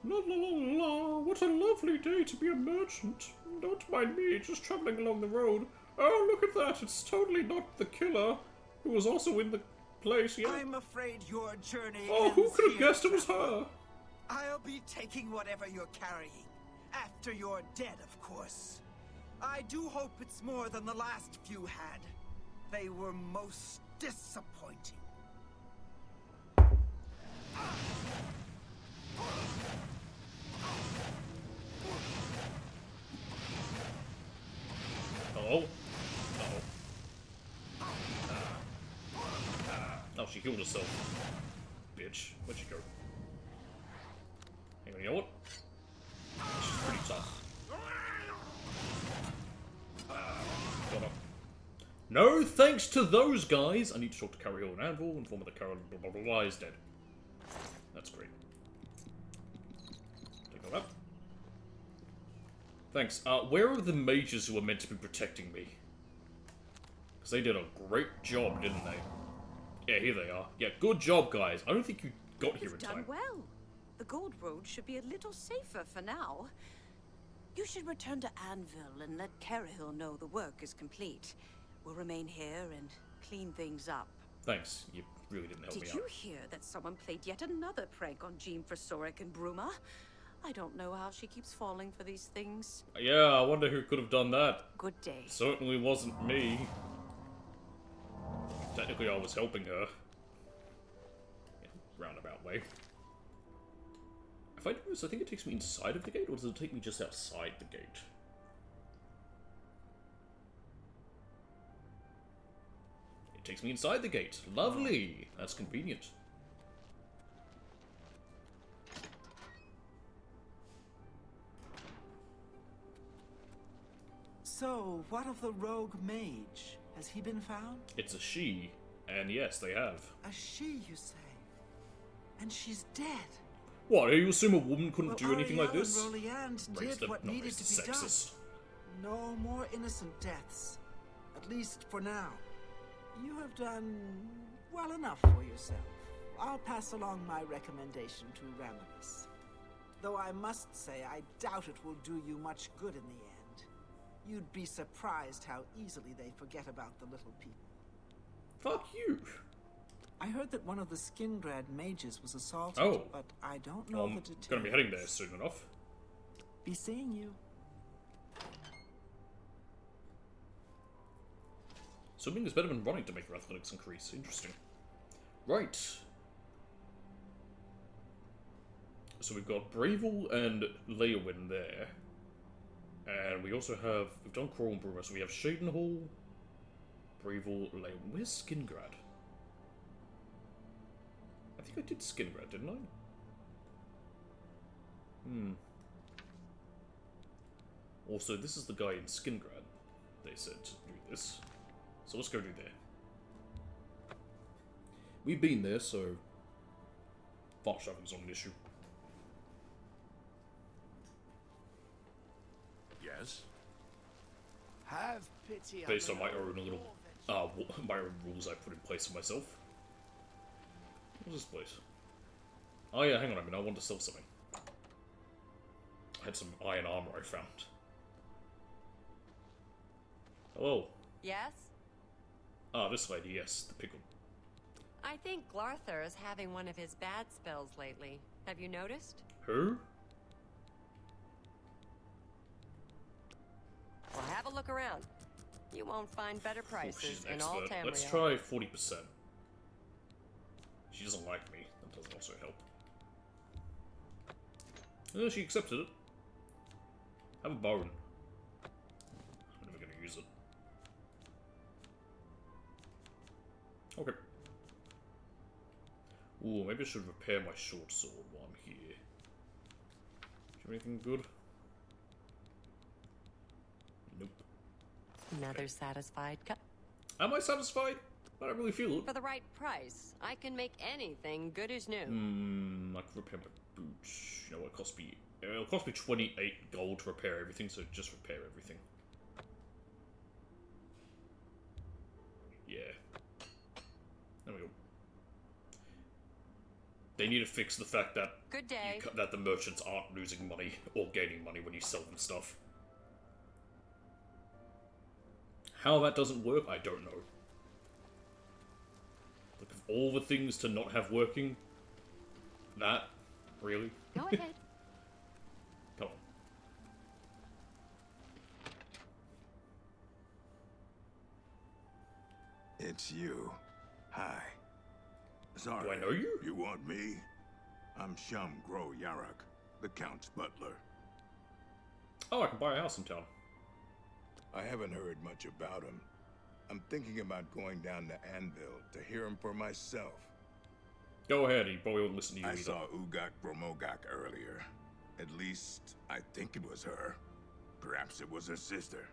La la la la, what a lovely day to be a merchant. Don't mind me, just travelling along the road. Oh, look at that, it's totally not the killer, who was also in the place, yeah. I'm afraid your journey Oh, who ends could have here, guessed it was traveler. her? I'll be taking whatever you're carrying. After you're dead, of course. I do hope it's more than the last few had. They were most disappointing. Hello? Uh-oh. Oh, she healed herself. Bitch. Where'd she go? Hang on, you know what? She's pretty tough. Got her. No thanks to those guys! I need to talk to Carrie and Anvil, inform her that Carol blah blah blah blah is dead. That's great. Take all that. Thanks. Where are the mages who are meant to be protecting me? Because they did a great job, didn't they? Yeah, here they are. Yeah, good job, guys. I don't think you got here in You've done time. well. The Gold Road should be a little safer for now. You should return to Anvil and let Carahill know the work is complete. We'll remain here and clean things up. Thanks. You really didn't help me Did out. you hear that someone played yet another prank on Jean Forsoric and Bruma? I don't know how she keeps falling for these things. Yeah, I wonder who could have done that. Good day. Certainly wasn't me. Technically, I was helping her. In a roundabout way. I if I do this, I think it takes me inside of the gate, or does it take me just outside the gate? It takes me inside the gate. Lovely! That's convenient. So, what of the rogue mage? Has he been found? It's a she, and yes, they have. A she, you say? And she's dead. What, you assume a woman couldn't do anything like this? Roliand did what needed to be sexist. done. No more innocent deaths. At least for now. You have done well enough for yourself. I'll pass along my recommendation to Ramimus. Though I must say, I doubt it will do you much good in the end. You'd be surprised how easily they forget about the little people. Fuck you. I heard that one of the Skingrad mages was assaulted, but I don't know the details. Gonna be heading there soon enough. Be seeing you. Swimming is better than running to make your athletics increase. Interesting. Right. So we've got Bravil and Leowyn there. And we also have... We've done Crawl and Bruma, so we have Shadenhall, Bravil, Leowyn. Where's Skingrad? I think I did Skingrad, didn't I? Also, this is the guy in Skingrad. They said to do this. So let's go do there. We've been there, so... fast traveling's not an issue. Yes? Have pity Based on my own little... my own rules I put in place for myself. What's this place? Oh yeah, hang on a minute, I want to sell something. I had some iron armor I found. Hello. Yes? Ah, this lady, yes, the pickle. I think Glarthur is having one of his bad spells lately. Have you noticed? Who? Well, have a look around. You won't find better prices in all Tamriel. Let's try 40%. She doesn't like me. That doesn't also help. She accepted it. Have a bone. I'm never gonna use it. Okay. Ooh, maybe I should repair my short sword while I'm here. Do you have anything good? Nope. Another satisfied cut. Am I satisfied? I don't really feel it. For the right price, I can make anything good as new. I can repair my boots. You know what, it'll cost me 28 gold to repair everything, so just repair everything. Yeah. There we go. They need to fix the fact that Good day. that the merchants aren't losing money or gaining money when you sell them stuff. How that doesn't work, I don't know. Like, of all the things to not have working, that, really? Go ahead. Come on. It's you. Hi. Sorry. Do I know you? You want me? I'm Shum Gro Yarak, the Count's butler. Oh, I can buy a house in town. I haven't heard much about him. I'm thinking about going down to Anvil to hear him for myself. Go ahead, he probably won't listen to you I either. saw Ugak Bromogak earlier. At least, I think it was her. Perhaps it was her sister.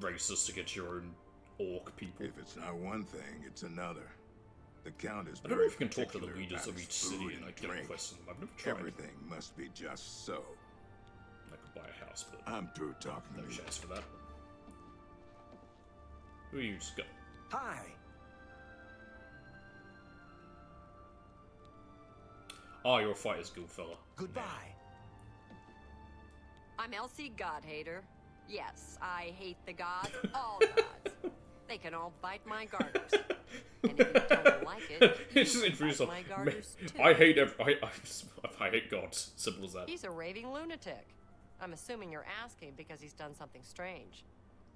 Racist against your own orc people. If it's not one thing, it's another. The Count is I don't know if you can talk to the particular leaders about of each his city food and like and get a drink. quest from them. I've never tried. Everything must be just so. I could buy a house, but I'm through talking no to you. chance for that. Who are you, Scott? Hi. Ah, you're a Fighters Guild fella. Goodbye. I'm Elsie Godhater. Yes, I hate the gods, all gods. They can all bite my garters. And if you don't like it, It's just you introduce can bite my garters too. I hate I hate gods. Simple as that. He's a raving lunatic. I'm assuming you're asking because he's done something strange.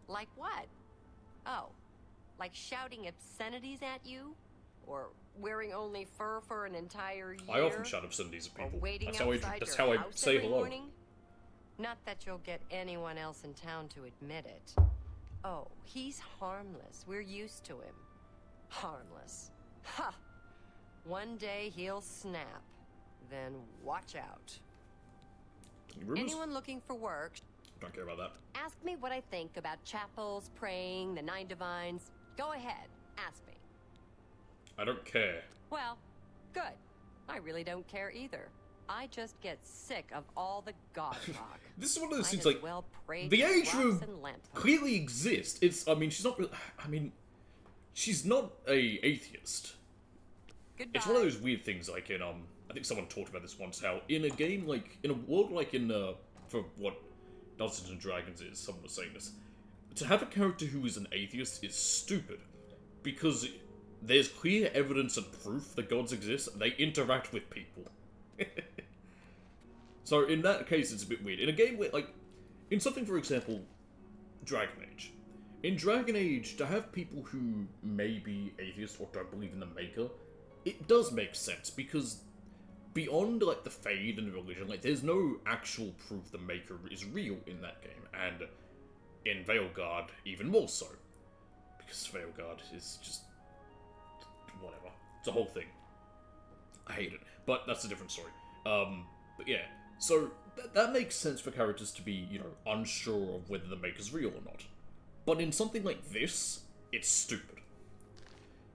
Like what? Oh, like shouting obscenities at you? Or wearing only fur for an entire year? I often shout obscenities at people. Or waiting That's how outside I your house say every hello. morning? Not that you'll get anyone else in town to admit it. Oh, he's harmless. We're used to him. Harmless. Ha! One day he'll snap. Then watch out. Anyone looking for work? Don't care about that. Ask me what I think about chapels, praying, the Nine Divines. Go ahead, ask me. I don't care. Well, good. I really don't care either. I just get sick of all the god talk. This is one of those Might things as like well pray the to age rocks room and lampposts. clearly exists. It's I mean she's not. I mean, she's not a atheist. Goodbye. It's one of those weird things like in I think someone talked about this once, how in a game like in a world like in for what Dungeons and Dragons is, someone was saying this, to have a character who is an atheist is stupid because there's clear evidence and proof that gods exist and they interact with people. So in that case it's a bit weird. In a game where like in something for example Dragon Age. In Dragon Age, to have people who may be atheists or don't believe in the Maker, it does make sense because beyond like the Fade and religion, like there's no actual proof the Maker is real in that game, and in Veilguard even more so, because Veilguard is just whatever. It's a whole thing. I hate it, but that's a different story. But yeah, so that makes sense for characters to be, you know, unsure of whether the Maker's real or not. But in something like this, it's stupid.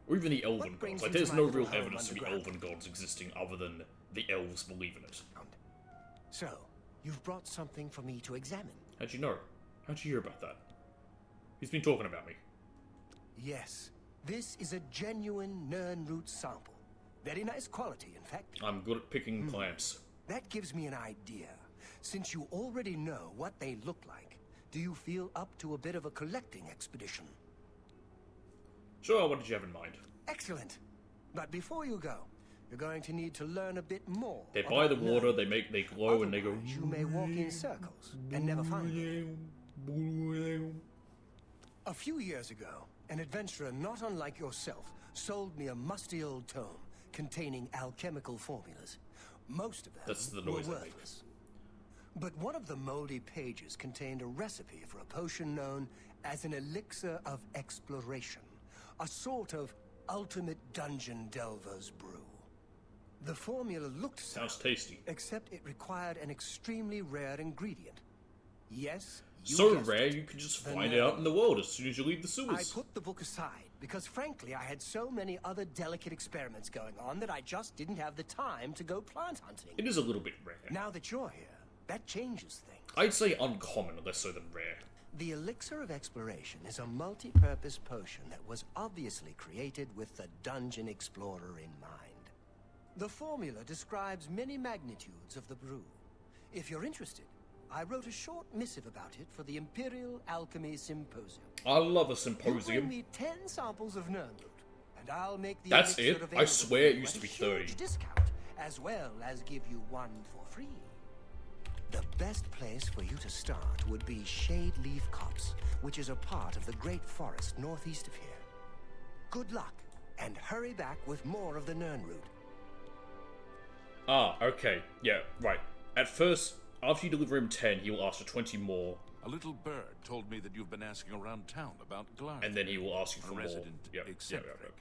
Or even the Elven gods. Like, there's no real evidence of the Elven gods existing other than the elves believe in it. So, you've brought something for me to examine. How'd you know? How'd you hear about that? He's been talking about me. Yes, this is a genuine Nirnroot sample. Very nice quality, in fact. I'm good at picking plants. That gives me an idea. Since you already know what they look like, do you feel up to a bit of a collecting expedition? Sure, what did you have in mind? Excellent. But before you go, you're going to need to learn a bit more. They buy the water, they glow, and they go... You may walk in circles and never find it. A few years ago, an adventurer not unlike yourself sold me a musty old tome containing alchemical formulas. Most of them That's the were noise I make. worthless. But one of the moldy pages contained a recipe for a potion known as an elixir of exploration. A sort of ultimate dungeon delver's brew. The formula looked Sounds tasty. except it required an extremely rare ingredient. Yes, you So guessed rare it, you can just the find it nerve. out in the world as soon as you leave the I sewers. put the book aside because frankly I had so many other delicate experiments going on that I just didn't have the time to go plant hunting. It is a little bit rare. Now that you're here, that changes things. I'd say uncommon, less so than rare. The Elixir of Exploration is a multi-purpose potion that was obviously created with the Dungeon Explorer in mind. The formula describes many magnitudes of the brew. If you're interested, I wrote a short missive about it for the Imperial Alchemy Symposium. I love a You symposium. bring me 10 samples of Nirnroot, and I'll make the That's elixir it? I available swear to it you used at to a be 30. huge discount, as well as give you one for free. The best place for you to start would be Shade Leaf Copse, which is a part of the Great Forest northeast of here. Good luck, and hurry back with more of the Nirnroot. Ah, okay. Yeah, right. At first, after you deliver him 10, he will ask for 20 more. A little bird told me that you've been asking around town about Glarth. And then he will ask you for a more. resident Yep, eccentric. yep.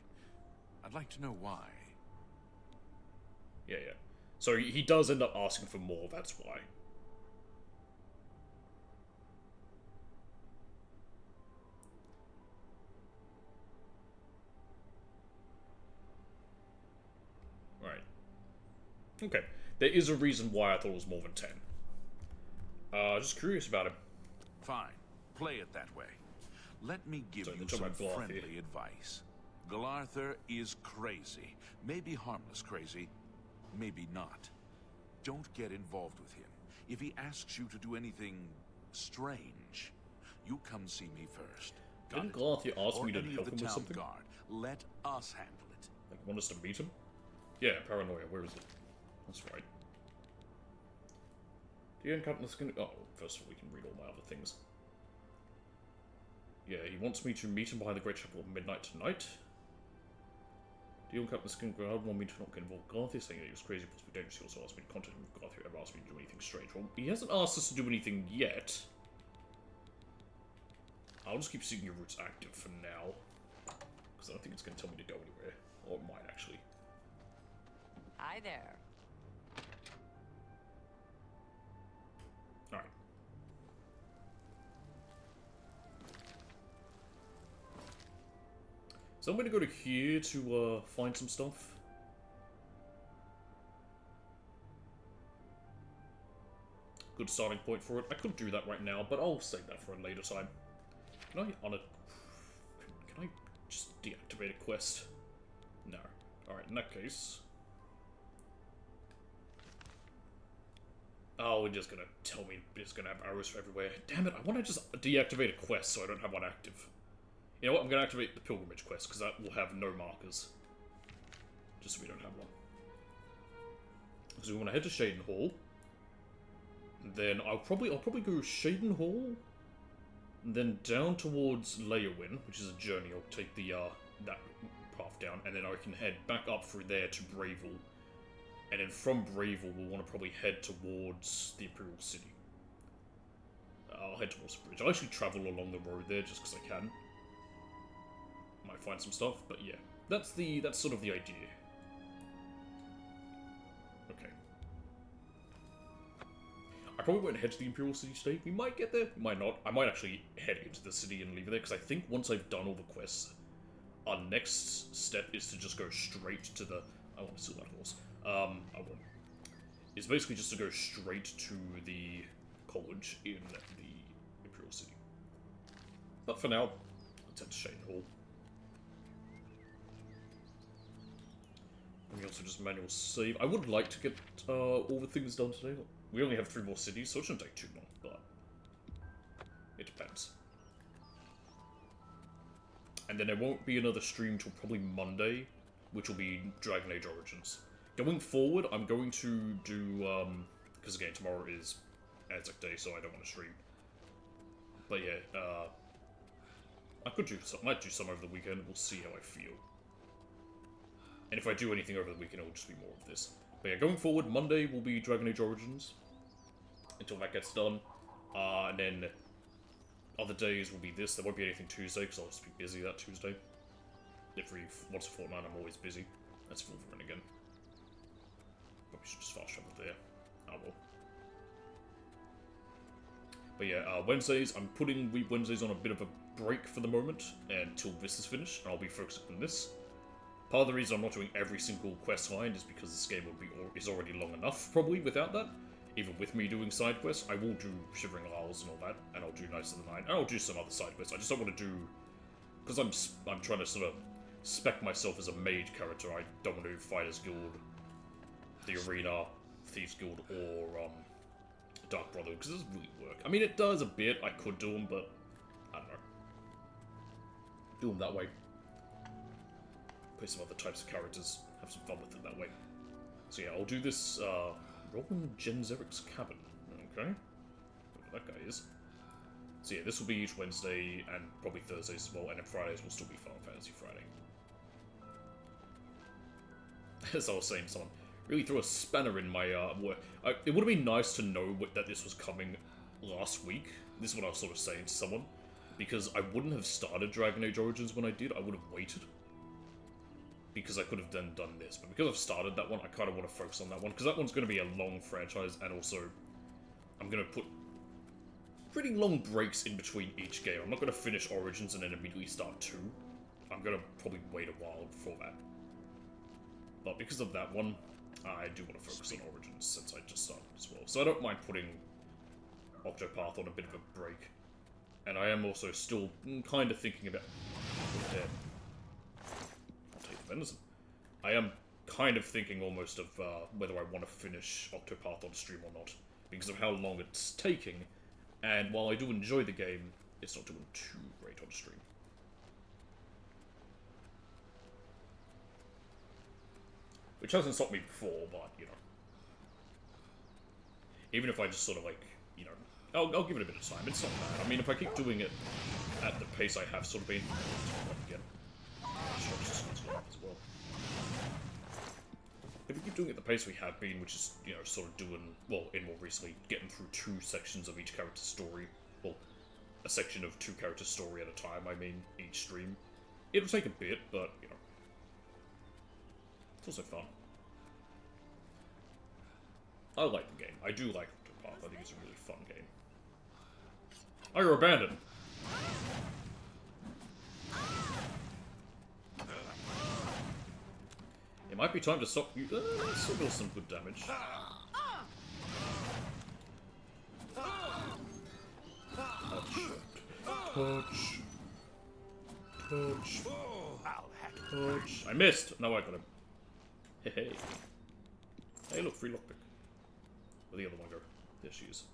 I'd like to know why. Yeah. So he does end up asking for more, that's why. Right. Okay. There is a reason why I thought it was more than 10. Just curious about him. Fine. Play it that way. Let me give Sorry, you they're some talking about Glarth friendly here. advice. Glarther is crazy. Maybe harmless crazy, maybe not. Don't get involved with him. If he asks you to do anything strange, you come see me first. Got Didn't it? Glarth ask Or me to any help of him the with town something? guard. Let us handle it. Like, want us to meet him? Yeah, paranoia. Where is it? That's right. Do you encounter this? Oh, first of all, we can read all my other things. Yeah, he wants me to meet him behind the Great Chapel at midnight tonight. The young Captain Skin Guard wanted me to not get involved with Garthia, saying that he was crazy, possibly dangerous. He also asked me to contact him with Garthia, ever asked me to do anything strange. Well, he hasn't asked us to do anything yet. I'll just keep seeking your routes active for now. Because I don't think it's going to tell me to go anywhere. Or it might, actually. Hi there. Alright. So I'm going to go to here to find some stuff. Good starting point for it. I could do that right now, but I'll save that for a later time. Can I just deactivate a quest? No. Alright, in that case... Oh, it's just gonna tell me it's gonna have arrows everywhere. Damn it, I want to just deactivate a quest so I don't have one active. You know what, I'm gonna activate the pilgrimage quest, because that will have no markers. Just so we don't have one. So we want to head to Shaden Hall. Then I'll probably go Shaden Hall, then down towards Leowin, which is a journey. I'll take the that path down, and then I can head back up through there to Bravil. And then from Bravil, we'll want to probably head towards the Imperial City. I'll head towards the bridge. I'll actually travel along the road there just because I can. Might find some stuff, but yeah. That's sort of the idea. Okay. I probably won't head to the Imperial City State. We might get there, might not. I might actually head into the city and leave it there, because I think once I've done all the quests, our next step is to just go straight to the... I want to steal that horse. I won't. It's basically just to go straight to the college in the Imperial City. But for now, let's head to Shaden Hall. And we also just manual save. I would like to get all the things done today. We only have 3 more cities, so it shouldn't take too long, but it depends. And then there won't be another stream till probably Monday, which will be Dragon Age Origins. Going forward, I'm going to do, because again, tomorrow is Anzac Day, so I don't want to stream. But yeah, I might do some over the weekend, we'll see how I feel. And if I do anything over the weekend, it'll just be more of this. But yeah, going forward, Monday will be Dragon Age Origins, until that gets done. And then other days will be this. There won't be anything Tuesday, because I'll just be busy that Tuesday. Once a fortnight, I'm always busy. That's full for again. Probably should just fast travel there. I will. But yeah, Wednesdays, I'm putting Wednesdays on a bit of a break for the moment until this is finished, and I'll be focusing on this. Part of the reason I'm not doing every single quest line is because this game is already long enough, probably, without that. Even with me doing side quests, I will do Shivering Isles and all that, and I'll do Knights of the Nine, and I'll do some other side quests. I just don't want to do... Because I'm trying to sort of spec myself as a mage character, I don't want to do Fighters Guild, the Arena, Thieves Guild, or Dark Brotherhood, because it doesn't really work. I mean, it does a bit, I could do them, but I don't know. Do them that way. Play some other types of characters, have some fun with it that way. So yeah, I'll do this, Roland Genzeric's Cabin, okay? Whoever that guy is. So yeah, this will be each Wednesday, and probably Thursdays as well, and then Fridays will still be Final Fantasy Friday. As I was saying to someone, really threw a spanner in my work. It would have been nice to know that this was coming last week. This is what I was sort of saying to someone. Because I wouldn't have started Dragon Age Origins when I did, I would have waited. Because I could have then done this. But because I've started that one, I kind of want to focus on that one. Because that one's going to be a long franchise, and also I'm going to put pretty long breaks in between each game. I'm not going to finish Origins and then immediately start 2. I'm going to probably wait a while before that. But because of that one, I do want to focus on Origins since I just started as well. So I don't mind putting Octopath on a bit of a break. And I am also still kind of thinking about... I'll take the venison. I am kind of thinking almost of whether I want to finish Octopath on stream or not. Because of how long it's taking. And while I do enjoy the game, it's not doing too great on stream. Which hasn't stopped me before, but, you know. Even if I just sort of, like, you know... I'll give it a bit of time. It's not bad. I mean, if I keep doing it at the pace I have sort of been... Again. As well. if we keep doing it at the pace we have been, which is, you know, sort of doing, well, in more recently, getting through 2 sections of each character's story, well, a section of 2 characters' story at a time, I mean, each stream. It'll take a bit, but, you know, it's also fun. I like the game. I do like Octopath. I think it's a really fun game. Oh, you're abandoned! It might be time to stop you. Still does some good damage. Touch. Touch. Touch. I missed! No, I got him. Hey, hey. Hey, look, free lockpick. Where'd the other one go? There she is.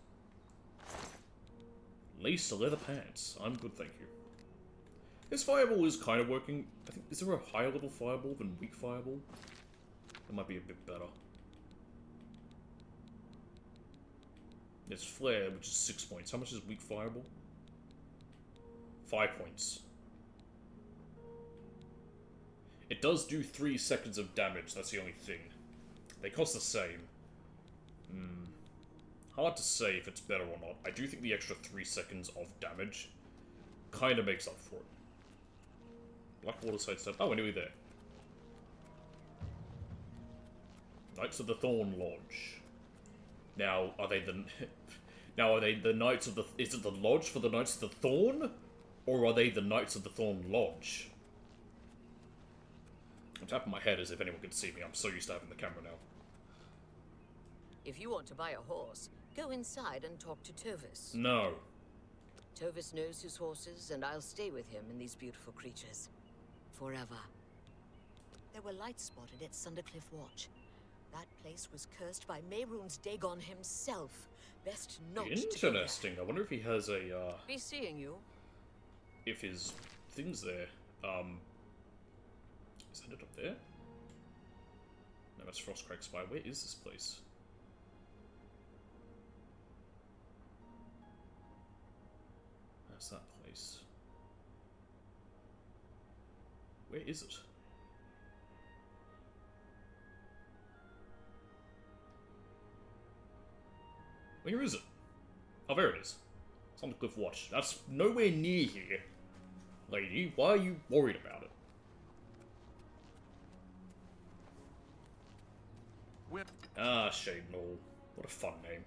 Lace leather pants. I'm good, thank you. This fireball is kind of working. I think, is there a higher level fireball than weak fireball? That might be a bit better. There's flare, which is 6 points. How much is weak fireball? 5 points. It does do 3 seconds of damage, that's the only thing. They cost the same. Hard to say if it's better or not. I do think the extra 3 seconds of damage kind of makes up for it. Blackwater side stuff. Oh, we're nearly there. Knights of the Thorn Lodge. Now, are they the... now, are they the Knights of the... Is it the Lodge for the Knights of the Thorn? Or are they the Knights of the Thorn Lodge? I'm tapping my head as if anyone could see me. I'm so used to having the camera now. If you want to buy a horse, go inside and talk to Tovis. No. Tovis knows his horses, and I'll stay with him and these beautiful creatures. Forever. There were lights spotted at Sundercliff Watch. That place was cursed by Mehrunes Dagon himself. Best not to go there. Interesting. I wonder if he has a, Be seeing you. if his thing's there. Is that it up there? No, that's Frostcrack Spire. Where is this place? That's that place. Where is it? Where is it? Oh, there it is. It's on the Cliff Watch. That's nowhere near here. Lady, why are you worried about it? Ah, Shadenhall. What a fun name.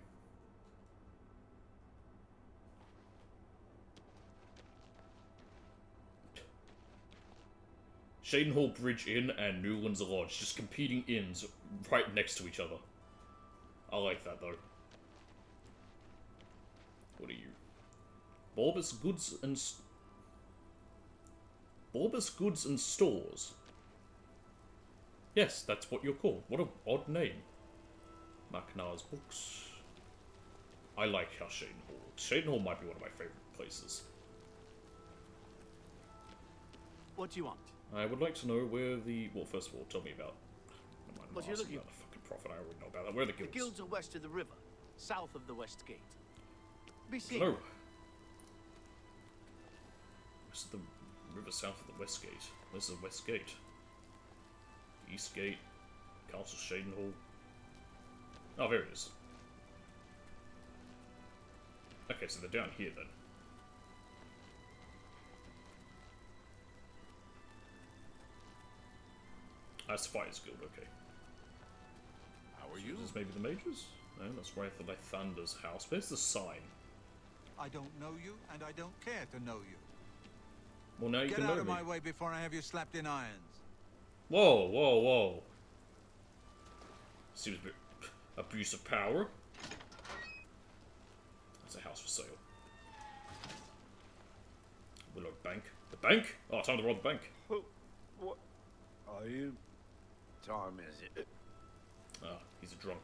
Shadenhall Bridge Inn and Newlands Lodge. Just competing inns right next to each other. I like that, though. What are you? Bulbous Goods and... Bulbous Goods and Stores? Yes, that's what you're called. What an odd name. Macnar's Books. I like how Shadenhall looks. Shadenhall might be one of my favourite places. What do you want? I would like to know where the... Well, first of all, tell me about... What you're looking for? The fucking prophet, I already know about that. Where are the guilds? The guilds are west of the river, south of the West Gate. Be seen. Hello. Where's the river south of the West Gate? Where's the West Gate? East Gate, Castle Shadenhall. Oh, there it is. Okay, so they're down here then. That's Fire's Guild, okay. How are you? So this maybe the mages? No, that's Wraith of Thunder's house. Where's the sign? I don't know you, and I don't care to know you. Well, now you Get can know out of me. my way before I have you slapped in irons. Whoa, whoa, whoa. Seems a bit abuse of power. That's a house for sale. Willow Bank. The bank? Oh, time to rob the bank. What are you? Time is it? Ah, he's a drunk.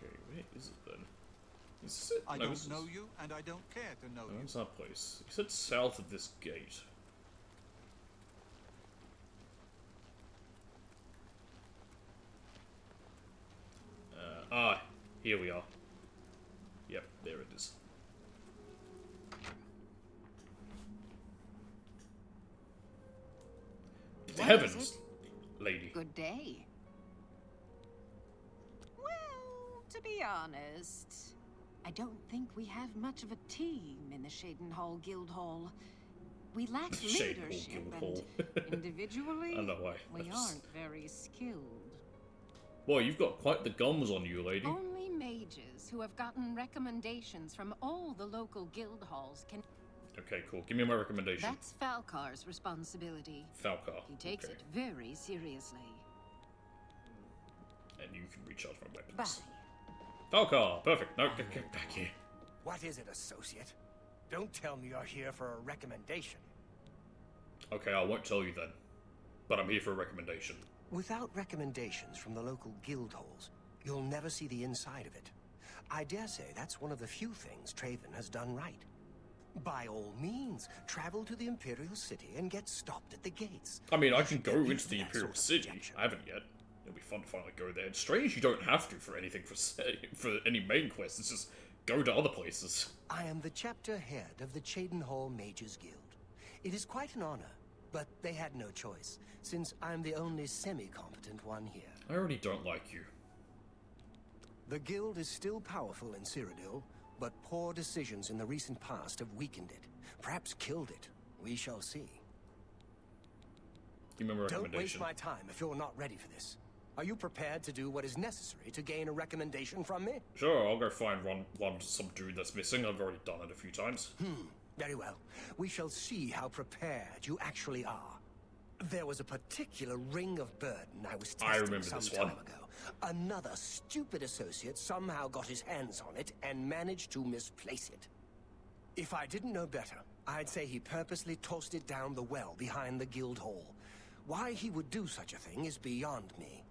Okay, where is it then? Is this it? I No, don't this know is... you, and I don't care to know you. Where's our place? He said south of this gate. Here we are. Yep, there it is. the heavens, lady. Good day. Well, to be honest, I don't think we have much of a team in the Shadenhall Guildhall. We lack leadership, and individually, I know why. we aren't very skilled. Boy, you've got quite the gums on you, lady. Only mages who have gotten recommendations from all the local guild halls can... Okay, cool. Give me my recommendation. That's Falcar's responsibility. Falcar. He takes it very seriously. And you can recharge my weapons. Falcar! Perfect. No, get back here. What is it, associate? Don't tell me you're here for a recommendation. Okay, I won't tell you then. But I'm here for a recommendation. Without recommendations from the local guild halls, you'll never see the inside of it. I dare say that's one of the few things Traven has done right. By all means, travel to the Imperial City and get stopped at the gates. I mean, I can go into the Imperial City. I haven't yet. It'll be fun to finally go there. It's strange you don't have to for anything for any main quests. It's just go to other places. I am the chapter head of the Shadenhall Mages Guild. It is quite an honor, but they had no choice, since I'm the only semi-competent one here. I already don't like you. The guild is still powerful in Cyrodiil, but poor decisions in the recent past have weakened it. Perhaps killed it. We shall see. Give me a recommendation. Don't waste my time if you're not ready for this. Are you prepared to do what is necessary to gain a recommendation from me? Sure, I'll go find some dude that's missing. I've already done it a few times. Very well. We shall see how prepared you actually are. There was a particular ring of burden I was testing some time ago. Another stupid associate somehow got his hands on it and managed to misplace it. If I didn't know better, I'd say he purposely tossed it down the well behind the guild hall. Why he would do such a thing is beyond me.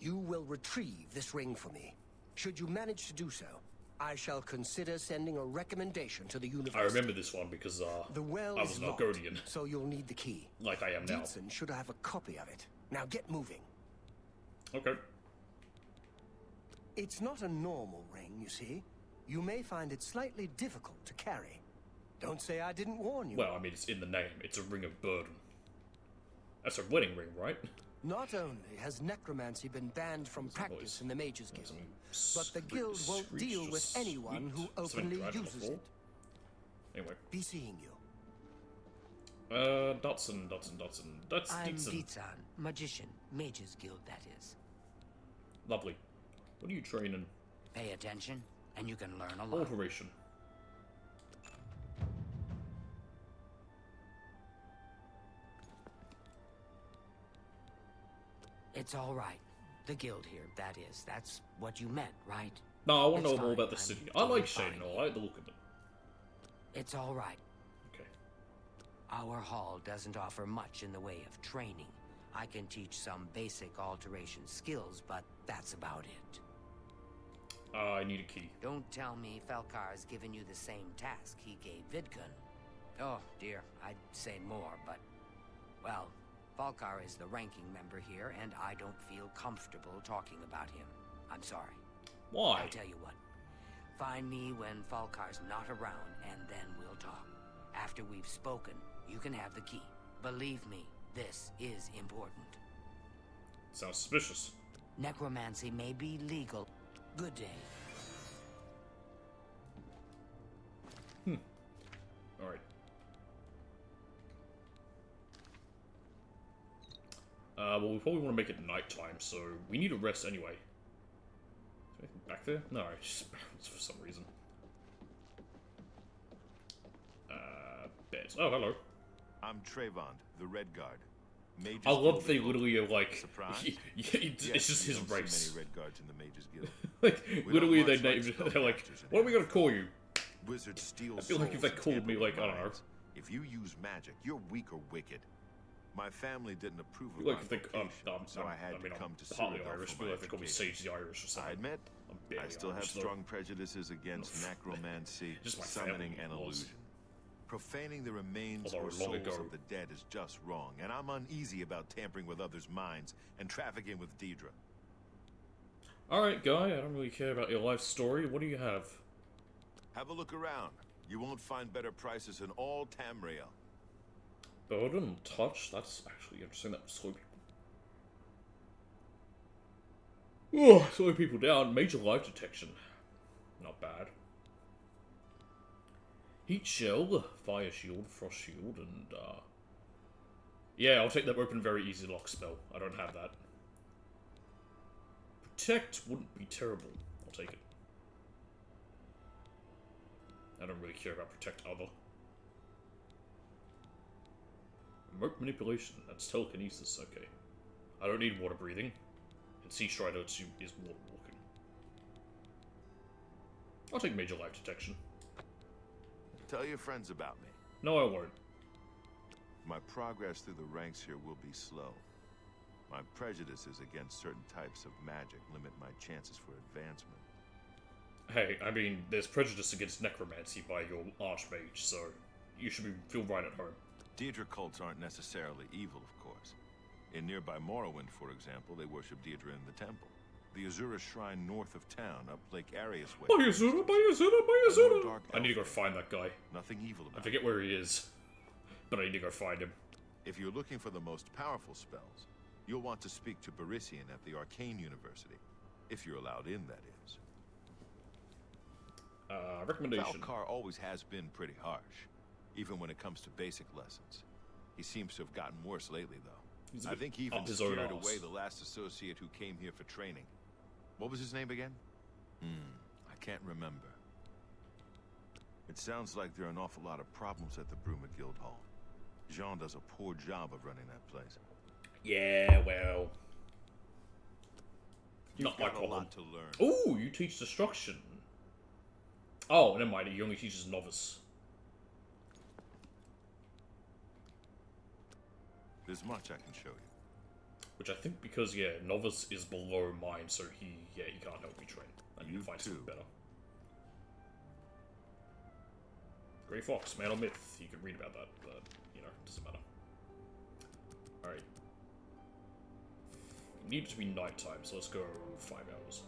You will retrieve this ring for me. Should you manage to do so, I shall consider sending a recommendation to the university. I remember this one because the well I was an Argonian. So you'll need the key. Like I am now. Dietzen should have a copy of it. Now get moving. Okay. It's not a normal ring, you see. You may find it slightly difficult to carry. Don't say I didn't warn you. Well, I mean, it's in the name. It's a ring of burden. That's a wedding ring, right? Not only has necromancy been banned from practice in the Mages Guild, but the guild won't deal with anyone who openly uses it. Anyway. Be seeing you. Dotson. That's I'm Dietzen. Dietzen, magician, Mages Guild, that is. Lovely. What are you training? Pay attention, and you can learn a lot. Alteration. It's all right. The guild here, that is. That's what you meant, right? No, I want to know more about the city. I like Shadenhall. I like the look of it. It's all right. Okay. Our hall doesn't offer much in the way of training. I can teach some basic alteration skills, but that's about it. I need a key. Don't tell me Falcar's given you the same task he gave Vidkun. Oh, dear, I'd say more, but... Well, Falcar is the ranking member here, and I don't feel comfortable talking about him. I'm sorry. Why? I'll tell you what. Find me when Falcar's not around, and then we'll talk. After we've spoken, you can have the key. Believe me, this is important. Sounds suspicious. Necromancy may be legal. Good day. Alright. Well, we probably want to make it nighttime, so we need a rest anyway. Is there anything back there? No, it's just barrels for some reason. Beds. Oh, hello. I'm Trayvon, the Red Guard. Mages I love Guild they literally are like... Surprise? it's just his we don't see race. many Red Guards in the Mages Guild. Like, We literally don't they much named like they're like, spellcasters in what are we here. gonna call you? Wizards steal I feel like if they souls and called me, tamper like, with I don't know. minds. If you use magic, you're weak or wicked. My family didn't approve of Like my if they, vocation, so I had to come to partly Cyrodiil Irish, for but my like they call me education. Sage the Irish or something. I admit, I'm barely I still have Irish, though. strong prejudices against necromancy, Just my summoning, family and was. illusion. Profaning the remains Although or long souls ago. of the dead is just wrong, and I'm uneasy about tampering with others' minds and trafficking with Deidre. Alright, guy, I don't really care about your life story. What do you have? Have a look around. You won't find better prices in all Tamriel. Burden, touch, that's actually interesting. That would slow people. Oh, slow people down. Major life detection. Not bad. Heat shell, fire shield, frost shield, and yeah, I'll take that open very easy lock spell. I don't have that. Protect wouldn't be terrible. I'll take it. I don't really care about protect other. Remote manipulation, that's telekinesis, okay. I don't need water breathing. And Sea Strider is water walking. I'll take major life detection. Tell your friends about me. No, I won't. My progress through the ranks here will be slow. My prejudices against certain types of magic limit my chances for advancement. Hey, I mean, there's prejudice against necromancy by your archmage, so you should feel right at home. Daedra cults aren't necessarily evil, of course. In nearby Morrowind, for example, they worship Daedra in the temple. The Azura Shrine north of town, up Lake Arius way. By Azura! I need to go find that guy. Nothing evil about I forget where he is, but I need to go find him. If you're looking for the most powerful spells, you'll want to speak to Barisian at the Arcane University. If you're allowed in, that is. Recommendation. Falcar always has been pretty harsh, even when it comes to basic lessons. He seems to have gotten worse lately, though. I think he even scared away the last associate who came here for training. What was his name again? I can't remember. It sounds like there are an awful lot of problems at the Bruma Guild Hall. Jean does a poor job of running that place. Yeah, well... You've not my got a problem. lot to learn. Ooh, you teach destruction. Oh, never mind, he only teaches novice. There's much I can show you. Which I think because, yeah, novice is below mine, so he can't help me train. I need to find something better. Grey Fox, man or myth. You can read about that, but, you know, it doesn't matter. Alright. Need it to be nighttime, so let's go 5 hours.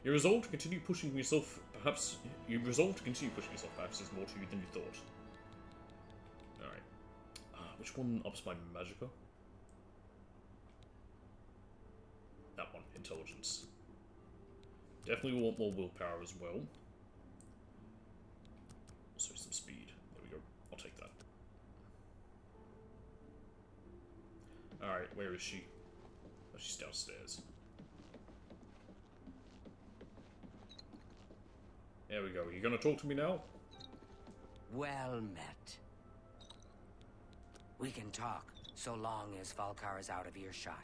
You resolve to continue pushing yourself, perhaps there's more to you than you thought. Alright. Which one ups my magicka? That one, intelligence. Definitely want more willpower as well. Also some speed. There we go. I'll take that. Alright, where is she? Oh, she's downstairs. There we go. Are you gonna talk to me now? Well met. We can talk, so long as Falcar is out of earshot.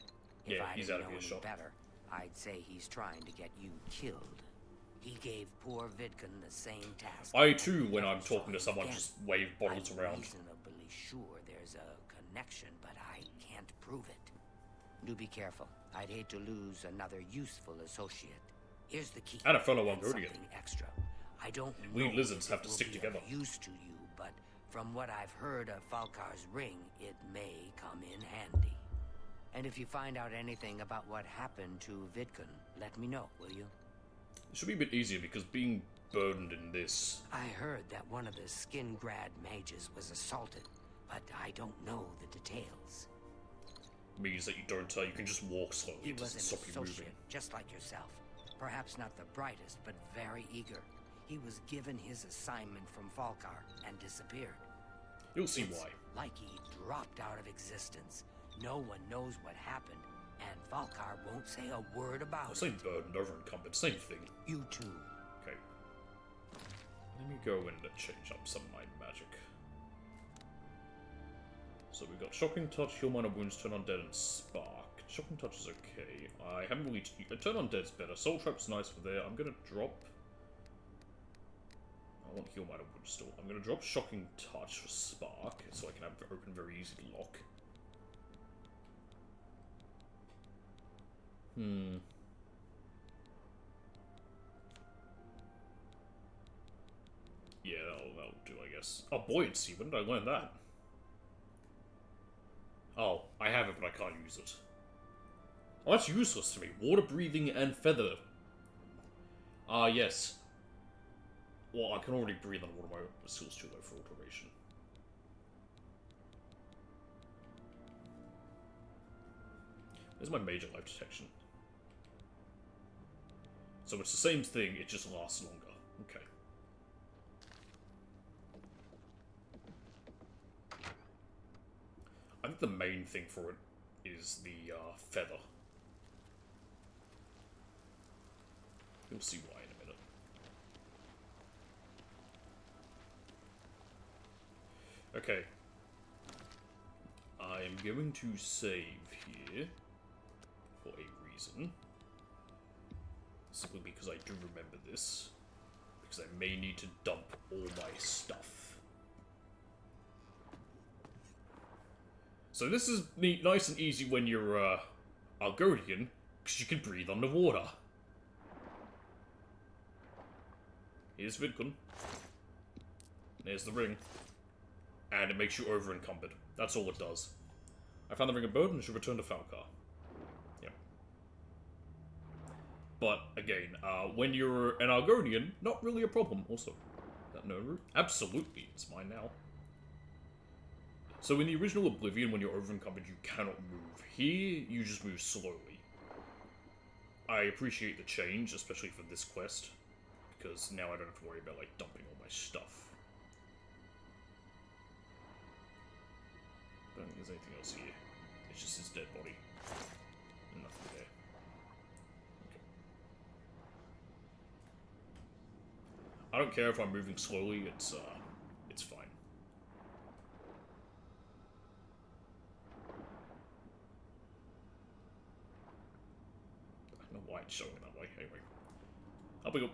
If I didn't know any better, I'd say he's trying to get you killed. He gave poor Vidkun the same task. I too, when I'm talking to someone, just wave bottles around. I'm reasonably sure there's a connection, but I can't prove it. Do be careful. I'd hate to lose another useful associate. Here's the key. And a fellow Mongolian. Something extra. I don't know we lizards have to stick together. Used to you, but from what I've heard of Falcar's ring, it may come in handy. And if you find out anything about what happened to Vidkun, let me know, will you? It should be a bit easier because being burdened in this. I heard that one of the Skingrad mages was assaulted, but I don't know the details. Means that you don't you can just walk slowly. He It was doesn't an stop you moving. associate, just like yourself. Perhaps not the brightest, but very eager. He was given his assignment from Falcar and disappeared. You'll see It's why. like he dropped out of existence. No one knows what happened, and Falcar won't say a word about it. Same burdened, over encumbered, same thing. You too. Okay. Let me go and change up some of my magic. So we've got Shocking Touch, Heal Minor Wounds, Turn Undead, and Spark. Shocking Touch is okay. I haven't really... Turn Undead's better. Soul Trap's nice for there. I'm gonna drop... I want Heal Minor Wounds still. I'm gonna drop Shocking Touch for Spark, so I can have it open very easy to lock. Yeah, that'll do, I guess. Oh, Buoyancy. When did I learn that? Oh, I have it, but I can't use it. Oh, that's useless to me. Water breathing and feather. Ah, yes. Well, I can already breathe underwater. My skill's too low for alteration. There's my major life detection. So it's the same thing, it just lasts longer. Okay. I think the main thing for it is the feather. You'll see why in a minute. Okay. I'm going to save here for a reason. Simply because I do remember this. Because I may need to dump all my stuff. So this is nice and easy when you're Argonian, because you can breathe underwater. Here's Vidkun. There's the ring. And it makes you over-encumbered. That's all it does. I found the ring of burden and should return to Falcar. Yep. But, again, when you're an Argonian, not really a problem. Also, that node route? Absolutely, it's mine now. So in the original Oblivion, when you're over-encumbered, you cannot move. Here, you just move slowly. I appreciate the change, especially for this quest, because now I don't have to worry about, like, dumping all my stuff. I don't think there's anything else here. It's just his dead body. And nothing there. Okay. I don't care if I'm moving slowly, it's fine. I don't know why it's showing that way. Anyway. Up we go.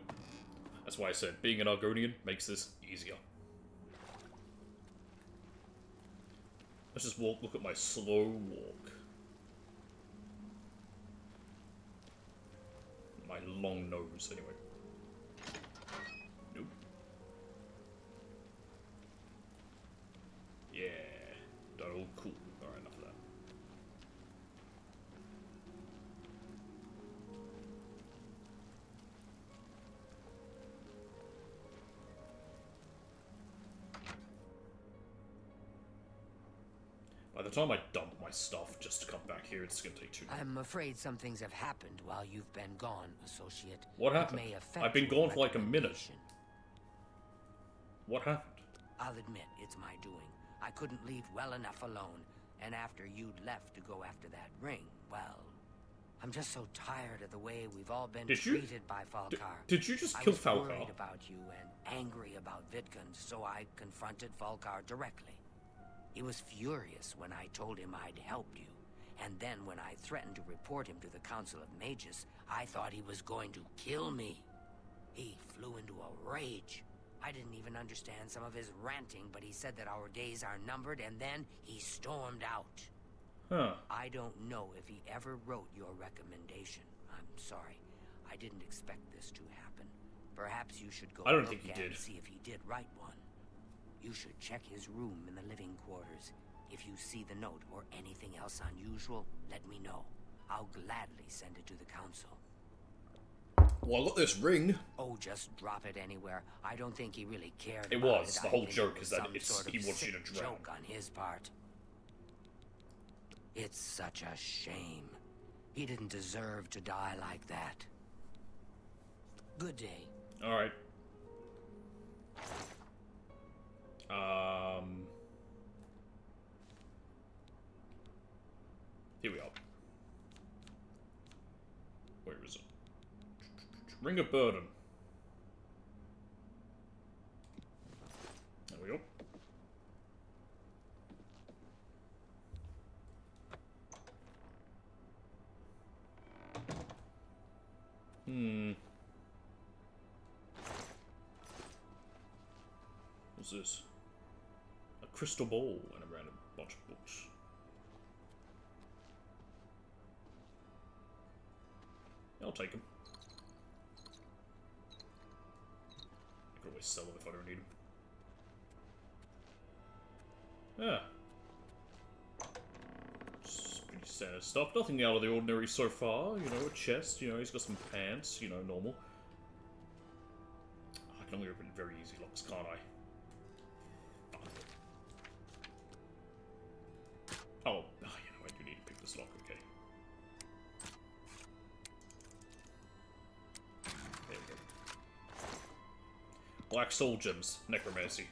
That's why I said being an Argonian makes this easier. Let's just look at my slow walk. My long nose, anyway. Nope. Yeah. That all cool. Alright, enough of that. By the time I dump my stuff just to come back here, it's gonna take too long. I'm afraid some things have happened while you've been gone, Associate. What happened? I've been gone for like a minute. What happened? I'll admit, it's my doing. I couldn't leave well enough alone, and after you'd left to go after that ring, well... I'm just so tired of the way we've all been treated by Falcar. Did you just kill Falcar? I was worried about you and angry about Vidkun, so I confronted Falcar directly. He was furious when I told him I'd helped you, and then when I threatened to report him to the Council of Mages, I thought he was going to kill me. He flew into a rage. I didn't even understand some of his ranting, but he said that our days are numbered, and then he stormed out. Huh. I don't know if he ever wrote your recommendation. I'm sorry. I didn't expect this to happen. Perhaps you should go look at and see if he did write one. You should check his room in the living quarters. If you see the note or anything else unusual, let me know. I'll gladly send it to the council. Well, I got this ring. Oh, just drop it anywhere. I don't think he really cared. It was. The whole joke is that he wants you to drown. Joke on his part. It's such a shame. He didn't deserve to die like that. Good day. All right. Here we are. Where is it? Ring of Burden. There we go. What's this? A crystal ball and a random bunch of books. I'll take them. I can always sell them if I don't need them. Yeah. Just pretty standard stuff. Nothing out of the ordinary so far. You know, a chest. You know, he's got some pants. You know, normal. can only open very easy locks, can't I? Oh, you know, I do need to pick this lock, okay. There we go. Black Soul Gems, Necromancy.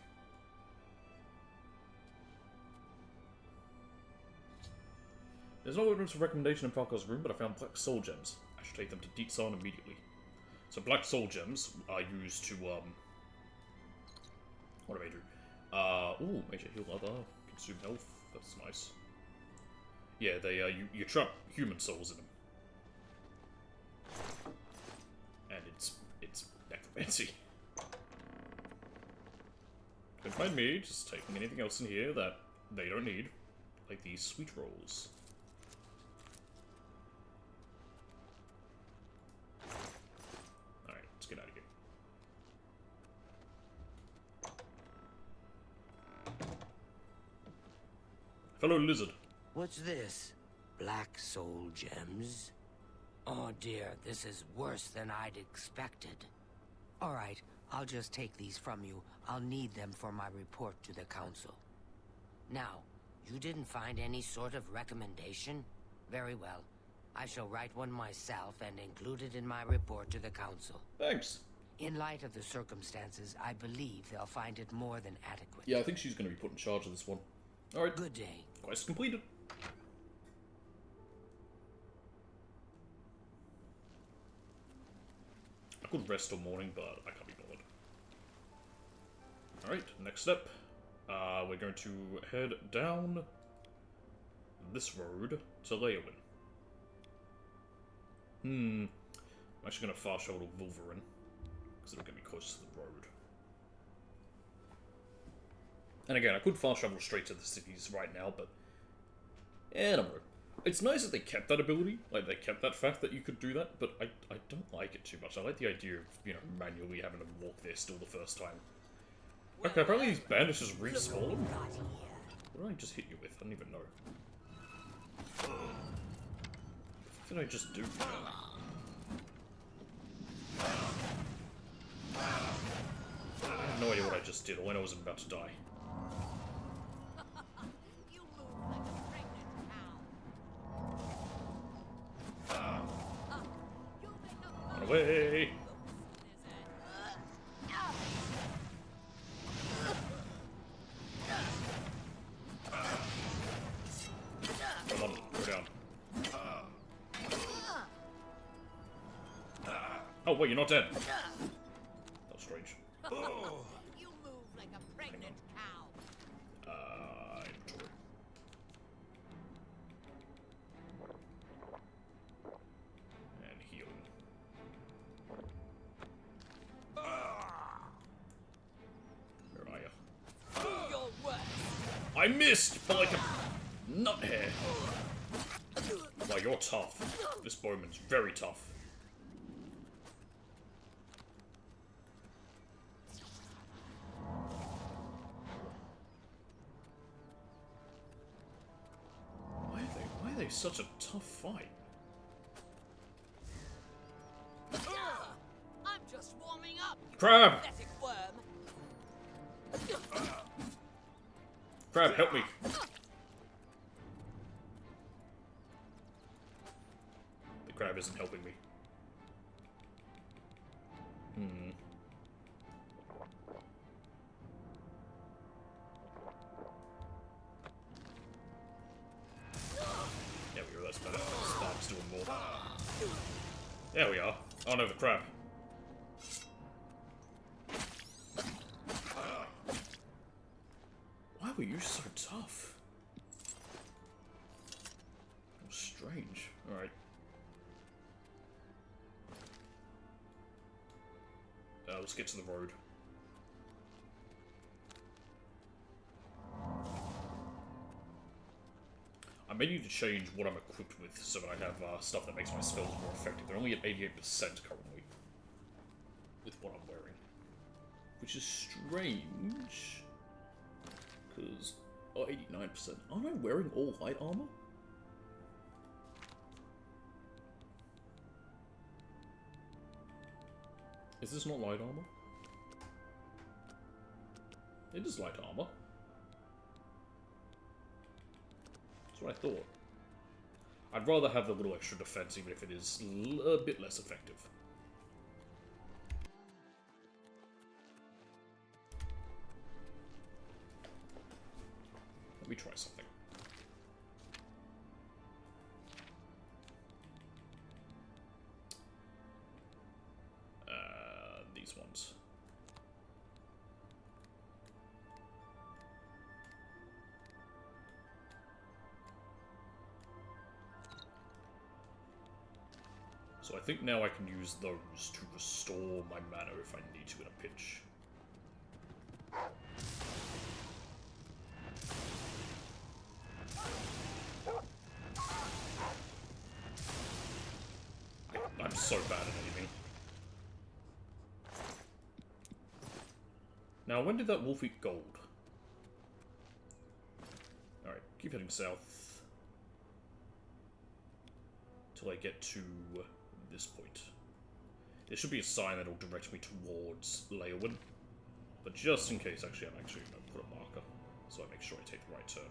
There's no evidence of recommendation in Falco's room, but I found Black Soul Gems. I should take them to Deetsan immediately. So Black Soul Gems are used to, what do I do? Ooh, major heal other, consume health, that's nice. Yeah, they, you trap human souls in them. And it's necromancy. Don't mind me just taking anything else in here that they don't need. Like these sweet rolls. Alright, let's get out of here. Fellow lizard. What's this? Black Soul Gems? Oh dear, this is worse than I'd expected. Alright, I'll just take these from you. I'll need them for my report to the council. Now, you didn't find any sort of recommendation? Very well. I shall write one myself and include it in my report to the council. Thanks. In light of the circumstances, I believe they'll find it more than adequate. Yeah, I think she's going to be put in charge of this one. Alright. Good day. Quest completed. I could rest till morning, but I can't be bothered. Alright, next step. We're going to head down this road to Leowin. I'm actually going to fast travel to Wolverine, because it'll get me close to the road. And again, I could fast travel straight to the cities right now, but... I don't know. It's nice that they kept that ability, like they kept that fact that you could do that, but I don't like it too much. I like the idea of, you know, manually having to walk there still the first time. Okay, apparently these bandages respawn. What did I just hit you with? I don't even know. What did I just do? I have no idea what I just did. All I know is I'm about to die. Run away! Come on, go down. Oh wait, you're not dead. That's strange. You move like a pregnant cow. Inventory. And healing. Where are you? Your worst. I missed by like a nut hair. Wow, you're tough. This bowman's very tough. Why are they such a tough fight? I'm just warming up. Crab! Pathetic worm. Crab, help me. The crab isn't helping me. There we go, that's better. Spark's doing more. There we are. Oh no, the crab. Why were you so tough? That was strange. Alright. Let's get to the road. I may need to change what I'm equipped with so that I have stuff that makes my spells more effective. They're only at 88% currently with what I'm wearing. Which is strange. Because, 89%. Aren't I wearing all light armor? Is this not light armor? It is light armor. That's what I thought. I'd rather have the little extra defense, even if it is a bit less effective. Let me try something. These ones. So I think now I can use those to restore my mana if I need to in a pinch. I'm so bad at aiming. Now, when did that wolf eat gold? Alright, keep heading south. Till I get to this point. There should be a sign that'll direct me towards Leowin. But just in case, actually, I'm actually going to put a marker. So I make sure I take the right turn.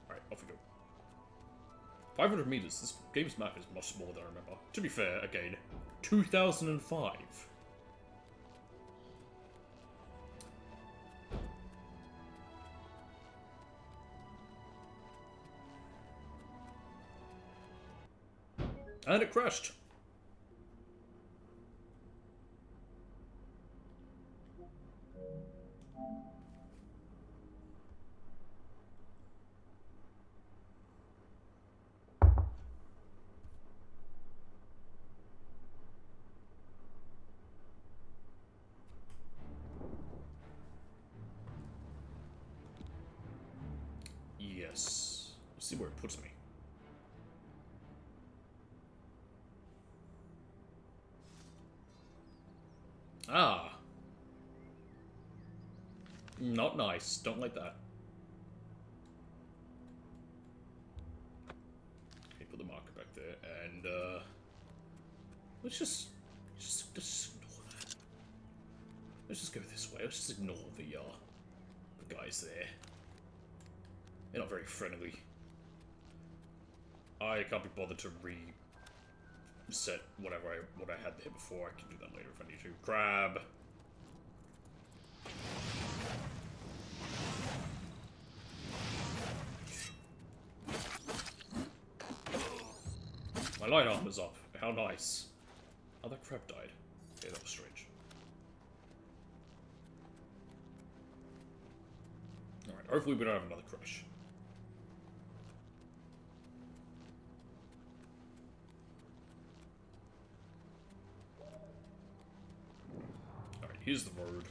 Alright, off we go. 500 meters. This game's map is much smaller than I remember. To be fair, again, 2005. And it crashed. Yes. Let's see where it puts me. Ah. Not nice. Don't like that. Okay, put the marker back there, and let's just ignore that. Let's just go this way. Let's just ignore the guys there. They're not very friendly. I can't be bothered to reset what I had there before. I can do that later if I need to. Crab. My light armor's up. How nice. Oh, that crab died. Yeah, that was strange. Alright, hopefully we don't have another crash. Alright, here's the road.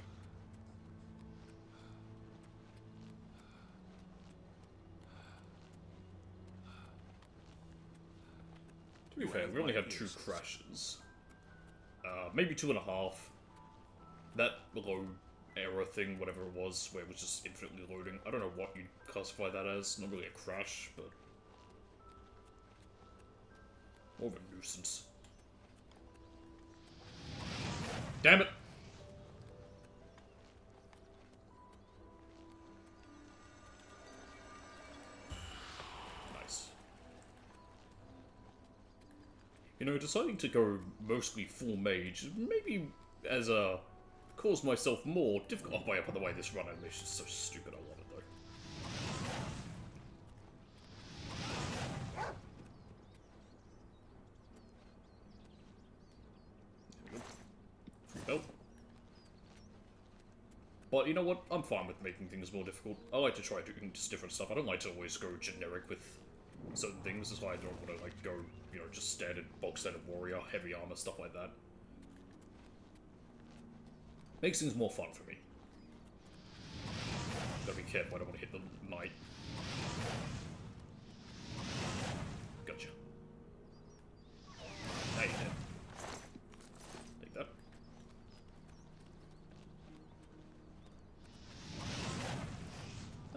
To be fair, we only have 2 crashes. Maybe 2.5. That load error thing, whatever it was, where it was just infinitely loading. I don't know what you'd classify that as. Not really a crash, but more of a nuisance. Damn it! Nice. You know, deciding to go mostly full mage maybe as a cause myself more difficult. Oh, by the way, this run animation is so stupid. I love it though. Free belt. But you know what? I'm fine with making things more difficult. I like to try doing just different stuff. I don't like to always go generic with certain things. That's why I don't want to like go, you know, just standard bulk standard warrior, heavy armor, stuff like that. Makes things more fun for me. Gotta be careful, I don't want to hit the knight. Gotcha. Now you're dead. Take that.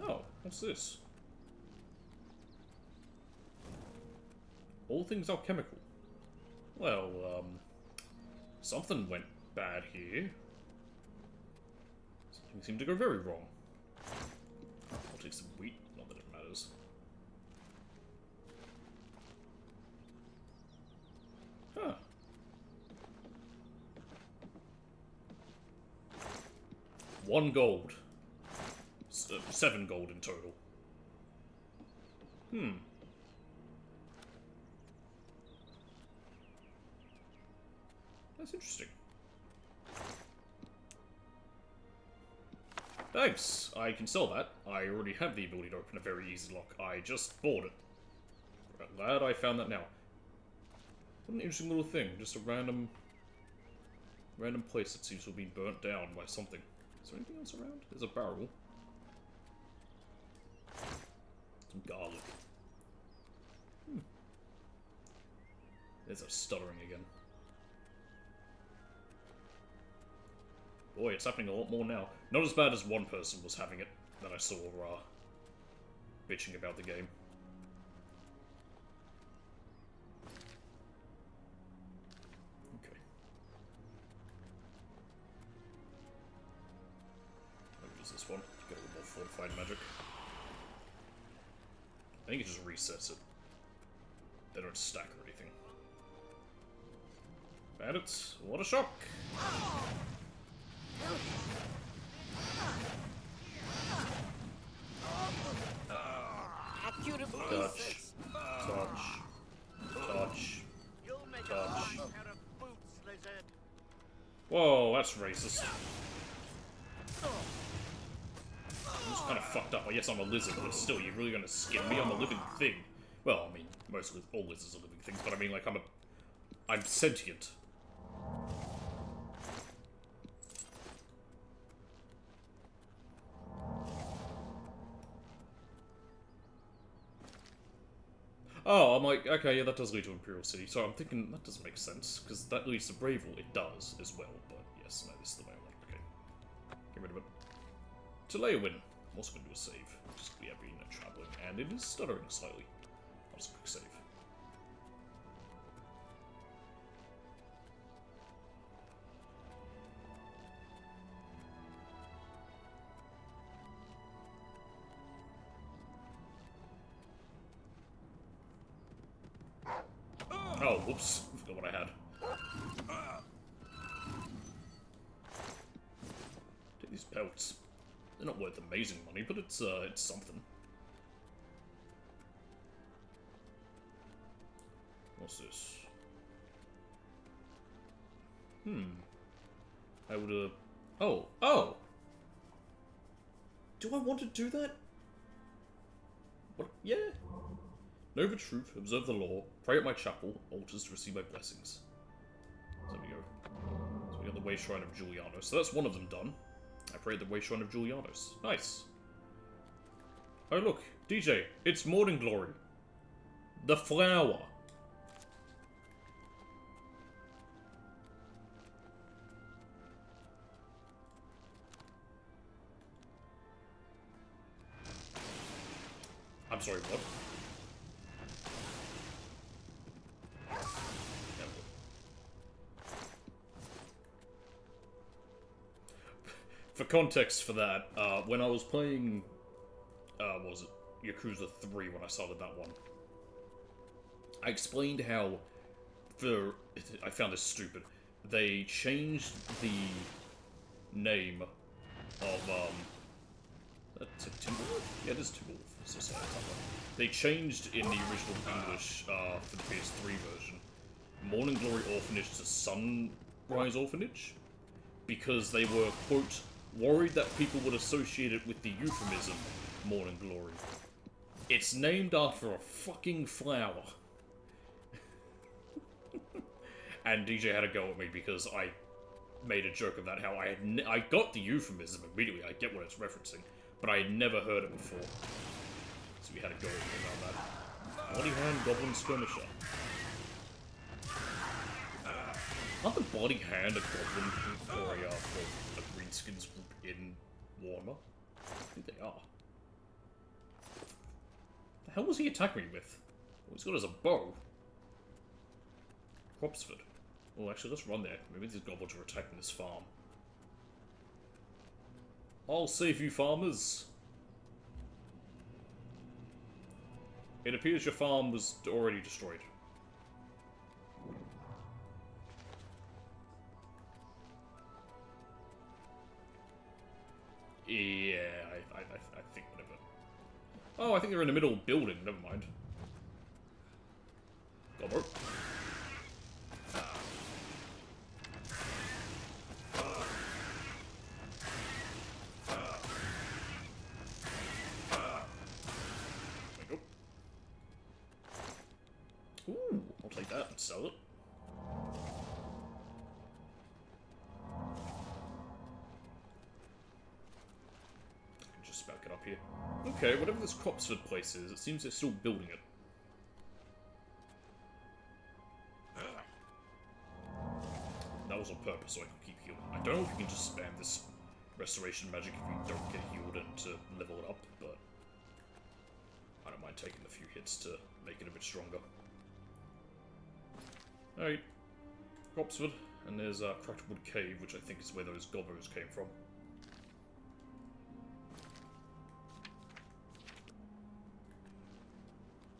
Oh, what's this? All things alchemical. Well, something went bad here. Things seem to go very wrong. I'll take some wheat, not that it matters. Huh. One gold. 7 gold in total. Hmm. That's interesting. Thanks! I can sell that. I already have the ability to open a very easy lock. I just bought it. I'm glad I found that now. What an interesting little thing. Just a random place that seems to have been burnt down by something. Is there anything else around? There's a barrel. Some garlic. There's a stuttering again. Boy, it's happening a lot more now. Not as bad as one person was having it that I saw bitching about the game. Okay. I'll use this one. Get a little more fortified magic. I think it just resets it. They don't stack or anything. Bandits, what a shock! Touch. Touch. Touch. Touch. Whoa, that's racist. I'm just kind of fucked up. I guess I'm a lizard, but still, you're really gonna skin me? I'm a living thing. Well, I mean, mostly all lizards are living things, but I mean, like, I'm sentient. Oh, I'm like, okay, yeah, that does lead to Imperial City. So I'm thinking, that doesn't make sense, because that leads to Bravewall. It does, as well, but yes, no, this is the way I want it. Okay. Get rid of it. To Leowin. I'm also going to do a save. Just, yeah, being traveling, and it is stuttering slightly. I'll just quick save. Oh, whoops. I forgot what I had. Take these pelts. They're not worth amazing money, but it's something. What's this? I would, Oh! Do I want to do that? What? Yeah. Know the truth, observe the law, pray at my chapel, altars to receive my blessings. So there we go. So we got the Way Shrine of Julianos. So that's one of them done. I pray at the Way Shrine of Julianos. Nice. Oh look, DJ, it's Morning Glory. The flower. I'm sorry, what? For context for that, when I was playing, what was it, Yakuza 3 when I started that one, I explained how, I found this stupid, they changed the name of, that's a Timberwolf? Yeah, it is Timberwolf. They changed in the original English, for the PS3 version, Morning Glory Orphanage to Sunrise Orphanage, because they were, quote, worried that people would associate it with the euphemism, Morning Glory. It's named after a fucking flower. And DJ had a go at me because I made a joke of that, how I got the euphemism immediately, I get what it's referencing, but I had never heard it before. So we had a go at me about that. Body Hand Goblin Skirmisher. Aren't the Body Hand a goblin for a Greenskins group in Warhammer? I think they are. The hell was he attacking me with? All he's got is a bow. Cropsford. Oh, actually, let's run there. Maybe these goblins are attacking this farm. I'll save you, farmers. It appears your farm was already destroyed. Yeah, I think whatever. Oh, I think they're in the middle of building. Never mind. Gobber. Ooh, I'll take that and sell it. I can just back it up here. Okay, whatever this Cropsford place is, it seems they're still building it. That was on purpose, so I could keep healing. I don't know if you can just spam this restoration magic if you don't get healed and to level it up, but I don't mind taking a few hits to make it a bit stronger. Alright, Cropsford, and there's Crackwood Cave, which I think is where those goblins came from.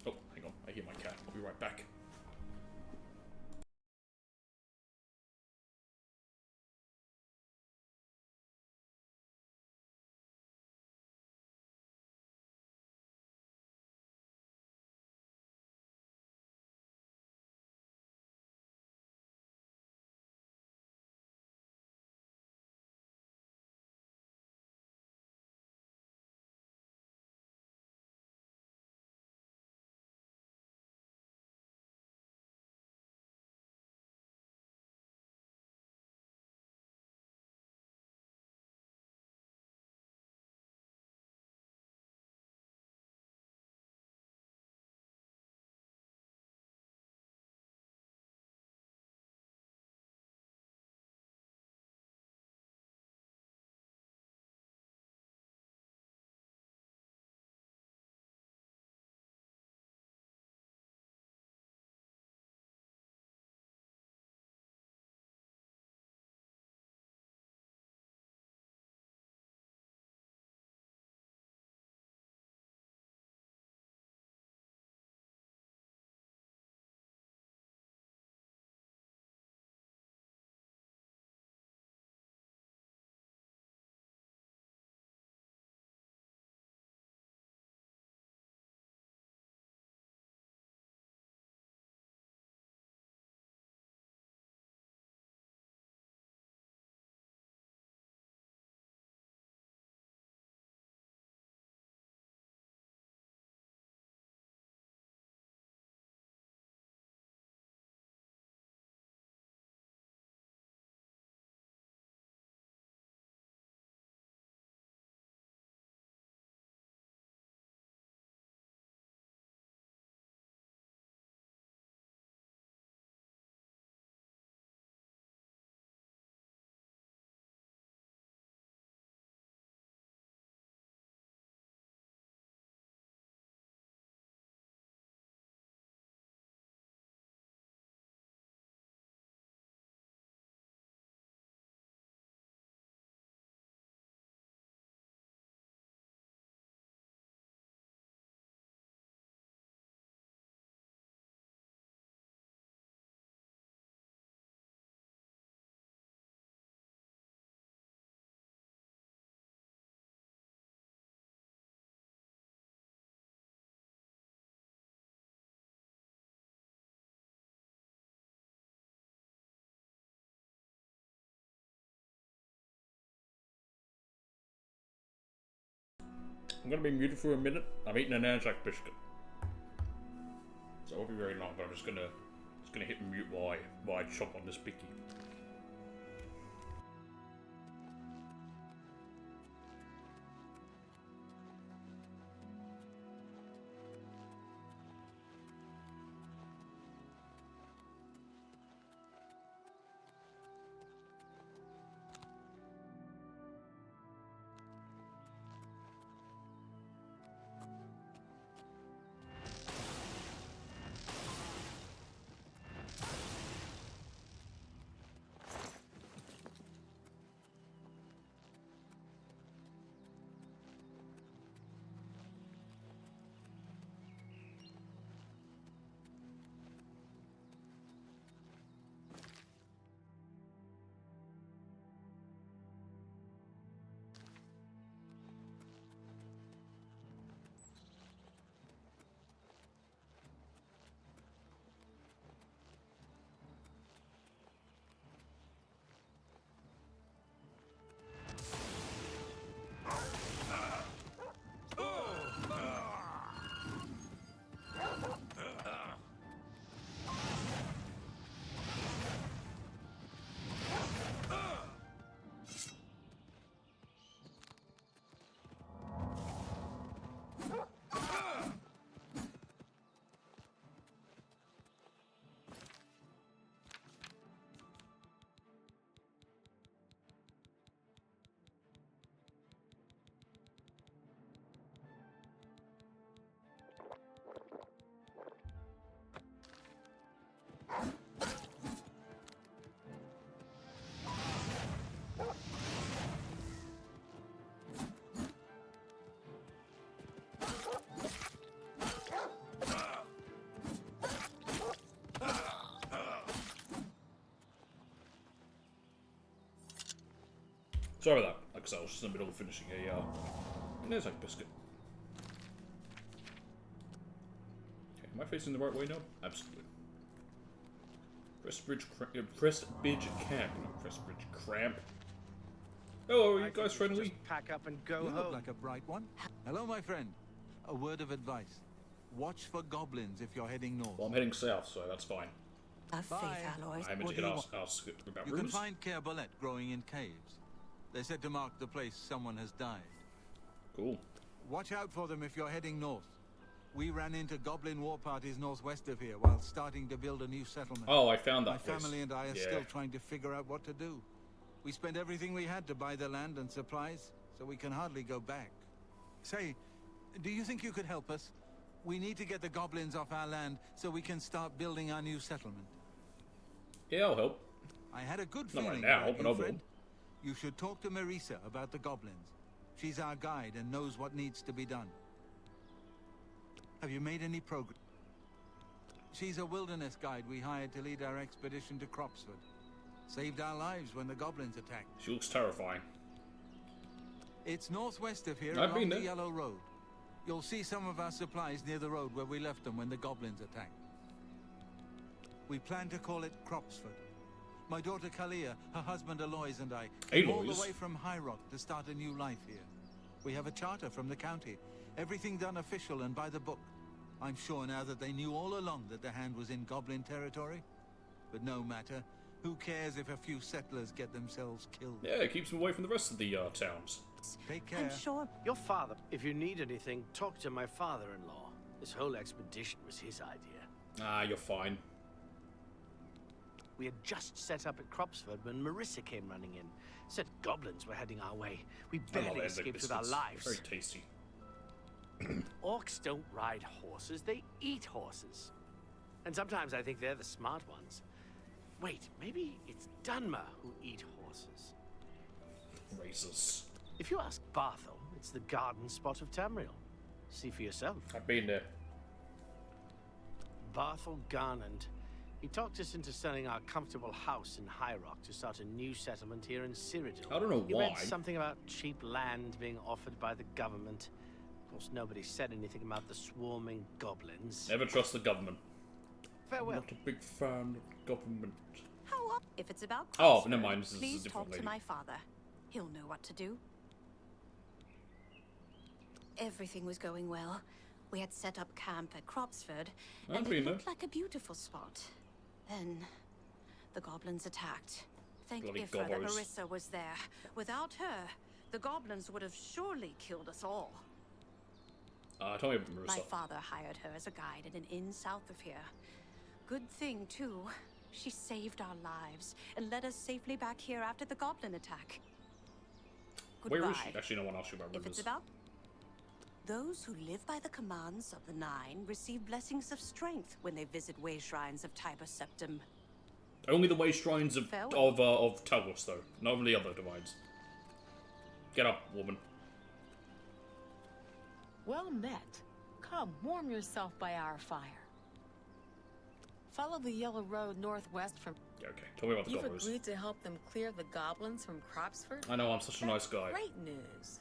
Oh, hang on, I hear my cat. I'll be right back. I'm gonna be muted for a minute. I'm eating an Anzac biscuit, so it won't be very long. But I'm just gonna hit mute while I chop on this picky. Sorry about that. Like I said, I was just in the middle of finishing a, there's like biscuit. Okay, am I facing the right way now? Absolutely. Prestbridge Camp. No, Prestbridge Cramp. Hello, are you guys friendly? Just pack up and go You home. look like a bright one. Hello, my friend. A word of advice. Watch for goblins if you're heading north. Well, I'm heading south, so that's fine. Bye. I meant to ask about You rumors. can find Kerbolet growing in caves. They're said to mark the place someone has died. Cool. Watch out for them if you're heading north. We ran into goblin war parties northwest of here while starting to build a new settlement. Oh, I found that My place. family and I are Yeah. still trying to figure out what to do. We spent everything we had to buy the land and supplies, so we can hardly go back. Say, do you think you could help us? We need to get the goblins off our land so we can start building our new settlement. Yeah, I'll help. I had a good Not feeling right now, about but you, I will. Fred. You should talk to Marisa about the goblins. She's our guide and knows what needs to be done. Have you made any progress? She's a wilderness guide we hired to lead our expedition to Cropsford. Saved our lives when the goblins attacked. She looks terrifying. It's northwest of here I've been along the there. Yellow Road. You'll see some of our supplies near the road where we left them when the goblins attacked. We plan to call it Cropsford. My daughter Kalia, her husband Aloys, and I came all the Aloys? way from High Rock to start a new life here. We have a charter from the county. Everything done official and by the book. I'm sure now that they knew all along that the hand was in goblin territory. But no matter. Who cares if a few settlers get themselves killed? Yeah, it keeps them away from the rest of the towns. Take care. I'm sure your father, if you need anything, talk to my father-in-law. This whole expedition was his idea. Ah, you're fine. We had just set up at Cropsford when Marissa came running in. Said goblins were heading our way. We I love barely Edvard escaped with our biscuits. lives. Very tasty. Orcs don't ride horses, they eat horses. And sometimes I think they're the smart ones. Wait, maybe it's Dunmer who eat horses. Racist. If you ask Barthel, it's the garden spot of Tamriel. See for yourself. I've been there. Barthel Garland. He talked us into selling our comfortable house in High Rock to start a new settlement here in Cyrodiil. I don't know He why. read something about cheap land being offered by the government. Of course, nobody said anything about the swarming goblins. Never trust the government. Farewell. Not a big fan of government. How up? If it's about Oh, Cropsford, never mind. This is a please different talk lady. to my father. He'll know what to do. Everything was going well. We had set up camp at Cropsford, I've and been it there. looked like a beautiful spot. Then, the goblins attacked. Thank Bloody Ifra that gobbos. Marissa was there. Without her, the goblins would have surely killed us all. Tell me about My Marissa. father hired her as a guide at an inn south of here. Good thing, too. She saved our lives and led us safely back here after the goblin attack. Goodbye. Where is she? Actually, no one asked you about If it's rumors. about those who live by the commands of the Nine receive blessings of strength when they visit way shrines of Tiber Septim. Only the way shrines of Farewell. of Talos, though. Not the other divines. Get up, woman. Well met. Come, warm yourself by our fire. Follow the yellow road northwest from... Yeah, okay. Tell me about the You've goblins. agreed to help them clear the goblins from Cropsford? I know, I'm such a nice guy. Great news.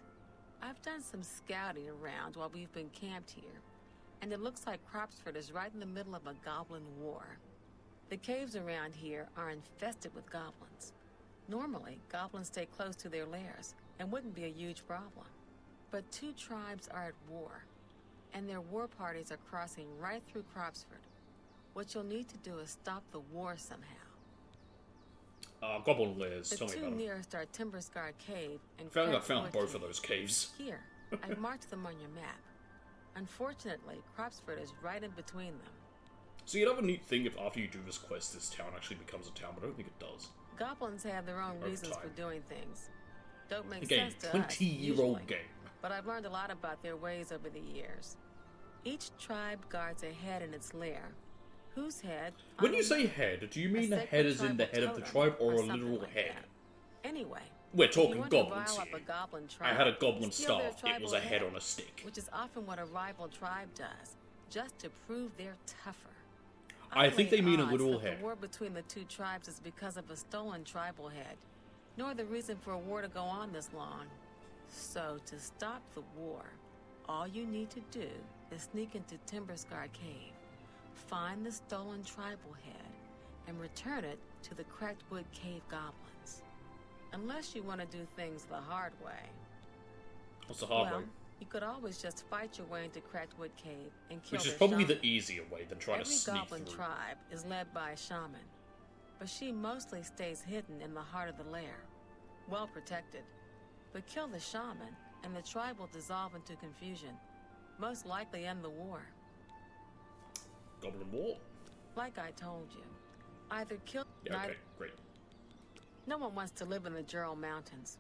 I've done some scouting around while we've been camped here, and it looks like Cropsford is right in the middle of a goblin war. The caves around here are infested with goblins. Normally, goblins stay close to their lairs and wouldn't be a huge problem. But two tribes are at war, and their war parties are crossing right through Cropsford. What you'll need to do is stop the war somehow. Goblin lairs. The Tell me two about them. nearest are Timber Scar Cave and I Crag found both Fortress. of those caves. Here, I've marked them on your map. Unfortunately, Cropsford is right in between them. So you'd have a neat thing if after you do this quest, this town actually becomes a town, but I don't think it does. Goblins have their own Over reasons time. for doing things. Don't make Again, sense to us, 20-year-old usually. game. But I've learned a lot about their ways over the years. Each tribe guards a head in its lair. Whose head? When you say head, do you mean the head as in the head of the tribe or a literal head? Anyway, We're if you talking want to goblins rile up here. a goblin I tribe, had a goblin steal their staff. It was tribal a head on a stick. which is often what a rival tribe does, just to prove they're tougher. I think they mean a Odds literal that head. The war between the two tribes is because of a stolen tribal head. nor the reason for a war to go on this long. So, to stop the war, all you need to do is sneak into Timberscar Cave, find the stolen tribal head, and return it to the Cracked Wood Cave goblins. Unless you want to do things the hard way. What's the hard way? You could always just fight your way into Cracked Wood Cave and kill Which is their probably shaman. the easier way than trying to sneak Every goblin through. tribe is led by a shaman, but she mostly stays hidden in the heart of the lair, well protected. But kill the shaman, and the tribe will dissolve into confusion, most likely end the war. Goblin War? Like I told you, either kill... Yeah, okay, great. No one wants to live in the Jural Mountains.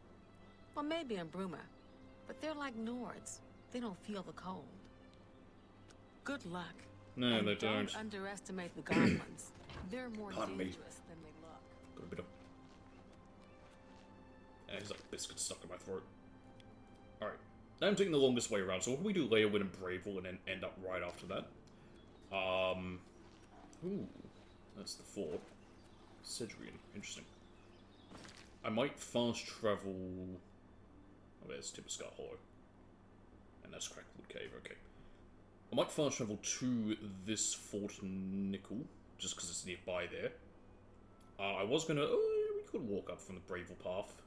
Well, maybe in Bruma, but they're like Nords. They don't feel the cold. Good luck. No, and they don't don't. underestimate the goblins. They're more Pardon me. dangerous than they look. Got a bit of... There's like biscuit stuck in my throat. Alright. Now I'm taking the longest way around, so what can we do Leowyn and Bravely and then end up right after that? Ooh. That's the fort. Cedrian. Interesting. I might fast travel... Oh, there's Timberscar Hollow. And that's Crackwood Cave, okay. I might fast travel to this Fort Nickel, just because it's nearby there. I was gonna... Oh, we could walk up from the Bravely path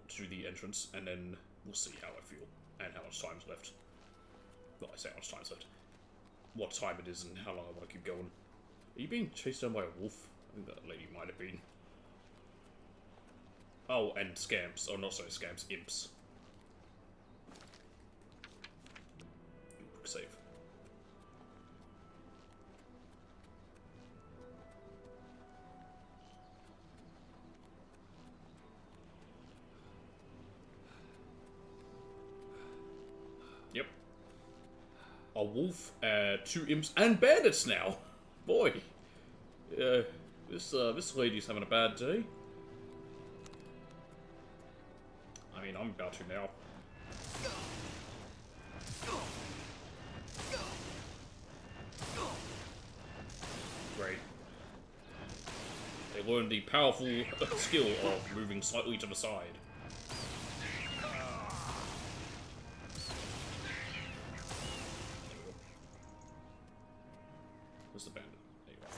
to the entrance, and then we'll see how I feel, and how much time's left. Well, I say how much time's left. What time it is, and how long I want to keep going. Are you being chased down by a wolf? I think that lady might have been. Oh, and scamps. Oh, not sorry, scamps. Imps. Quick save. Yep. A wolf, 2 imps, and bandits now! Boy. This lady's having a bad day. I mean, I'm about to now. Great. They learned the powerful skill of moving slightly to the side. Where's the bandit? There you are.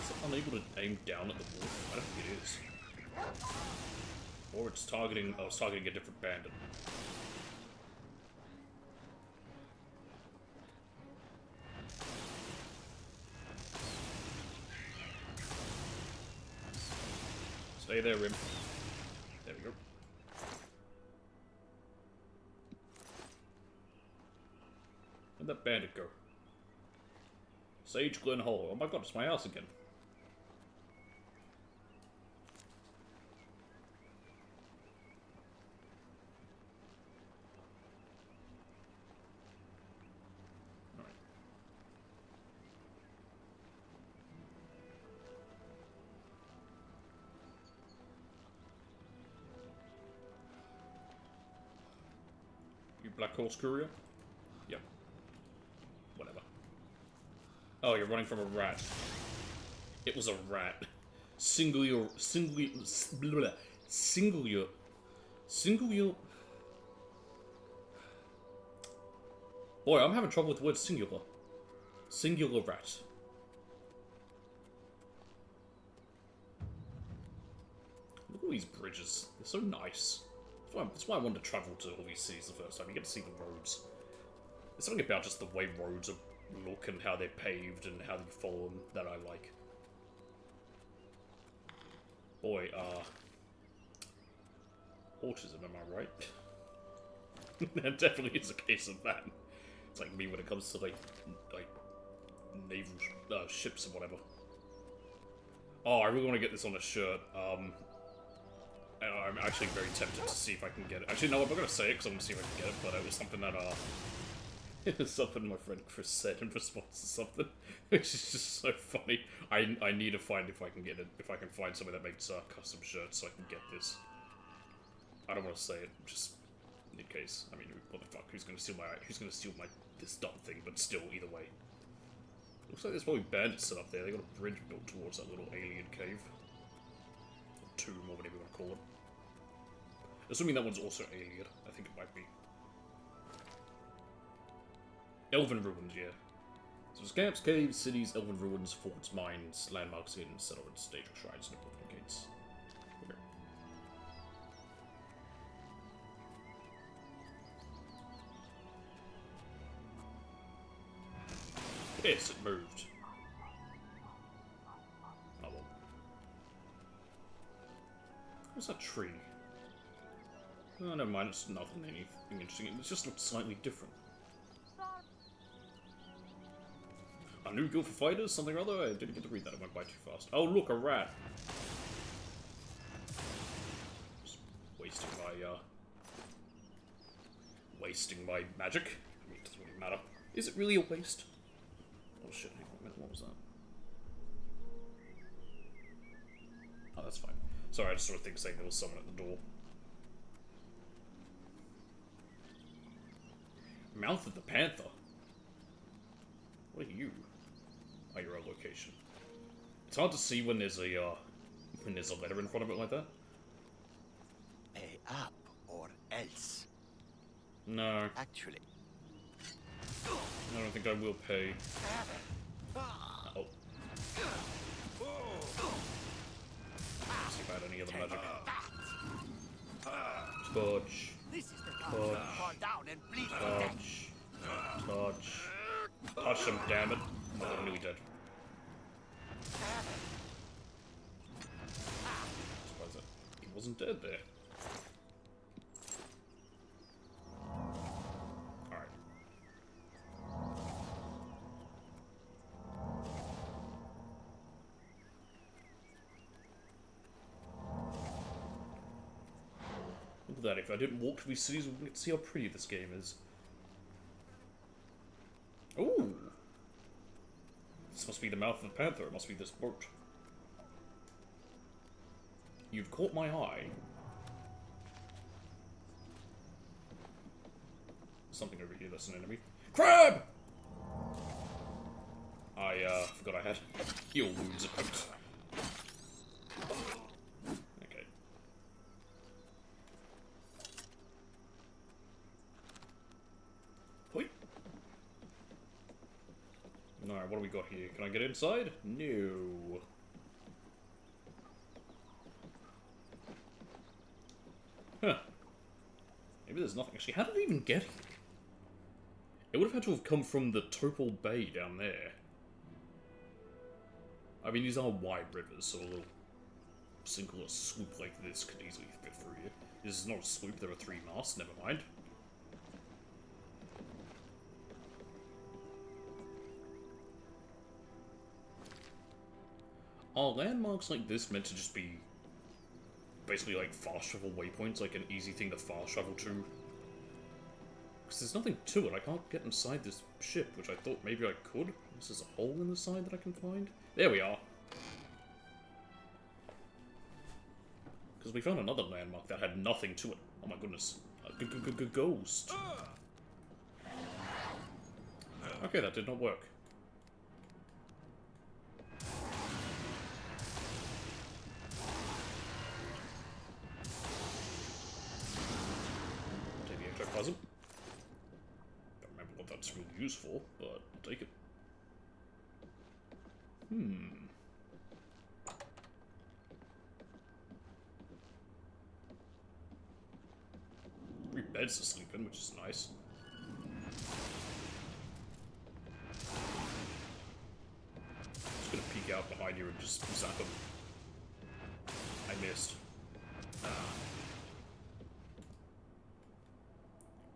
Is it unable to aim down at the wolf? I don't think it is. Or it's targeting... Oh, it's targeting a different bandit. Stay there, Rim. There we go. Where'd that bandit go? Sage Glen Hollow. Oh my god, it's my house again. Alright. You Black Horse Courier? Yep. Whatever. Oh, you're running from a rat. It was a rat. Singular. Boy, I'm having trouble with the word singular. Singular rat. Look at all these bridges. They're so nice. That's why I wanted to travel to all these cities the first time. You get to see the roads. There's something about just the way roads look and how they're paved and how you follow them that I like. Boy, autism, am I right? There definitely is a case of that. It's like me when it comes to like naval ships and whatever. Oh, I really want to get this on a shirt. I'm actually very tempted to see if I can get it. Actually, no, I'm not going to say it because I'm going to see if I can get it, but it was something that, it was something my friend Chris said in response to something, which is just so funny. I need to find if I can get it, if I can find somebody that makes custom shirts so I can get this. I don't want to say it, just In case, I mean, what the fuck? Who's gonna steal my this dumb thing? But still, either way. Looks like there's probably bandits set up there. They got a bridge built towards that little alien cave. Or tomb, or whatever you want to call it. Assuming that one's also alien. I think it might be. Elven ruins, yeah. So there's camps, caves, cities, elven ruins, forts, mines, landmarks, inns, settlements, dangerous shrines, and important gates. Okay. Yes, it moved. Oh well. What's that tree? Oh, never mind, it's nothing anything interesting. It just looks slightly different. A new guild for fighters? Something or other? I didn't get to read that, it went by too fast. Oh look, a rat! Just wasting my magic. I mean, it doesn't really matter. Is it really a waste? Oh shit, hang on a minute, what was that? Oh, that's fine. Sorry, I just sort of think saying there was someone at the door. Mouth of the Panther? What are you? Oh, you're a location. It's hard to see when there's a letter in front of it like that. Pay up or else. No. Actually. I don't think I will pay. Oh. Let's see if I had any other magic. Touch. Touch. Touch. Touch him, damn it. Oh, I'm nearly dead. Surprised that he wasn't dead there. Alright. Look at that, if I didn't walk to these cities, we wouldn't see how pretty this game is. Ooh! This must be the mouth of the panther. It must be this boat. You've caught my eye. Something over here that's an enemy. Crab! I forgot I had heal wounds equipped. Okay. Wait. Alright, what do we got here? Can I get inside? No. Huh. Maybe there's nothing. Actually, how did it even get here? It would have had to have come from the Topal Bay down there. I mean, these are wide rivers, so a little single swoop like this could easily fit through here. This is not a swoop, there are 3 masts, never mind. Are landmarks like this meant to just be basically like fast travel waypoints, like an easy thing to fast travel to? Because there's nothing to it, I can't get inside this ship, which I thought maybe I could. This is a hole in the side that I can find. There we are. Because we found another landmark that had nothing to it. Oh my goodness. A ghost. Okay, that did not work. Take the ectoplasm. Don't remember what that's really used for, but I'll take it. Three beds to sleep in, which is nice. Just gonna peek out behind you and just zap him. I missed.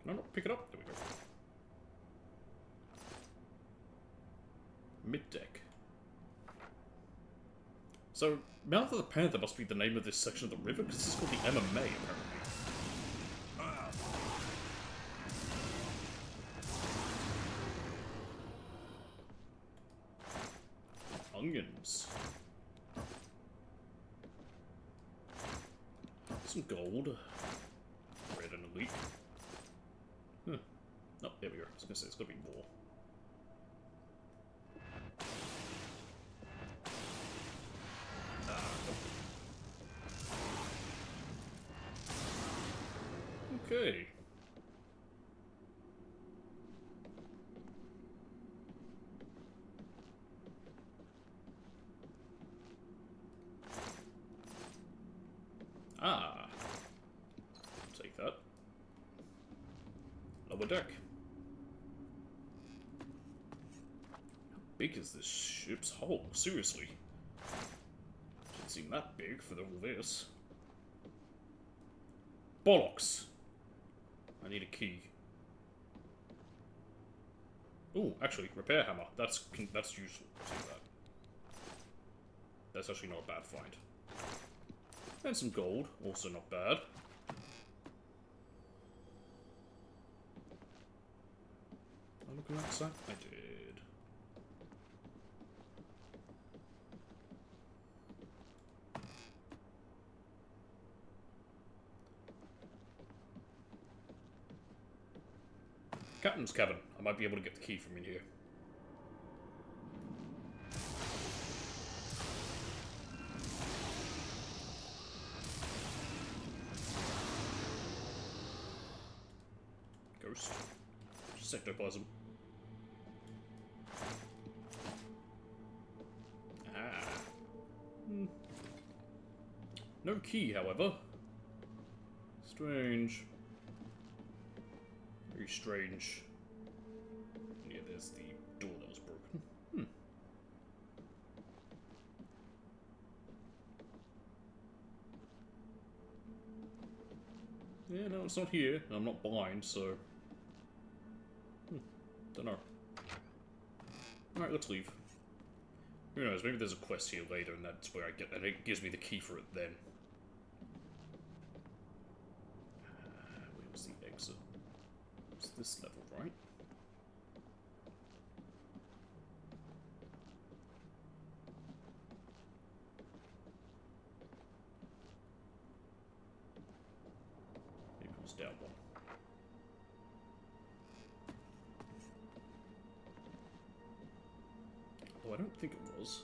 Can I not pick it up? There we go. Mid-deck. So, Mouth of the Panther must be the name of this section of the river, because this is called the MMA, apparently. Onions. Some gold. Red and elite. Oh, there we go. I was gonna say, it's gotta be more. Okay. Ah. Take that. Lower deck. How big is this ship's hull? Seriously. Doesn't seem that big for all this. Bollocks! I need a key. Ooh, actually, repair hammer. That's useful. Take that. That's actually not a bad find. And some gold, also not bad. I look on that side? I did. Captain's cabin. I might be able to get the key from in here. Ghost. Just ectoplasm. Ah. No key, however. Strange. Very strange. Yeah, there's the door that was broken. Yeah, no, it's not here. I'm not blind, so... Don't know. Alright, let's leave. Who knows, maybe there's a quest here later and that's where I get that. It gives me the key for it then. Where was the exit? It's this level, right? Maybe it was down one. Oh, I don't think it was.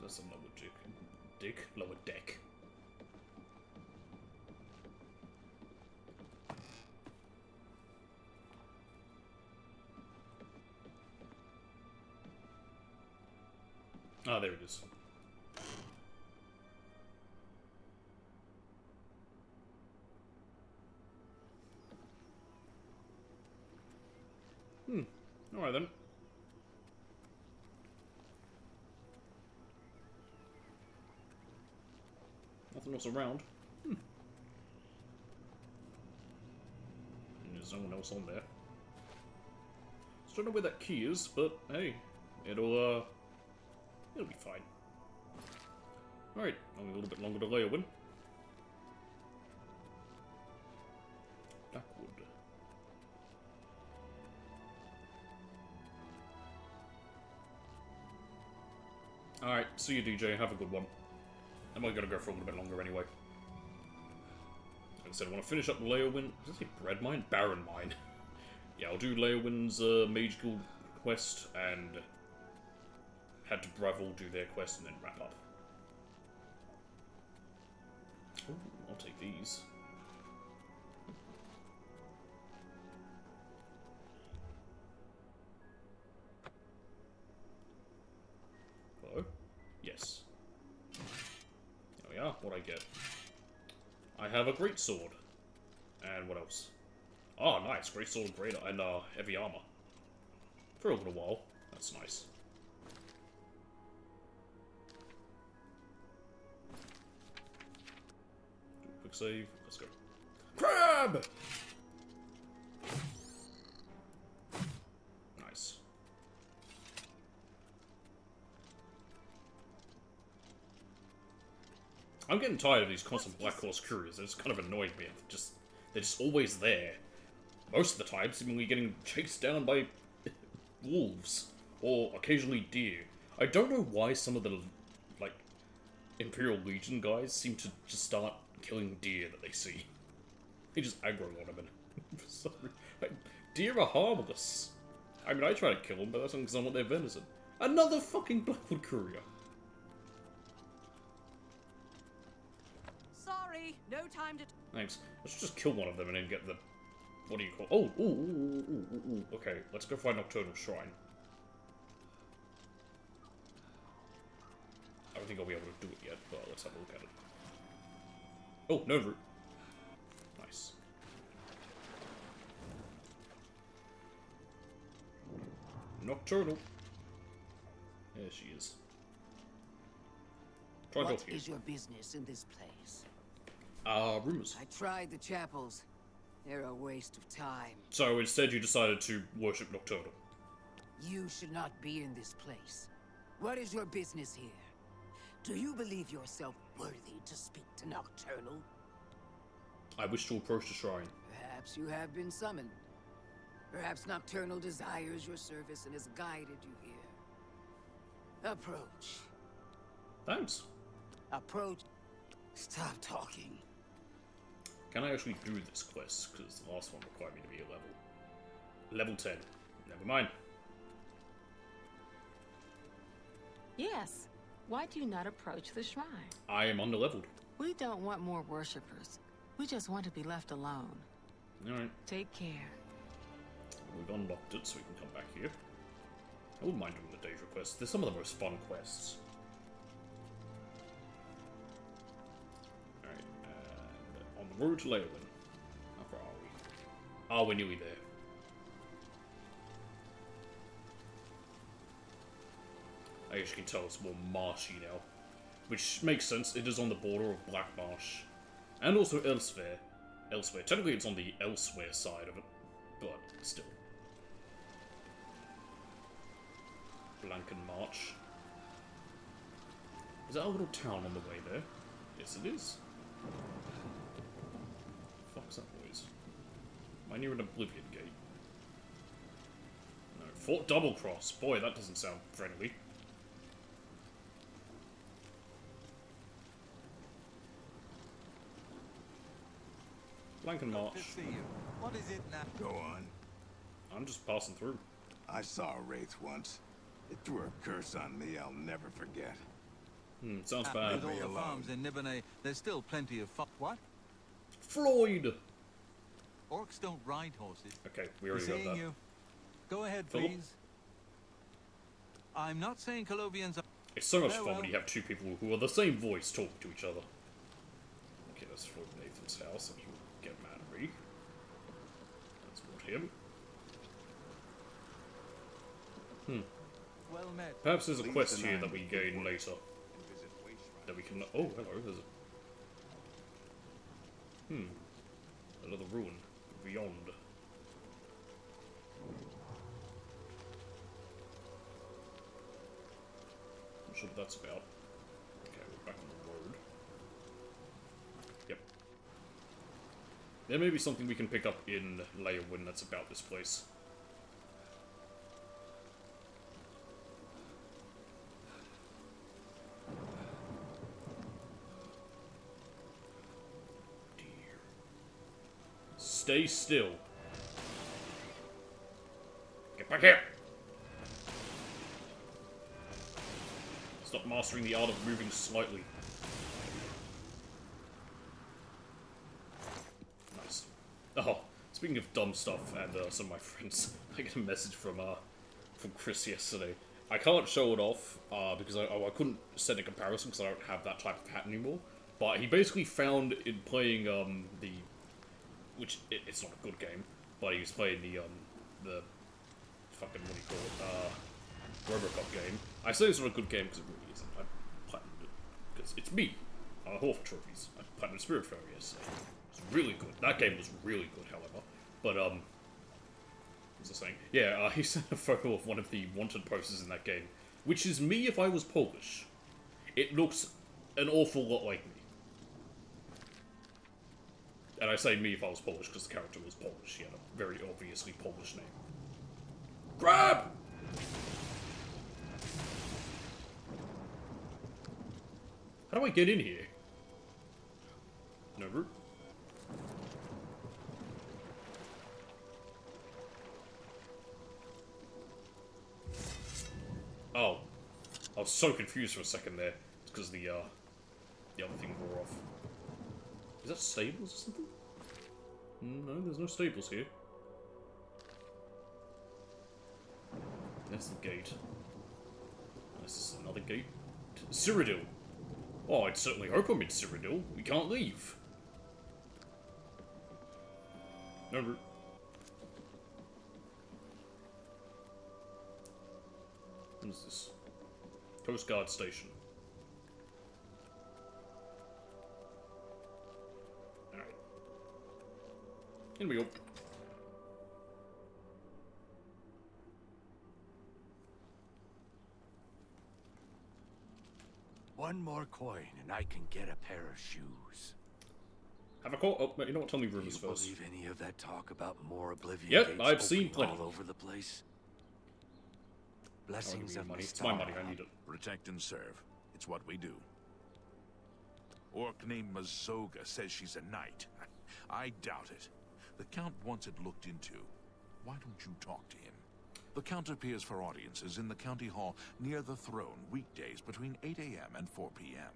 That's a lower deck. Lower deck. Ah, there it is. Alright then. Nothing else around. And there's no one else on there. Still don't know where that key is, but hey, it'll be fine. Alright, only a little bit longer to layer in. Blackwood. Alright, see you, DJ. Have a good one. I'm only gonna go for a little bit longer anyway. Like I said, I want to finish up Leowin. Does it say Bread Mine? Baron Mine. Yeah, I'll do Leowin's Mage Guild quest and head to Bravel, do their quest, and then wrap up. Ooh, I'll take these. Hello? Yes. There we are. What I get? I have a great sword. And what else? Oh, nice. Great sword, great, and heavy armor. For a little while. That's nice. Do a quick save. Let's go. Crab! Nice. I'm getting tired of these constant Black Horse couriers. They're just kind of annoying me. They're just always there. Most of the time, seemingly getting chased down by wolves. Or occasionally deer. I don't know why some of the, like, Imperial Legion guys seem to just start killing deer that they see. They just aggro on them, and like, deer are harmless. I mean, I try to kill them, but that's because I want their venison. Another fucking Blackwood courier. Sorry, no time to. Thanks. Let's just kill one of them and then get the. What do you call? Oh, ooh. Okay, let's go find Nocturnal Shrine. I don't think I'll be able to do it yet, but let's have a look at it. Oh, no route. Nice. Nocturnal. There she is. What is your business in this place? Rumors. I tried the chapels. They're a waste of time. So instead you decided to worship Nocturnal. You should not be in this place. What is your business here? Do you believe yourself worthy to speak to Nocturnal? I wish to approach the shrine. Perhaps you have been summoned. Perhaps Nocturnal desires your service and has guided you here. Approach. Thanks. Approach. Stop talking. Can I actually do this quest? Because the last one required me to be a level. Level 10. Never mind. Yes. Why do you not approach the shrine? I am underleveled. We don't want more worshippers. We just want to be left alone. Alright. Take care. We've unlocked it, so we can come back here. I wouldn't mind doing the day's requests. They're some of the most fun quests. Alright, and on the road to Leowin. How far are we? Oh, we're nearly there. I guess you can tell it's more marshy now. Which makes sense, it is on the border of Black Marsh. And also Elsewhere. Technically it's on the Elsewhere side of it, but still. Blanken March. Is that a little town on the way there? Yes, it is. Fuck's that, boys? Am I near an Oblivion gate? No. Fort Double Cross. Boy, that doesn't sound friendly. Blanken March. Good to see you. What is it now? Go on. I'm just passing through. I saw a wraith once. It threw a curse on me I'll never forget. Sounds bad. With all the farms in Nibonay, there's still plenty of What? Floyd! Orcs don't ride horses. Okay, we already got that. You. Go ahead, Philip? please. I'm not saying Colovians are... It's so much fun when you have two people who are the same voice talking to each other. Okay, that's Floyd Nathan's house, and he'll get mad at me. That's not him. Well met. Perhaps there's a quest here that we gain later. That we can... Oh, hello, there's a... Another ruin. Beyond. Not sure what that's about. Okay, we're back on the road. Yep. There may be something we can pick up in Leowin that's about this place. Stay still. Get back here! Stop mastering the art of moving slightly. Nice. Oh, speaking of dumb stuff and some of my friends, I got a message from Chris yesterday. I can't show it off because I couldn't send a comparison because I don't have that type of hat anymore. But he basically found in playing the... Which, it's not a good game, but he was playing the fucking, what do you call it, Robocop game. I say it's not a good game because it really isn't. I platinumed it, because it's me, on a Horford Trophies. I platinumed Spiritfarer yesterday. It was really good. That game was really good, however. But, what was I saying? Yeah, he sent a photo of one of the wanted posters in that game, which is me if I was Polish. It looks an awful lot like me. And I say me if I was Polish because the character was Polish. He had a very obviously Polish name. Grab! How do I get in here? No route. Oh. I was so confused for a second there. It's because the other thing wore off. Is that stables or something? No, there's no stables here. That's the gate. This is another gate. Cyrodiil. Oh, I'd certainly hope I'm in Cyrodiil. We can't leave. No route. What is this? Coast Guard Station. Alright. Here we go. One more coin and I can get a pair of shoes. Have a call? Oh, you know what? Tell me rumors first. Do you believe any of that talk about more Oblivion Yep, gates I've seen opening plenty. all over the place? Blessings of money. the It's my money. I need it. Protect and serve. It's what we do. Orc named Mazoga says she's a knight. I doubt it. The Count wants it looked into. Why don't you talk to him? The Count appears for audiences in the county hall near the throne weekdays between 8 a.m. and 4 p.m.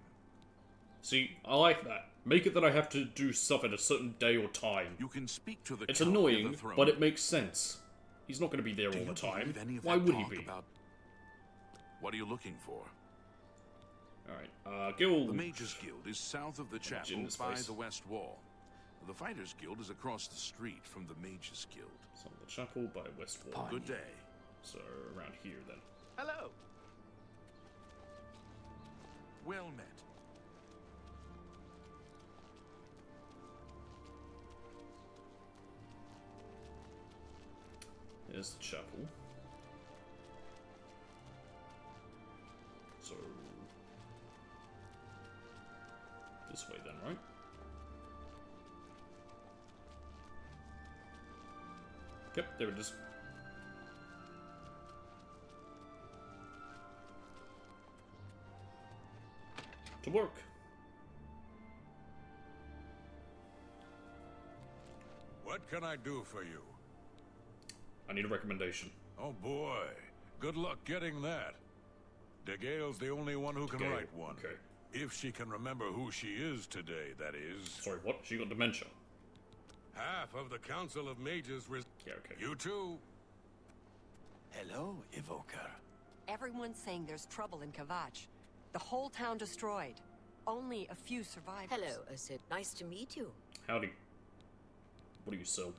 See, I like that. Make it that I have to do stuff at a certain day or time. You can speak to the It's Count near annoying, the throne. but it makes sense. He's not going to be there all the time. Why would he be? What are you looking for? Alright, Guild. The Mages Guild is south of the chapel by the west wall. The Fighters Guild is across the street from the Mages Guild. So the chapel by west wall. Good day. So around here then. Hello. Well met. There's the chapel. So this way then, right? Yep, there it is. To work. What can I do for you? I need a recommendation. Oh boy. Good luck getting that. DeGale's the only one who can DeGale, write one. okay. If she can remember who she is today, that is. Sorry, what? She got dementia. Half of the Council of Mages Yeah, okay. You too. Hello, Evoker. Everyone's saying there's trouble in Kavach. The whole town destroyed. Only a few survivors. Hello, Asid. Nice to meet you. Howdy. What do you sell?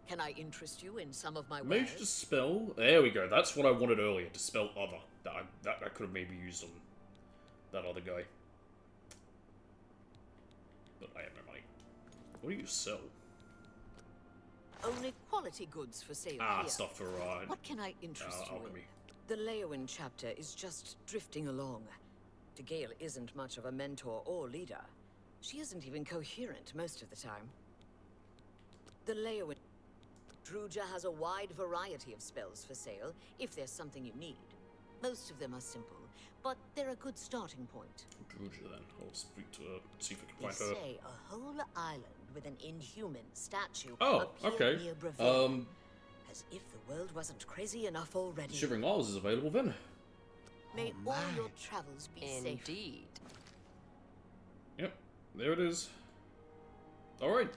Can I interest you in some of my Mage wares? dispel. There we go. That's what I wanted earlier. Dispel other. That I could have maybe used on that other guy. But I have no money. What do you sell? Only quality goods for sale here. Stuff for What can I interest you alchemy. in? The Leowin chapter is just drifting along. DeGale isn't much of a mentor or leader. She isn't even coherent most of the time. The Leowin Druja has a wide variety of spells for sale, if there's something you need. Most of them are simple, but they're a good starting point. Druja then. I'll speak to her, see if I They can find her. say a whole island with an inhuman statue Oh, appeared okay. near Breville, as if the world wasn't crazy enough already. Shivering Isles is available then. May all your travels be safe. Indeed. Yep, there it is. Alright.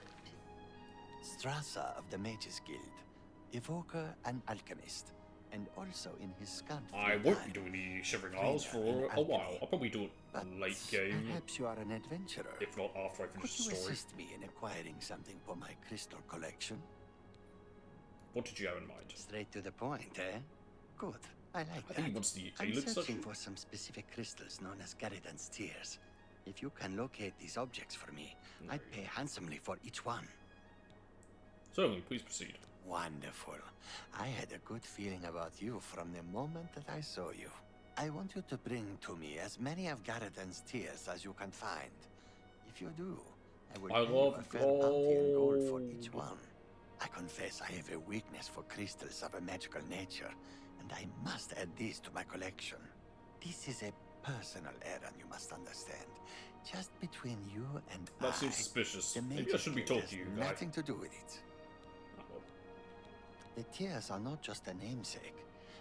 Strasza of the Mages Guild, Evoker and Alchemist, and also in his scant I won't be doing the Shivering Isles for a while. I'll probably do it late game. Perhaps you are an adventurer. If not after I finish the Could you story. assist me in acquiring something for my crystal collection? What did you have in mind? Straight to the point, eh? Good. I like I that. think he wants the I'm Aelid searching statue. for some specific crystals known as Garidan's Tears. If you can locate these objects for me, I'd pay handsomely for each one. Certainly, please proceed. Wonderful. I had a good feeling about you from the moment that I saw you. I want you to bring to me as many of Garidan's tears as you can find. If you do, I will pay you a fair bounty in gold for each one. I confess I have a weakness for crystals of a magical nature, and I must add these to my collection. This is a personal errand, you must understand. Just between you and That seems suspicious. Maybe I should be talking to you, guy. Nothing to do with it. The tears are not just a namesake.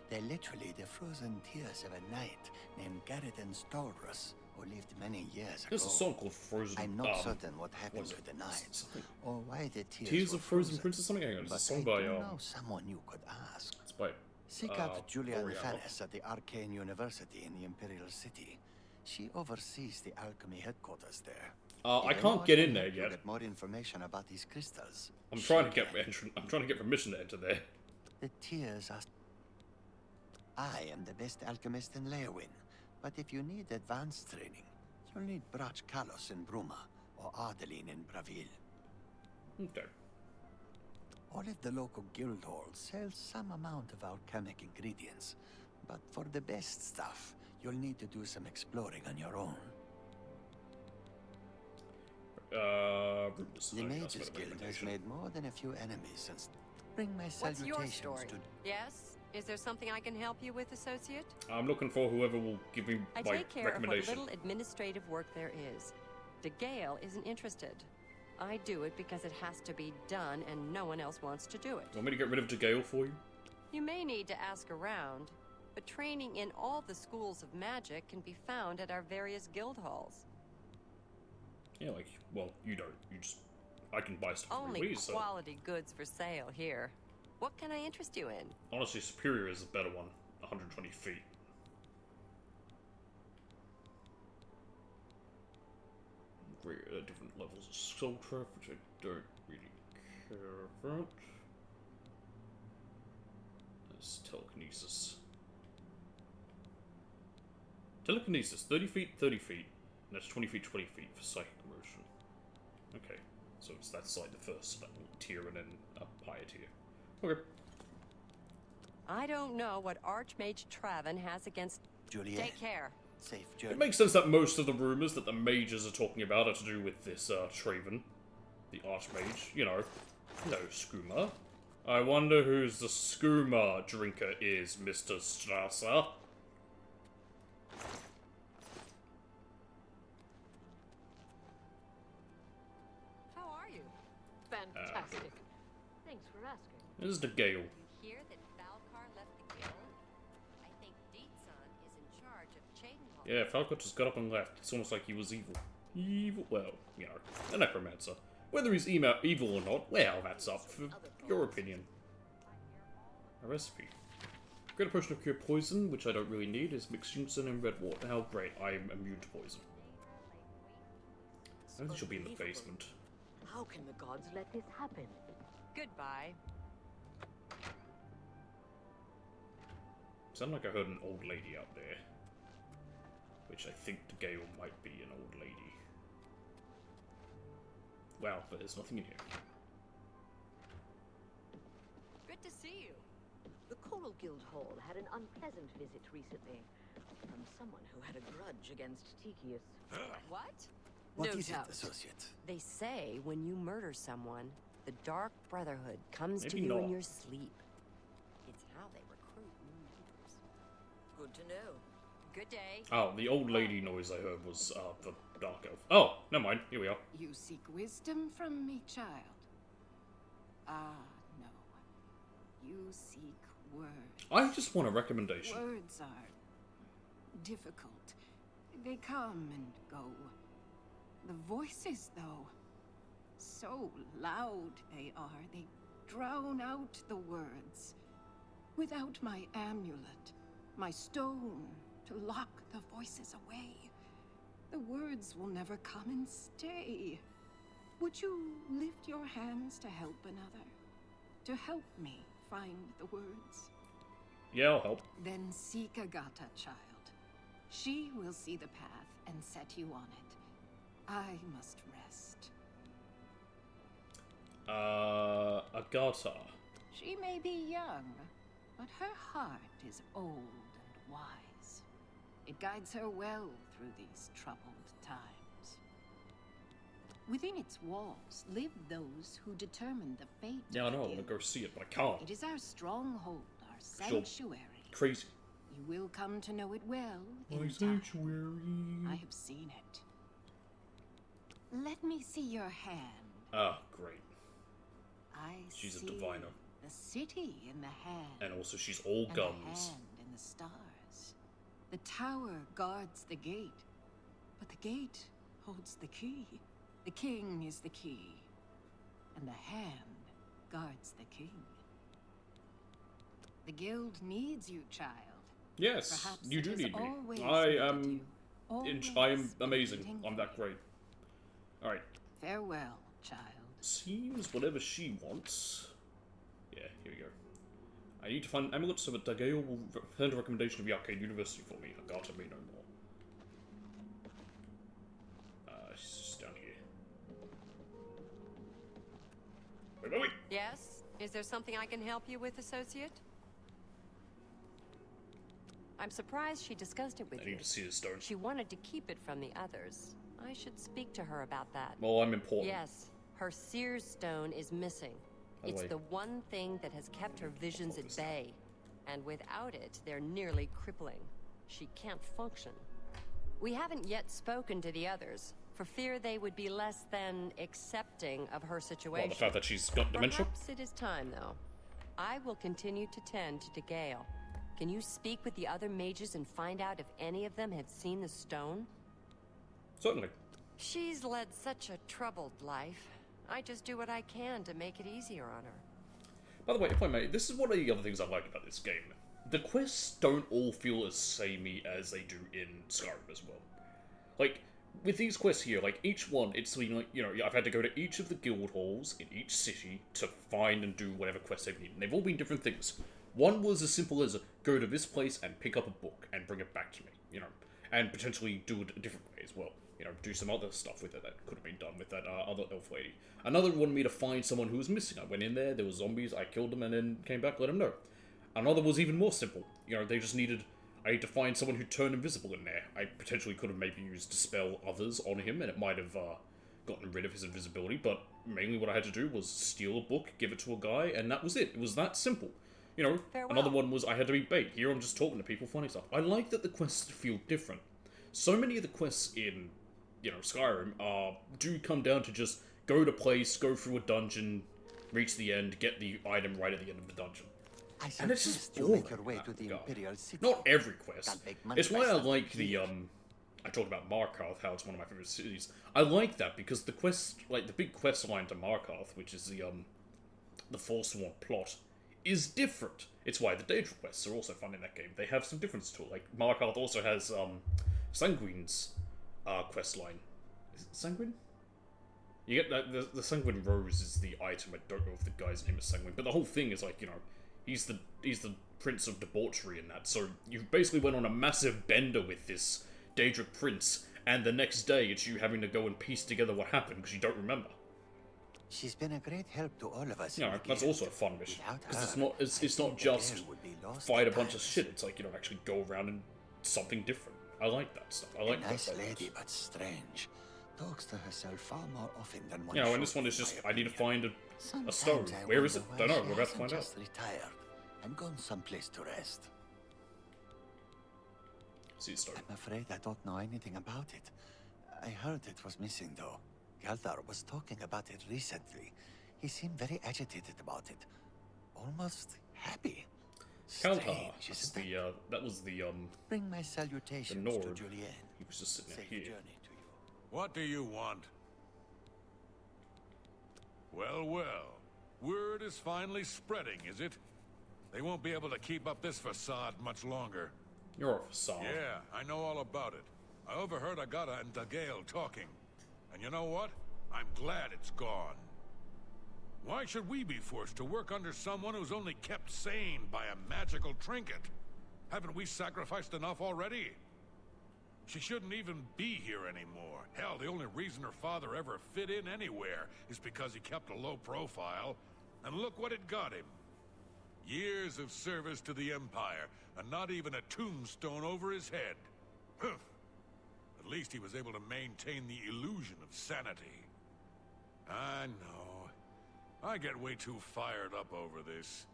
They're literally the frozen tears of a knight named Garrison Stolrus, who lived many years ago. There's a song called Frozen. I'm not certain what happened to the knight, or why the Tears of Frozen Princess. Something. Hang on, it's a song by. I do know someone you could ask. It's by. Seek out Julian Fannis at the Arcane University in the Imperial City. She oversees the alchemy headquarters there. I can't get in there yet. Get more information about these crystals. I'm trying to get permission to enter there. The tears are. I am the best alchemist in Leowin, but if you need advanced training, you'll need Brach Kalos in Bruma or Ardeline in Bravil. Okay. All of the local guild halls sell some amount of alchemic ingredients, but for the best stuff, you'll need to do some exploring on your own. The Mages Guild has made more than a few enemies since. Bring my salutations. What's your story? Yes? Is there something I can help you with, associate? I'm looking for whoever will give me my I take care of what recommendation. little administrative work there is. DeGale isn't interested. I do it because it has to be done and no one else wants to do it. You want me to get rid of DeGale for you? You may need to ask around, but training in all the schools of magic can be found at our various guild halls. Yeah, like, well, you don't. You just... I can buy stuff Only for free, so... quality goods for sale here. What can I interest you in? Honestly, Superior is a better one. 120 feet. Great, different levels of soul trap, which I don't really care about. There's telekinesis. Telekinesis, 30 feet, 30 feet. And that's 20 feet, 20 feet for psychic motion. Okay, so that's like the first tier and then a higher tier. Okay. I don't know what Archmage Traven has against... Juliet. Take care. Safe journey. It makes sense that most of the rumors that the mages are talking about are to do with this, Traven. The Archmage, you know. Hello, Skooma. I wonder who's the Skooma drinker is, Mr. Strasser. How are you? Fantastic. Thanks for asking. This is the Gale. Hear that Falcar left the guild? I think Deetson is in charge of Chainhall. Yeah, Falco just got up and left. It's almost like he was evil. Evil? Well, you know, a necromancer. Whether he's evil or not, well, that's up for your opinion. A recipe. Get a potion of cure poison, which I don't really need, is mixed ginseng and red water. How great, I'm immune to poison. I think she'll be in the basement. How can the gods let this happen? Goodbye. Sound like I heard an old lady out there. Which I think the Gale might be an old lady. Wow, but there's nothing in here. Good to see you. The Coral Guild Hall had an unpleasant visit recently from someone who had a grudge against Tychius. What? What No is doubt. it, associate? They say when you murder someone, the Dark Brotherhood comes to Maybe you not. in your sleep. It's how they recruit new leaders. Good to know. Good day. Oh, the old lady noise I heard was the Dark Elf. Oh, never mind. Here we are. You seek wisdom from me, child? Ah, no. You seek words. I just want a recommendation. Words are difficult. They come and go. The voices, though, so loud they are, they drown out the words. Without my amulet, my stone to lock the voices away, the words will never come and stay. Would you lift your hands to help another? To help me find the words? Yeah, I'll help. Then seek Agata, child. She will see the path and set you on it. I must rest. Agata. She may be young, but her heart is old and wise. It guides her well through these troubled times. Within its walls live those who determine the fate Yeah, I of the know. I want to guild. go see it, but I can't. It is our stronghold, our You're sanctuary. crazy. You will come to know it well My in time. sanctuary. I have seen it. Let me see your hand. Ah, great. She's a diviner. The city in the hand. And also she's all and guns. The hand in the stars. The tower guards the gate, but the gate holds the key. The king is the key, and the hand guards the king. The guild needs you, child. Yes, Perhaps you do it need has me. always I needed am. you. I am amazing. waiting I'm that great. All right. Farewell, child. Seems whatever she wants. Yeah, here we go. I need to find amulets so that Dageo will send a recommendation of the Arcane University for me. Agata may know more. She's just down here. Wait. Yes? Is there something I can help you with, Associate? I'm surprised she discussed it with you. I need to see the stone. She wanted to keep it from the others. I should speak to her about that. Well, I'm important. Yes, her Seer's Stone is missing. It's the one thing that has kept her visions at bay. And without it, they're nearly crippling. She can't function. We haven't yet spoken to the others, for fear they would be less than accepting of her situation. Well, the fact that she's got dementia? Perhaps it is time, though. I will continue to tend to Gale. Can you speak with the other mages and find out if any of them have seen the stone? Certainly. She's led such a troubled life. I just do what I can to make it easier on her. By the way, if I may, this is one of the other things I like about this game. The quests don't all feel as samey as they do in Skyrim as well. Like, with these quests here, like, each one, it's like, you know, I've had to go to each of the guild halls in each city to find and do whatever quests they've needed. And they've all been different things. One was as simple as go to this place and pick up a book and bring it back to me, you know, and potentially do it a different way as well. You know, do some other stuff with it that could have been done with that other elf lady. Another wanted me to find someone who was missing. I went in there were zombies, I killed them, and then came back, let them know. Another was even more simple. You know, they just needed... I need to find someone who turned invisible in there. I potentially could have maybe used Dispel others on him, and it might have gotten rid of his invisibility, but mainly what I had to do was steal a book, give it to a guy, and that was it. It was that simple. You know, Farewell. Another one was I had to be bait. Here I'm just talking to people, funny stuff. I like that the quests feel different. So many of the quests in, you know, Skyrim do come down to just go to place, go through a dungeon, reach the end, get the item right at the end of the dungeon. And it's just boring. Make your way to the Imperial City. Not every quest. It's why I like the, here. I talked about Markarth, how it's one of my favorite cities. I like that because the quest, like the big quest line to Markarth, which is the Forsworn plot, is different. It's why the Daedra quests are also fun in that game. They have some difference to it. Like, Markarth also has, Sanguine's, quest line. Is it Sanguine? You get that, the Sanguine Rose is the item. I don't know if the guy's name is Sanguine, but the whole thing is like, you know, he's the Prince of Debauchery in that. So you basically went on a massive bender with this Daedric Prince, and the next day it's you having to go and piece together what happened because you don't remember. She's been a great help to all of us. You know, that's also a fun mission because it's not just fight a bunch of shit. It's like, you know, actually go around and something different. I like that stuff. I like a nice that. lady, but strange. Talks to herself far more often than one. You know, and this one is just I need to find a stone. Where is it? Don't know. We're about to find out. Just retired and gone someplace to rest. See the stone. I'm afraid I don't know anything about it. I heard it was missing, though. Galdar was talking about it recently. He seemed very agitated about it, almost happy. Kaldar, that was the Bring my salutations the Nord. to Julienne. He was just sitting Safe here. journey to you. What do you want? Well, well. Word is finally spreading, is it? They won't be able to keep up this facade much longer. You're a facade. Yeah, I know all about it. I overheard Agata and Dagale talking. And you know what? I'm glad it's gone. Why should we be forced to work under someone who's only kept sane by a magical trinket? Haven't we sacrificed enough already? She shouldn't even be here anymore. Hell, the only reason her father ever fit in anywhere is because he kept a low profile. And look what it got him. Years of service to the Empire, and not even a tombstone over his head. Humph. At least he was able to maintain the illusion of sanity. I know. I get way too fired up over this.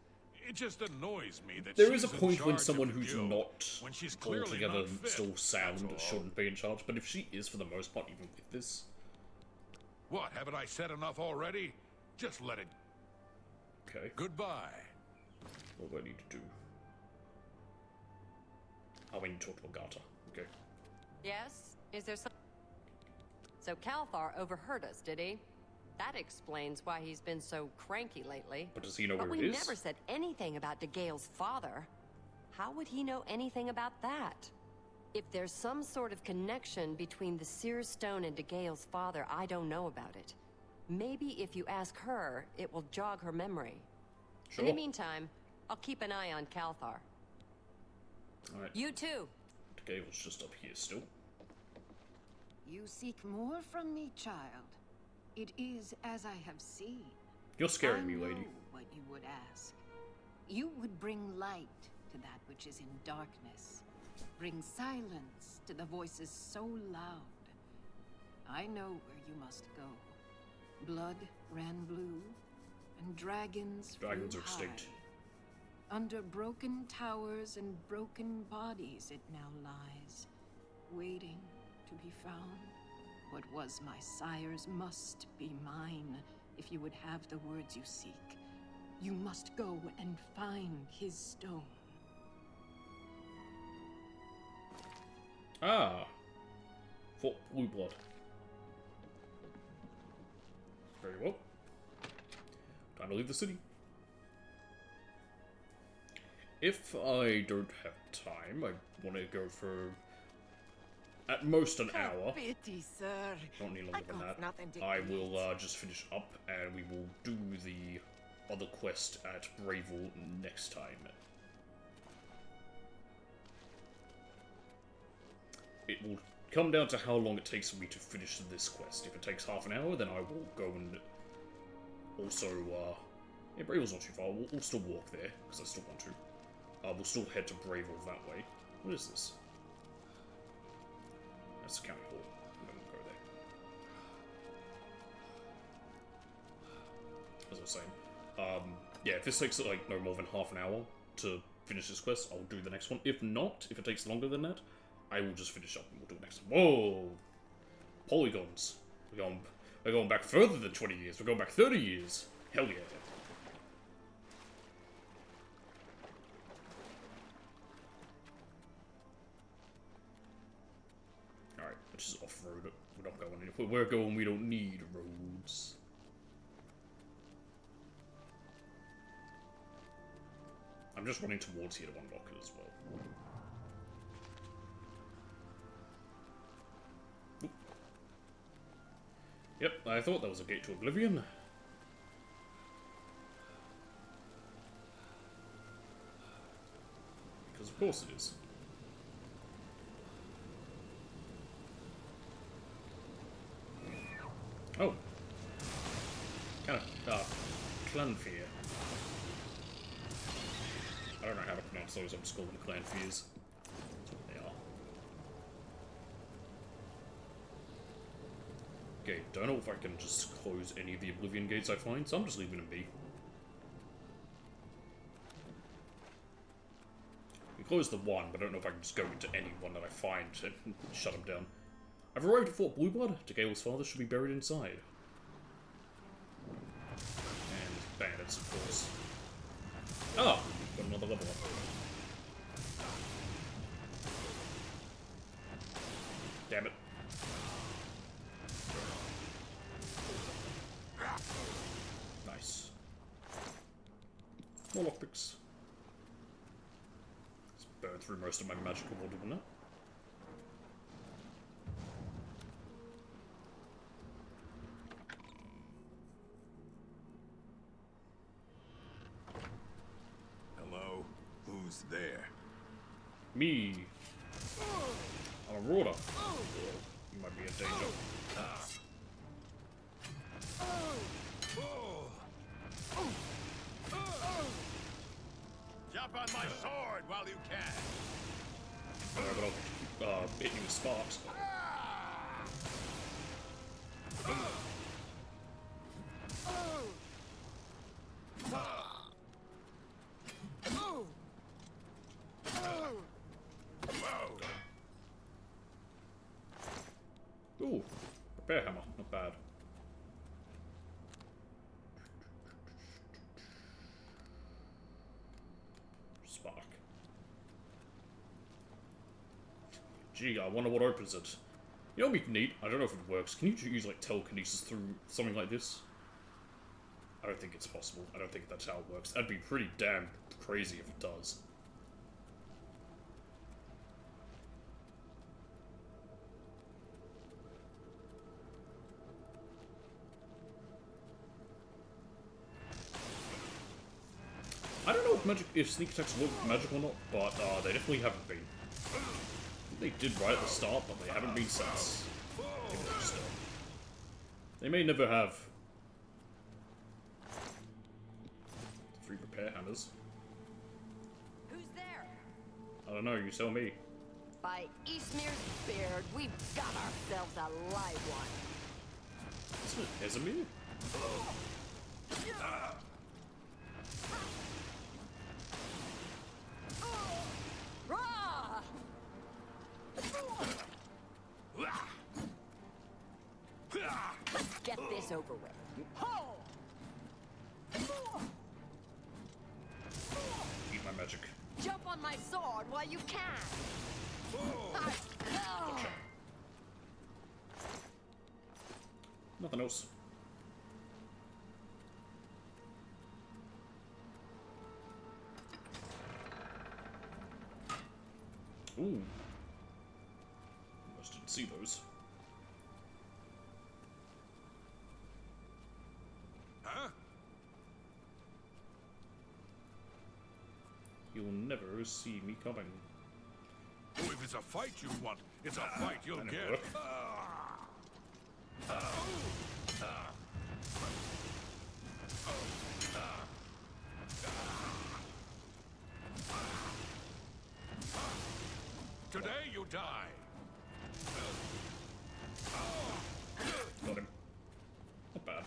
It just annoys me that there is a she's in point when charge someone of the who's guild not when she's clearly altogether not fit, still sound that's all. shouldn't be in charge, but if she is for the most part, even with this. What, haven't I said enough already? Just let it... Okay. Goodbye. What do I need to do? Oh, we need to talk to Agatha. Okay. Yes? Is there some... So Calthar overheard us, did he? That explains why he's been so cranky lately. But does he know but where we it is? never said anything about DeGale's father. How would he know anything about that? If there's some sort of connection between the Seer Stone and DeGale's father, I don't know about it. Maybe if you ask her, it will jog her memory. Sure. In the meantime, I'll keep an eye on Calthar. Alright. You too. DeGale's just up here still. You seek more from me, child. It is as I have seen. You're scaring me, I know lady. what you would ask. You would bring light to that which is in darkness. Bring silence to the voices so loud. I know where you must go. Blood ran blue, and dragons Dragons flew are extinct. high. Under broken towers and broken bodies it now lies, waiting to be found. What was my sire's must be mine, if you would have the words you seek. You must go and find his stone. Ah! Fort Blue Blood. Very well. Time to leave the city. If I don't have time, I want to go for at most an hour. Pity, sir. Not any longer than that. nothing to I eat. will just finish up and we will do the other quest at Bravell next time. It will come down to how long it takes for me to finish this quest. If it takes half an hour, then I will go and also, yeah, Bravell's not too far. We'll still walk there, because I still want to. We'll still head to Bravell that way. What is this? That's the county hall. I'm gonna go there. As I was saying. Yeah, if this takes, like, no more than half an hour to finish this quest, I'll do the next one. If not, if it takes longer than that, I will just finish up and we'll do it next time. Whoa! Polygons. We're going back further than 20 years. We're going back 30 years. Hell yeah. Alright, which is off-road. We're not going anywhere. We're going, we don't need roads. I'm just running towards here to unlock it as well. Oop. Yep, I thought that was a gate to Oblivion. Because of course it is. Oh. Kind of, Clanfear. I don't know how to pronounce those, I'm just calling them Clanfears. That's what they are. Okay, don't know if I can just close any of the Oblivion gates I find, so I'm just leaving them be. We closed the one, but I don't know if I can just go into any one that I find and shut them down. I've arrived at Fort Blueblood. DeGale's father should be buried inside. And bandits, of course. Ah! Got another level up. Damn it. Nice. More lockpicks. Let's burn through most of my magical water than that. Hello? Who's there? Me. I'm a ruler. You might be in danger. Jump on my sword while you can. But I'll hit you with sparks. Ooh, repair hammer, not bad. Spark. Gee, I wonder what opens it. You know what would be neat? I don't know if it works. Can you use, like, telekinesis through something like this? I don't think it's possible. I don't think that's how it works. That'd be pretty damn crazy if it does. I don't know if sneak attacks work with magic or not, but they definitely haven't been. They did right at the start, but they haven't been since. They may never have. 3 repair hammers. Who's there? I don't know, you tell me. By Eastmere's beard, we've got ourselves a live one. Isn't it Esamir? Let's get this over with. Eat my magic. Jump on my sword while you can. Gotcha. Nothing else. Ooh. Almost didn't see those. Huh? You'll never see me coming. Oh, if it's a fight you want, it's a fight you'll get. Work. Today you die. Got him. Not bad.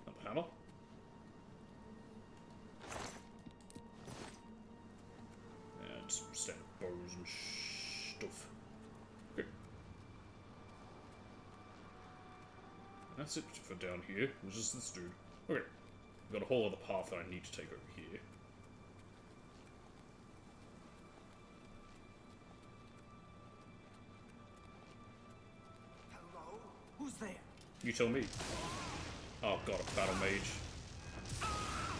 Another hammer. And some standard bows and stuff. Okay. That's it for down here. It was just this dude. Okay. We've got a whole other path that I need to take over here. Who's there? You tell me. Oh god, a battle mage.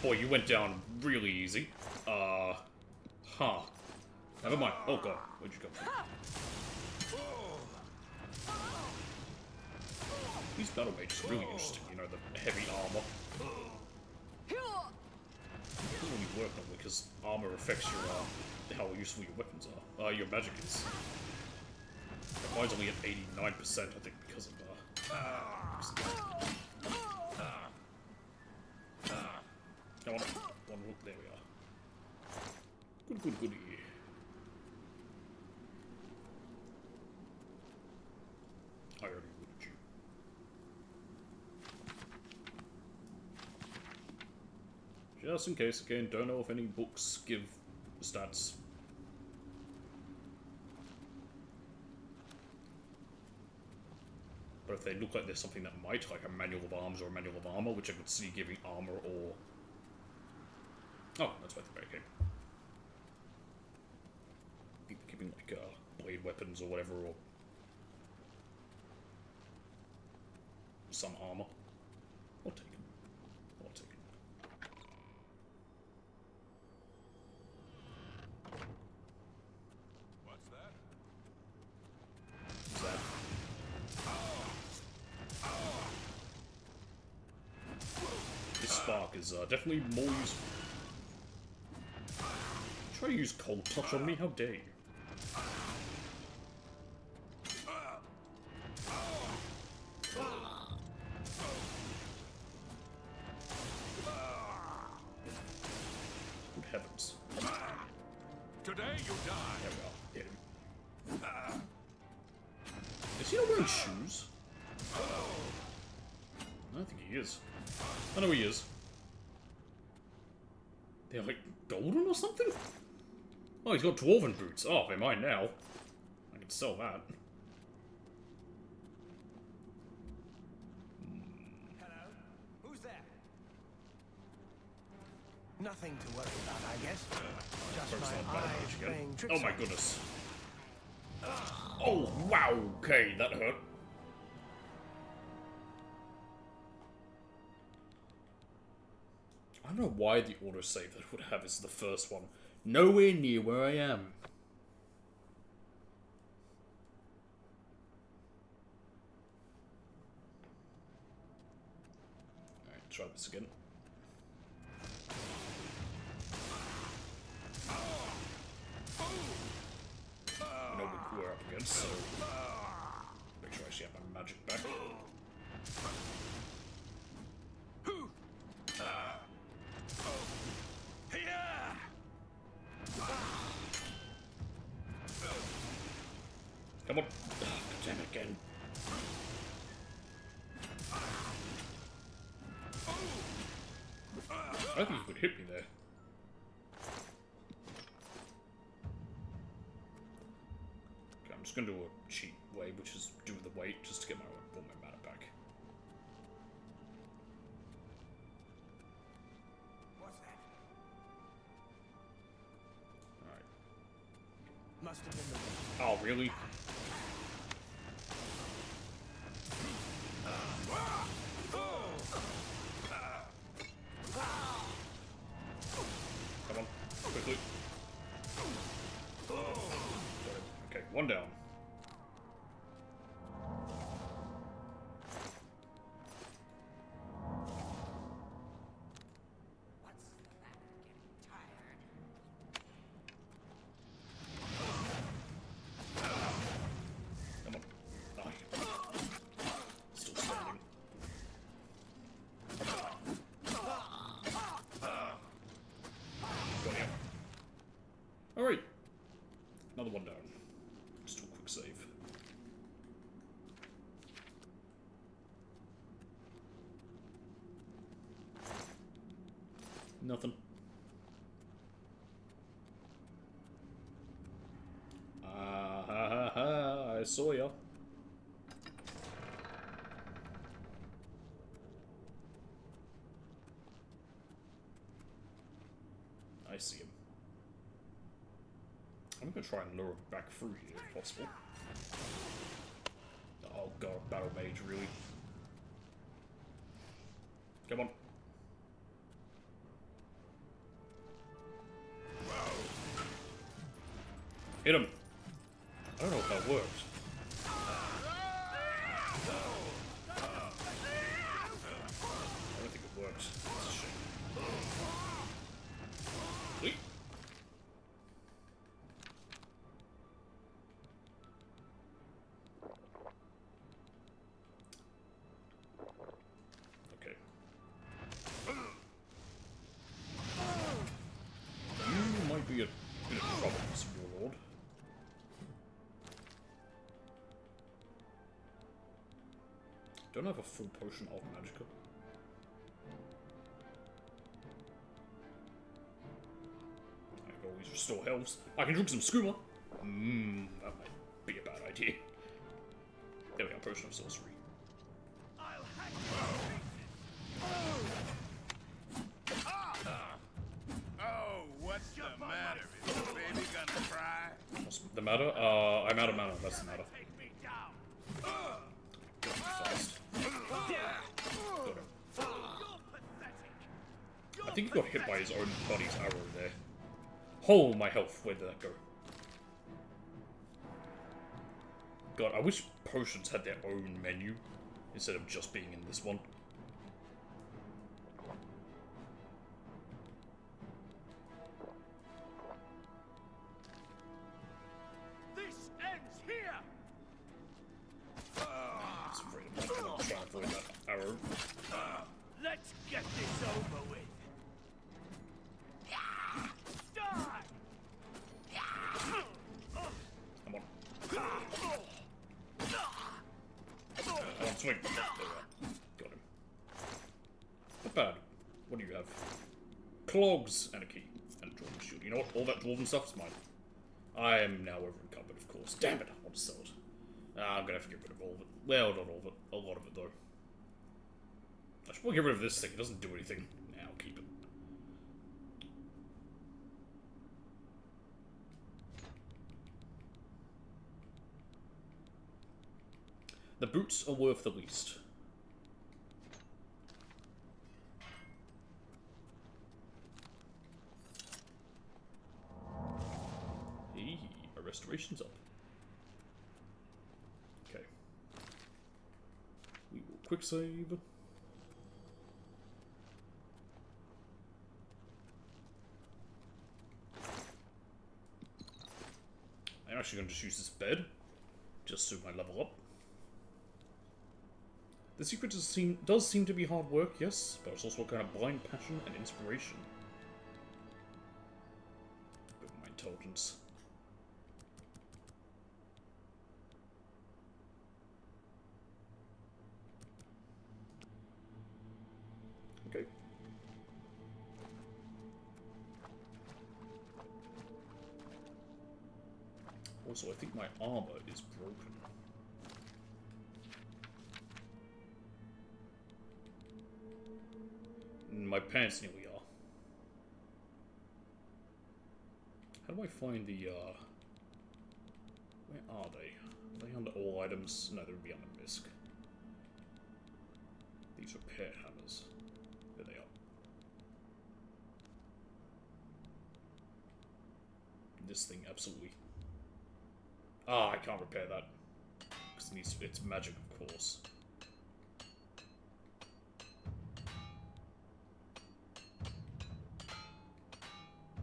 Boy, you went down really easy. Huh. Never mind. Oh god, where'd you come from? These battle mages are really interesting, you know, the heavy armor. It doesn't really work normally because armor affects your, how useful your weapons are. Your magic is. Mine's only at 89%, I think, because of come on, one look, there we are. Good, goody. I already looted you. Just in case, again, don't know if any books give stats. But if they look like there's something that might, like a manual of arms or a manual of armor, which I could see giving armor or... Oh, that's why the came. Giving, like, blade weapons or whatever, or... some armor. I'll take them. I'll take them. What's that? What's that? This spark is definitely more useful. Try to use cold touch on me? How dare you? Good heavens. Today you die. There we are. Hit him. Is he not wearing shoes? I don't think he is. I know he is. They're like golden or something? Oh, he's got dwarven boots. Oh, they're mine now. I can sell that. Nothing to worry about, I guess. Just First my on battle eyes mage again. playing tricks Oh my on me. goodness. Oh wow, okay, that hurt. I don't know why the autosave that it would have is the first one. Nowhere near where I am. Alright, try this again. I know who we're up against, so make sure I actually have my magic back. Come on. Oh, damn it again. I think you could hit me there. Okay, I'm just gonna do a cheat way, which is do the weight just to get all my mana back. What's that? Alright. Must have been the... Oh, really? Come on, quickly. Okay, one down. Come on. Ah. Still standing. Got him. Alright. Another one down. Just do a quick save. Nothing. Ah ha ha ha, I saw ya. I see him. I'm gonna try and lure him back through here if possible. Oh god, battle mage, really? Come on. Hit him! I don't know if that worked. I don't think it worked. It's a shame. Wait. Okay. You might be a bit of trouble, Mr. Warlord. Don't have a full potion of magicka. I can always restore health. I can drink some skooma. That might be a bad idea. There we go, potion of sorcery. Oh, what's the matter? Is the baby gonna cry? What's the matter? I'm out of mana, that's the matter. Go fast. Got him. I think he got hit by his own body's arrow there. Oh, my health. Where did that go? God, I wish potions had their own menu instead of just being in this one. This ends here. It's afraid of that. I'm trying to avoid that arrow. Let's get this over with. Die. Come on. Come on, swing. There we are. Got him. Not bad. What do you have? Clogs and a key. And a dwarven shield. You know what? All that dwarven stuff is mine. I am now over encumbered, of course. Damn it, I want to sell it. I'm gonna have to get rid of all of it. Well, not all of it. A lot of it, though. I should probably get rid of this thing. It doesn't do anything. Now, keep it. The boots are worth the least. Hey, our restoration's up. Okay. We will quick save. I'm actually going to just use this bed, just to my level up. The secret does seem to be hard work, yes, but it's also a kind of blind passion and inspiration. A bit of my intelligence. Okay. Also, I think my armor is broken. My pants nearly are. How do I find the, where are they? Are they under all items? No, they would be under MISC. These repair hammers. There they are. This thing, absolutely. Ah, I can't repair that. Because it's magic, of course.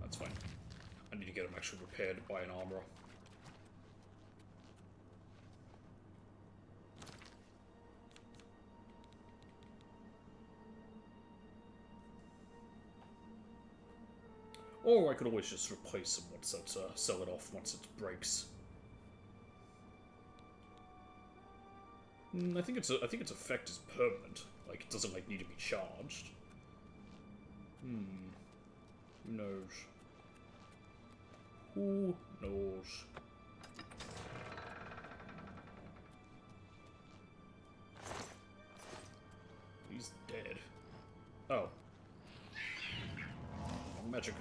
That's fine. I need to get them actually repaired by an armorer. Or I could always just replace them once that's, sell it off once it breaks. I think its effect is permanent. Like, it doesn't, like, need to be charged. Who knows? Who knows? He's dead. Oh. Magic.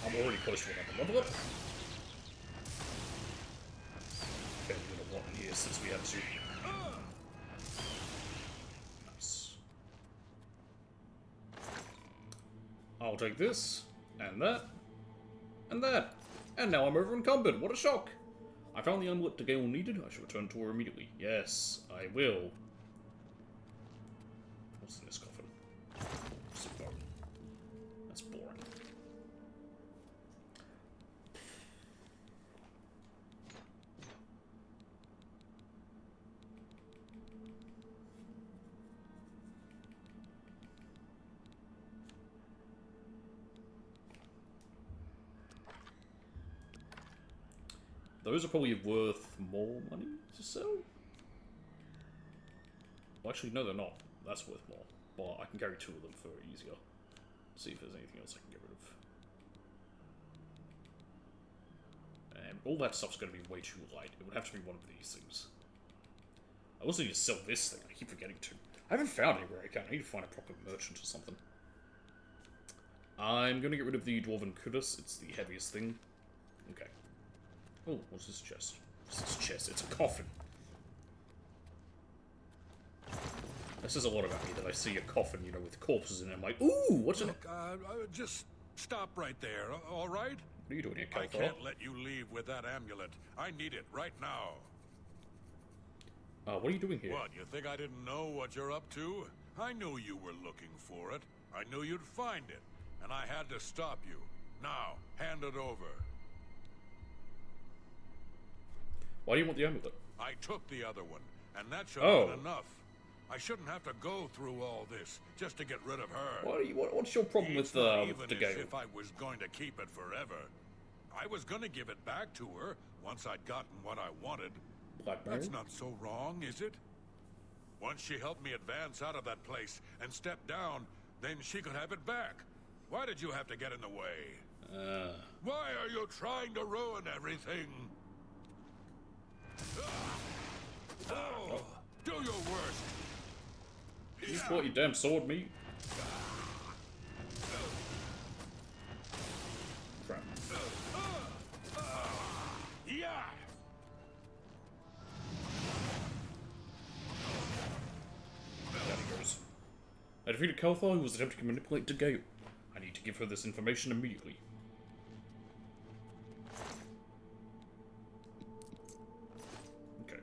I'm already close to another level up. Okay, we're gonna walk in here since we have to. Nice. I'll take this, and that, and that. And now I'm over encumbered. What a shock! I found the amulet to gain all needed. I should return to her immediately. Yes, I will. What's in this coffin? What's a bone? That's boring. Those are probably worth more money to sell? Well, actually, no, they're not. That's worth more. But I can carry 2 of them for easier. See if there's anything else I can get rid of. And all that stuff's going to be way too light. It would have to be one of these things. I also need to sell this thing. I keep forgetting to. I haven't found anywhere I can. I need to find a proper merchant or something. I'm going to get rid of the Dwarven Kudus. It's the heaviest thing. Okay. Oh, what's this chest? What's this chest? It's a coffin. This says a lot about me that I see a coffin, you know, with corpses in it. I'm like, ooh, what's in it? Look, just stop right there, all right? What are you doing here, Kelthar? I can't let you leave with that amulet. I need it right now. What are you doing here? What, you think I didn't know what you're up to? I knew you were looking for it. I knew you'd find it. And I had to stop you. Now, hand it over. Why do you want the amulet? I took the other one, and that should have been enough. I shouldn't have to go through all this just to get rid of her. What's your problem with the game? If I was going to keep it forever. I was going to give it back to her once I'd gotten what I wanted. Blackberry? That's not so wrong, is it? Once she helped me advance out of that place and step down, then she could have it back. Why did you have to get in the way? Why are you trying to ruin everything? Oh, do your worst. You brought your damn sword, me. Crap. defeated Kalthar, who was attempting to manipulate the Gale. I need to give her this information immediately. Okay.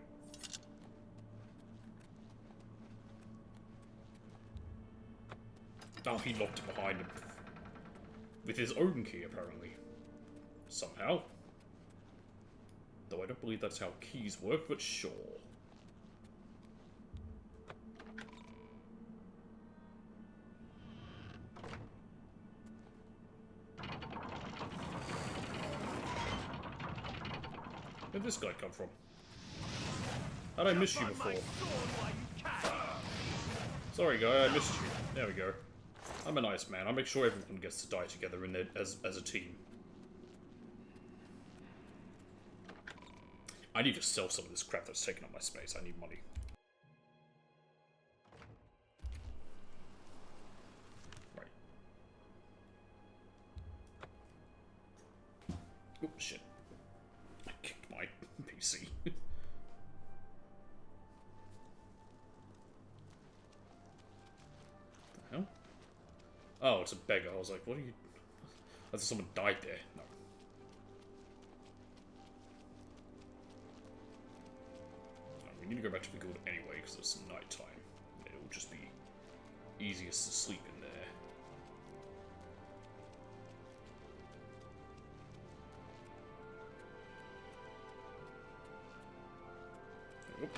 Oh, he locked it behind him. With his own key, apparently. Somehow. Though I don't believe that's how keys work, but sure. Where'd this guy come from? How'd I miss you before? Sorry guy, I missed you. There we go. I'm a nice man. I make sure everyone gets to die together in there as a team. I need to sell some of this crap that's taking up my space. I need money. Right. Oh, shit. I kicked my PC. The hell? Oh, it's a beggar. I was like, what are you... I thought someone died there. No. We need to go back to the guild anyway, because it's night time. It'll just be easiest to sleep in there. Oh.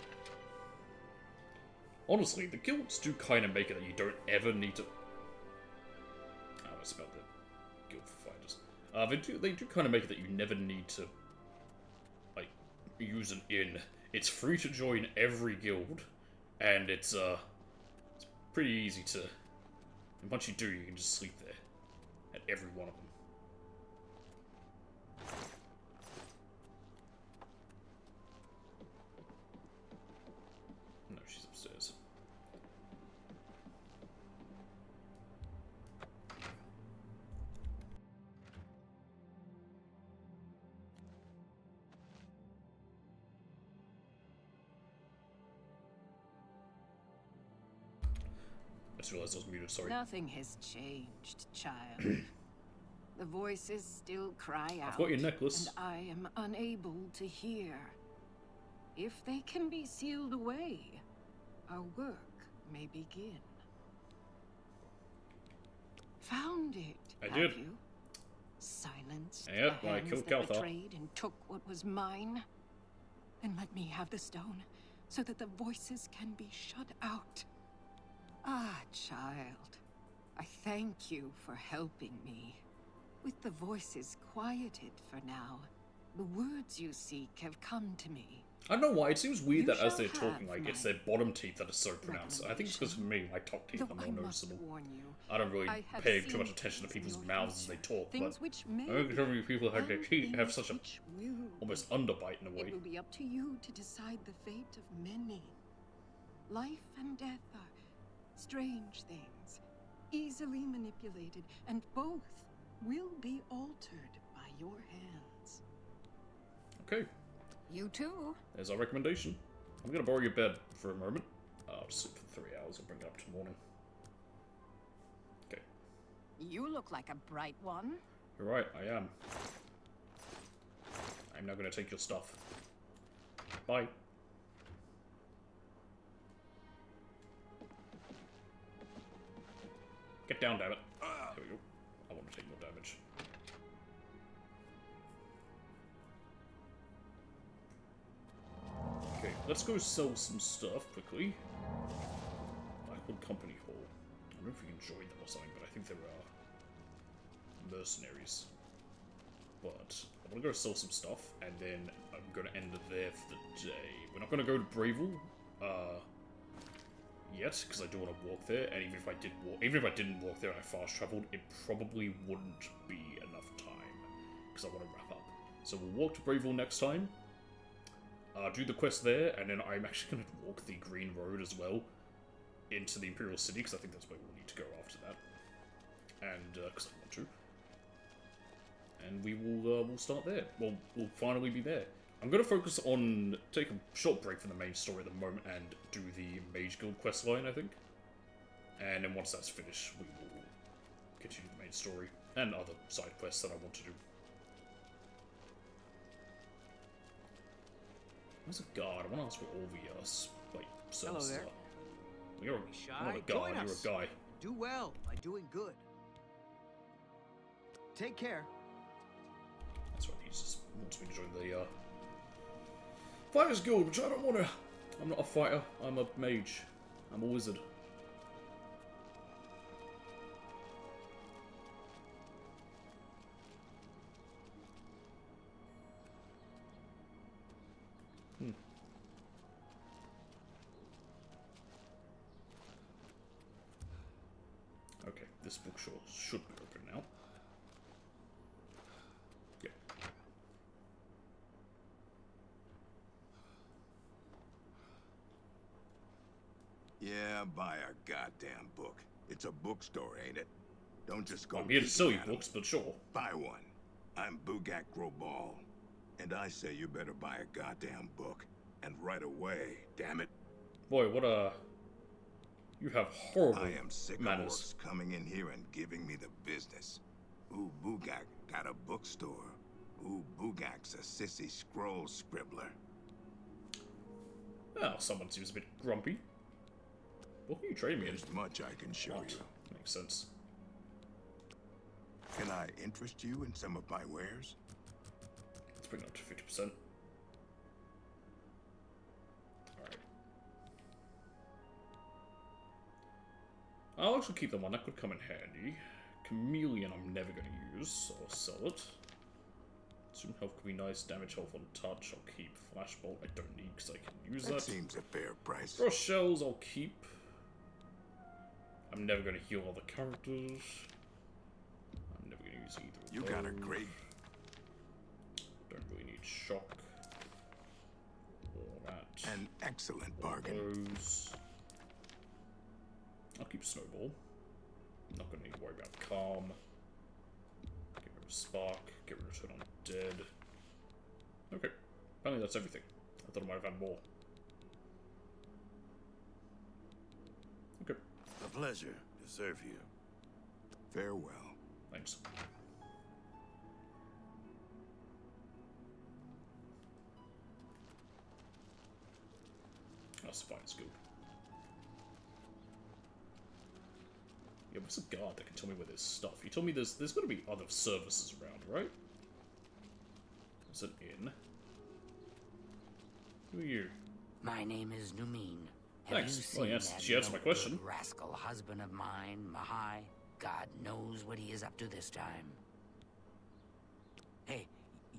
Honestly, the guilds do kind of make it that you don't ever need to... Oh, it's about the guild for fighters. They do kind of make it that you never need to, like, use an inn. It's free to join every guild, and it's pretty easy to... And once you do, you can just sleep there. At every one of them. No, she's upstairs. I just realized I was muted, sorry. Nothing has changed, child. The voices still cry out. I've got your necklace. And I am unable to hear. If they can be sealed away, our work may begin. Found it, I have did. you? Silenced Yep, the I hands killed that Kalthar. betrayed and took what was mine. Then let me have the stone, so that the voices can be shut out. Ah, child, I thank you for helping me. With the voices quieted for now, the words you seek have come to me. I don't know why, it seems weird You that as shall they're have talking, like, it's their bottom teeth that are so pronounced. I think it's because for me, my top teeth Though are I more must noticeable. warn you, I don't really I have pay too seen much attention to things in people's your mouths as they talk, things but which may I don't think so many people have, and have such a things which will almost be. underbite in a way. It will be up to you to decide the fate of many. Life and death are strange things, easily manipulated, and both will be altered by your hands. Okay. You too. There's our recommendation. I'm gonna borrow your bed for a moment. I'll just sleep for 3 hours and bring it up to morning. Okay. You look like a bright one. You're right, I am. I'm now gonna take your stuff. Bye. Get down, damn it. There we go. I want to take more damage. Okay, let's go sell some stuff quickly. Blackwood Company Hall. I don't know if we can join them or something, but I think there are mercenaries. But I'm gonna go sell some stuff, and then I'm gonna end it there for the day. We're not gonna go to Bravely, yet, because I do want to walk there, and even if I didn't walk there and I fast traveled, it probably wouldn't be enough time, because I want to wrap up. So we'll walk to Bravely next time, do the quest there, and then I'm actually going to walk the Green Road as well into the Imperial City, because I think that's where we'll need to go after that, and because I want to. And we will we'll start there. We'll finally be there. I'm going to focus on, take a short break from the main story at the moment and do the Mage Guild quest line, I think. And then once that's finished, we will continue the main story and other side quests that I want to do. There's a guard. I want to ask what all the services there. are. You're not a guard, Join you're us. a guy. Do well by doing good. Take care. That's right, he just wants me to join the Fighters Guild, which I don't want to. I'm not a fighter, I'm a mage. I'm a wizard. Okay, this bookshop should be open now. Yep. Yeah, buy a goddamn book. It's a bookstore, ain't it? Don't just go. I'm here to sell you books, but sure. Buy one. I'm Bugak Grobal, and I say you better buy a goddamn book, and right away. Damn it. Boy, what you have horrible I am sick manners. of orcs coming in here and giving me the business. Ooh, Bugak got a bookstore. Ooh, Bugak's a sissy scroll scribbler. Well, someone seems a bit grumpy. What can you trade me in? There's much I can show you. Makes sense. Can I interest you in some of my wares? Let's bring it up to 50%. Alright. I'll actually keep the one that could come in handy. Chameleon I'm never going to use, so I'll sell it. Assume health could be nice, damage health on touch, I'll keep. Flashbolt I don't need because I can use that. That seems a fair price. Frost shells I'll keep. I'm never going to heal other characters. I'm never going to use either of You those. got a great... Don't really need shock. Or that. An excellent bargain. Those. I'll keep Snowball. Not going to need to worry about Calm. Get rid of Spark. Get rid of Turn on Dead. Okay. Apparently that's everything. I thought I might have had more. Okay. A pleasure to serve you. Farewell. Thanks. That's the Fighters Guild. Yeah, what's a guard that can tell me where there's stuff? You told me there's got to be other services around, right? There's an inn. Who are you? My name is Numeen. Thanks. Have you seen Well, yes, that she answered my no question. good rascal husband of mine, Mahai? God knows what he is up to this time. Hey,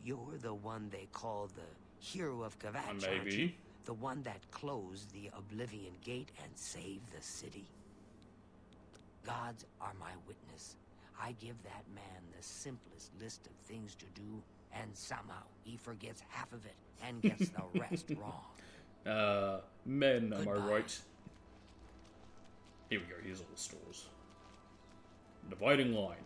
you're the one they call the hero of Kvatch, aren't you? Maybe. The one that closed the Oblivion Gate and saved the city. Gods are my witness. I give that man the simplest list of things to do, and somehow he forgets half of it and gets the rest wrong. Men, am I right? Here we go, here's all the stores. Dividing line.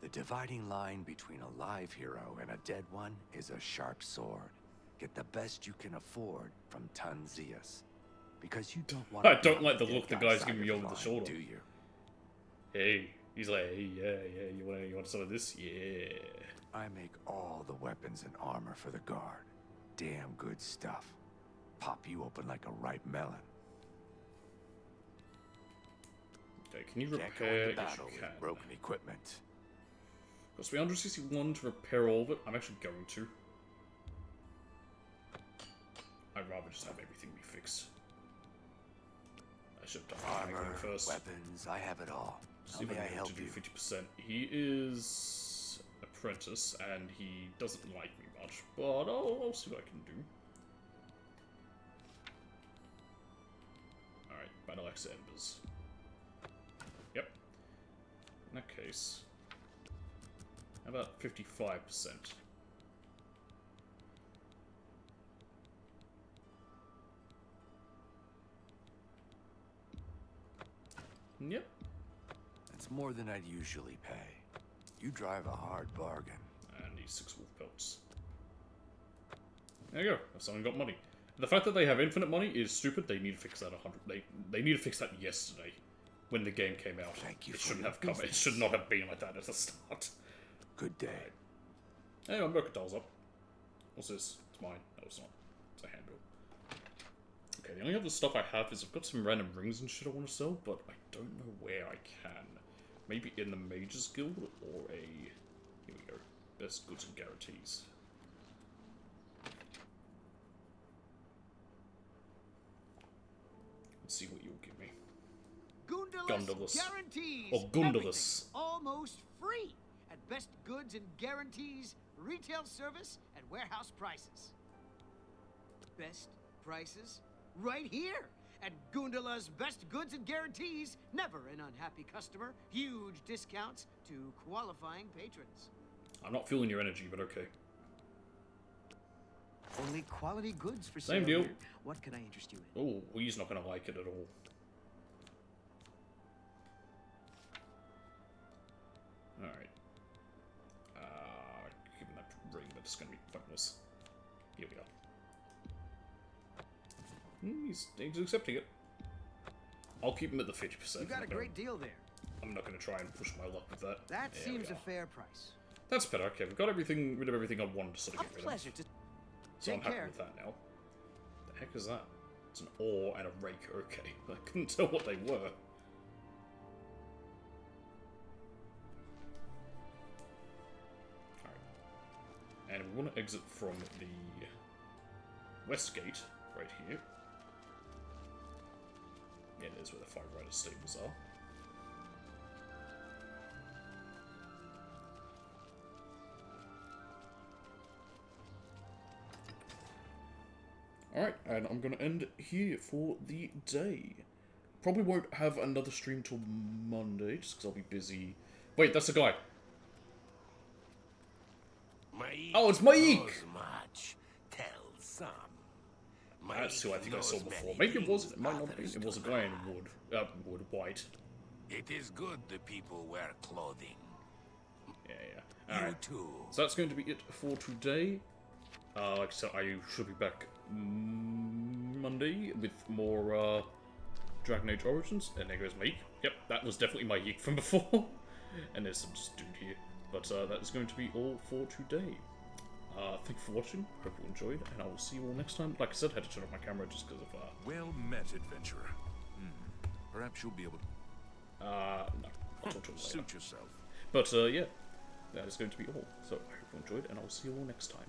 The dividing line between a live hero and a dead one is a sharp sword. Get the best you can afford from Tanzias. Because you don't want I don't like the look the guy's giving me over the shoulder. Do you? Hey, he's like, hey, yeah, you want some of this? Yeah. I make all the weapons and armor for the guard. Damn good stuff. Pop you open like a ripe melon. Okay, can you Can't go repair? into Yes, battle you with can. broken equipment. Cost me 161 to repair all of it. I'm actually going to. I'd rather just have everything be fixed. I should have done Armor, everything first. weapons, I have it all. See if How may I I can help to do you? 50%. He is apprentice, and he doesn't like me much, but I'll see what I can do. Alright, Battle Axe Embers. Yep. In that case, how about 55%? Yep. That's more than I'd usually pay. You drive a hard bargain. And these 6 wolf pelts. There you go. Someone got money. The fact that they have infinite money is stupid. They need to fix that 100. They need to fix that yesterday, when the game came out. It shouldn't have come. It should not have been like that at the start. Good day. Right. Hey, my mercantile's up. What's this? It's mine. No, it's not. It's a handbill. Okay, the only other stuff I have is I've got some random rings and shit I want to sell, but I don't know where I can. Maybe in the Mages Guild or a... Here we go. Best goods and guarantees. Let's see what you'll give me. Gundulus guarantees or Gundulus. Almost free at best goods and guarantees, retail service, and warehouse prices. Best prices right here at Gundula's best goods and guarantees. Never an unhappy customer. Huge discounts to qualifying patrons. I'm not feeling your energy, but okay. Only quality goods for same deal. Here. What can I interest you in? Oh, he's not gonna like it at all. Alright. Give him that ring, but it's gonna be pointless. Here we are. He's accepting it. I'll keep him at the 50%. You got a great deal there. I'm not gonna try and push my luck with that. That seems a fair price. That's better. Okay, we've got everything, rid of everything I wanted to sort of get rid of. Pleasure to So I'm happy with that now. The heck is that? It's an ore and a rake. Okay, I couldn't tell what they were. Alright. And we want to exit from the west gate, right here. Yeah, there's where the Five Riders stables are. Alright, and I'm going to end here for the day. Probably won't have another stream till Monday, just because I'll be busy. Wait, that's the guy. Oh, it's Maik! Much. Tell some. That's who I think I saw before. Maybe it wasn't. It might not be. It was a guy in wood, white. It is good the people wear clothing. Yeah. Alright. So that's going to be it for today. Like I said, I should be back Monday with more Dragon Age Origins. And there goes Maik. Yep, that was definitely my Yeek from before. And there's some just dude here. But that is going to be all for today. Thank you for watching. Hope you enjoyed, and I will see you all next time. Like I said, I had to turn off my camera just because of Well met, adventurer. Perhaps you'll be able to... no. I'll talk to you later. Suit yourself. But, yeah. That is going to be all. So, I hope you enjoyed, and I will see you all next time.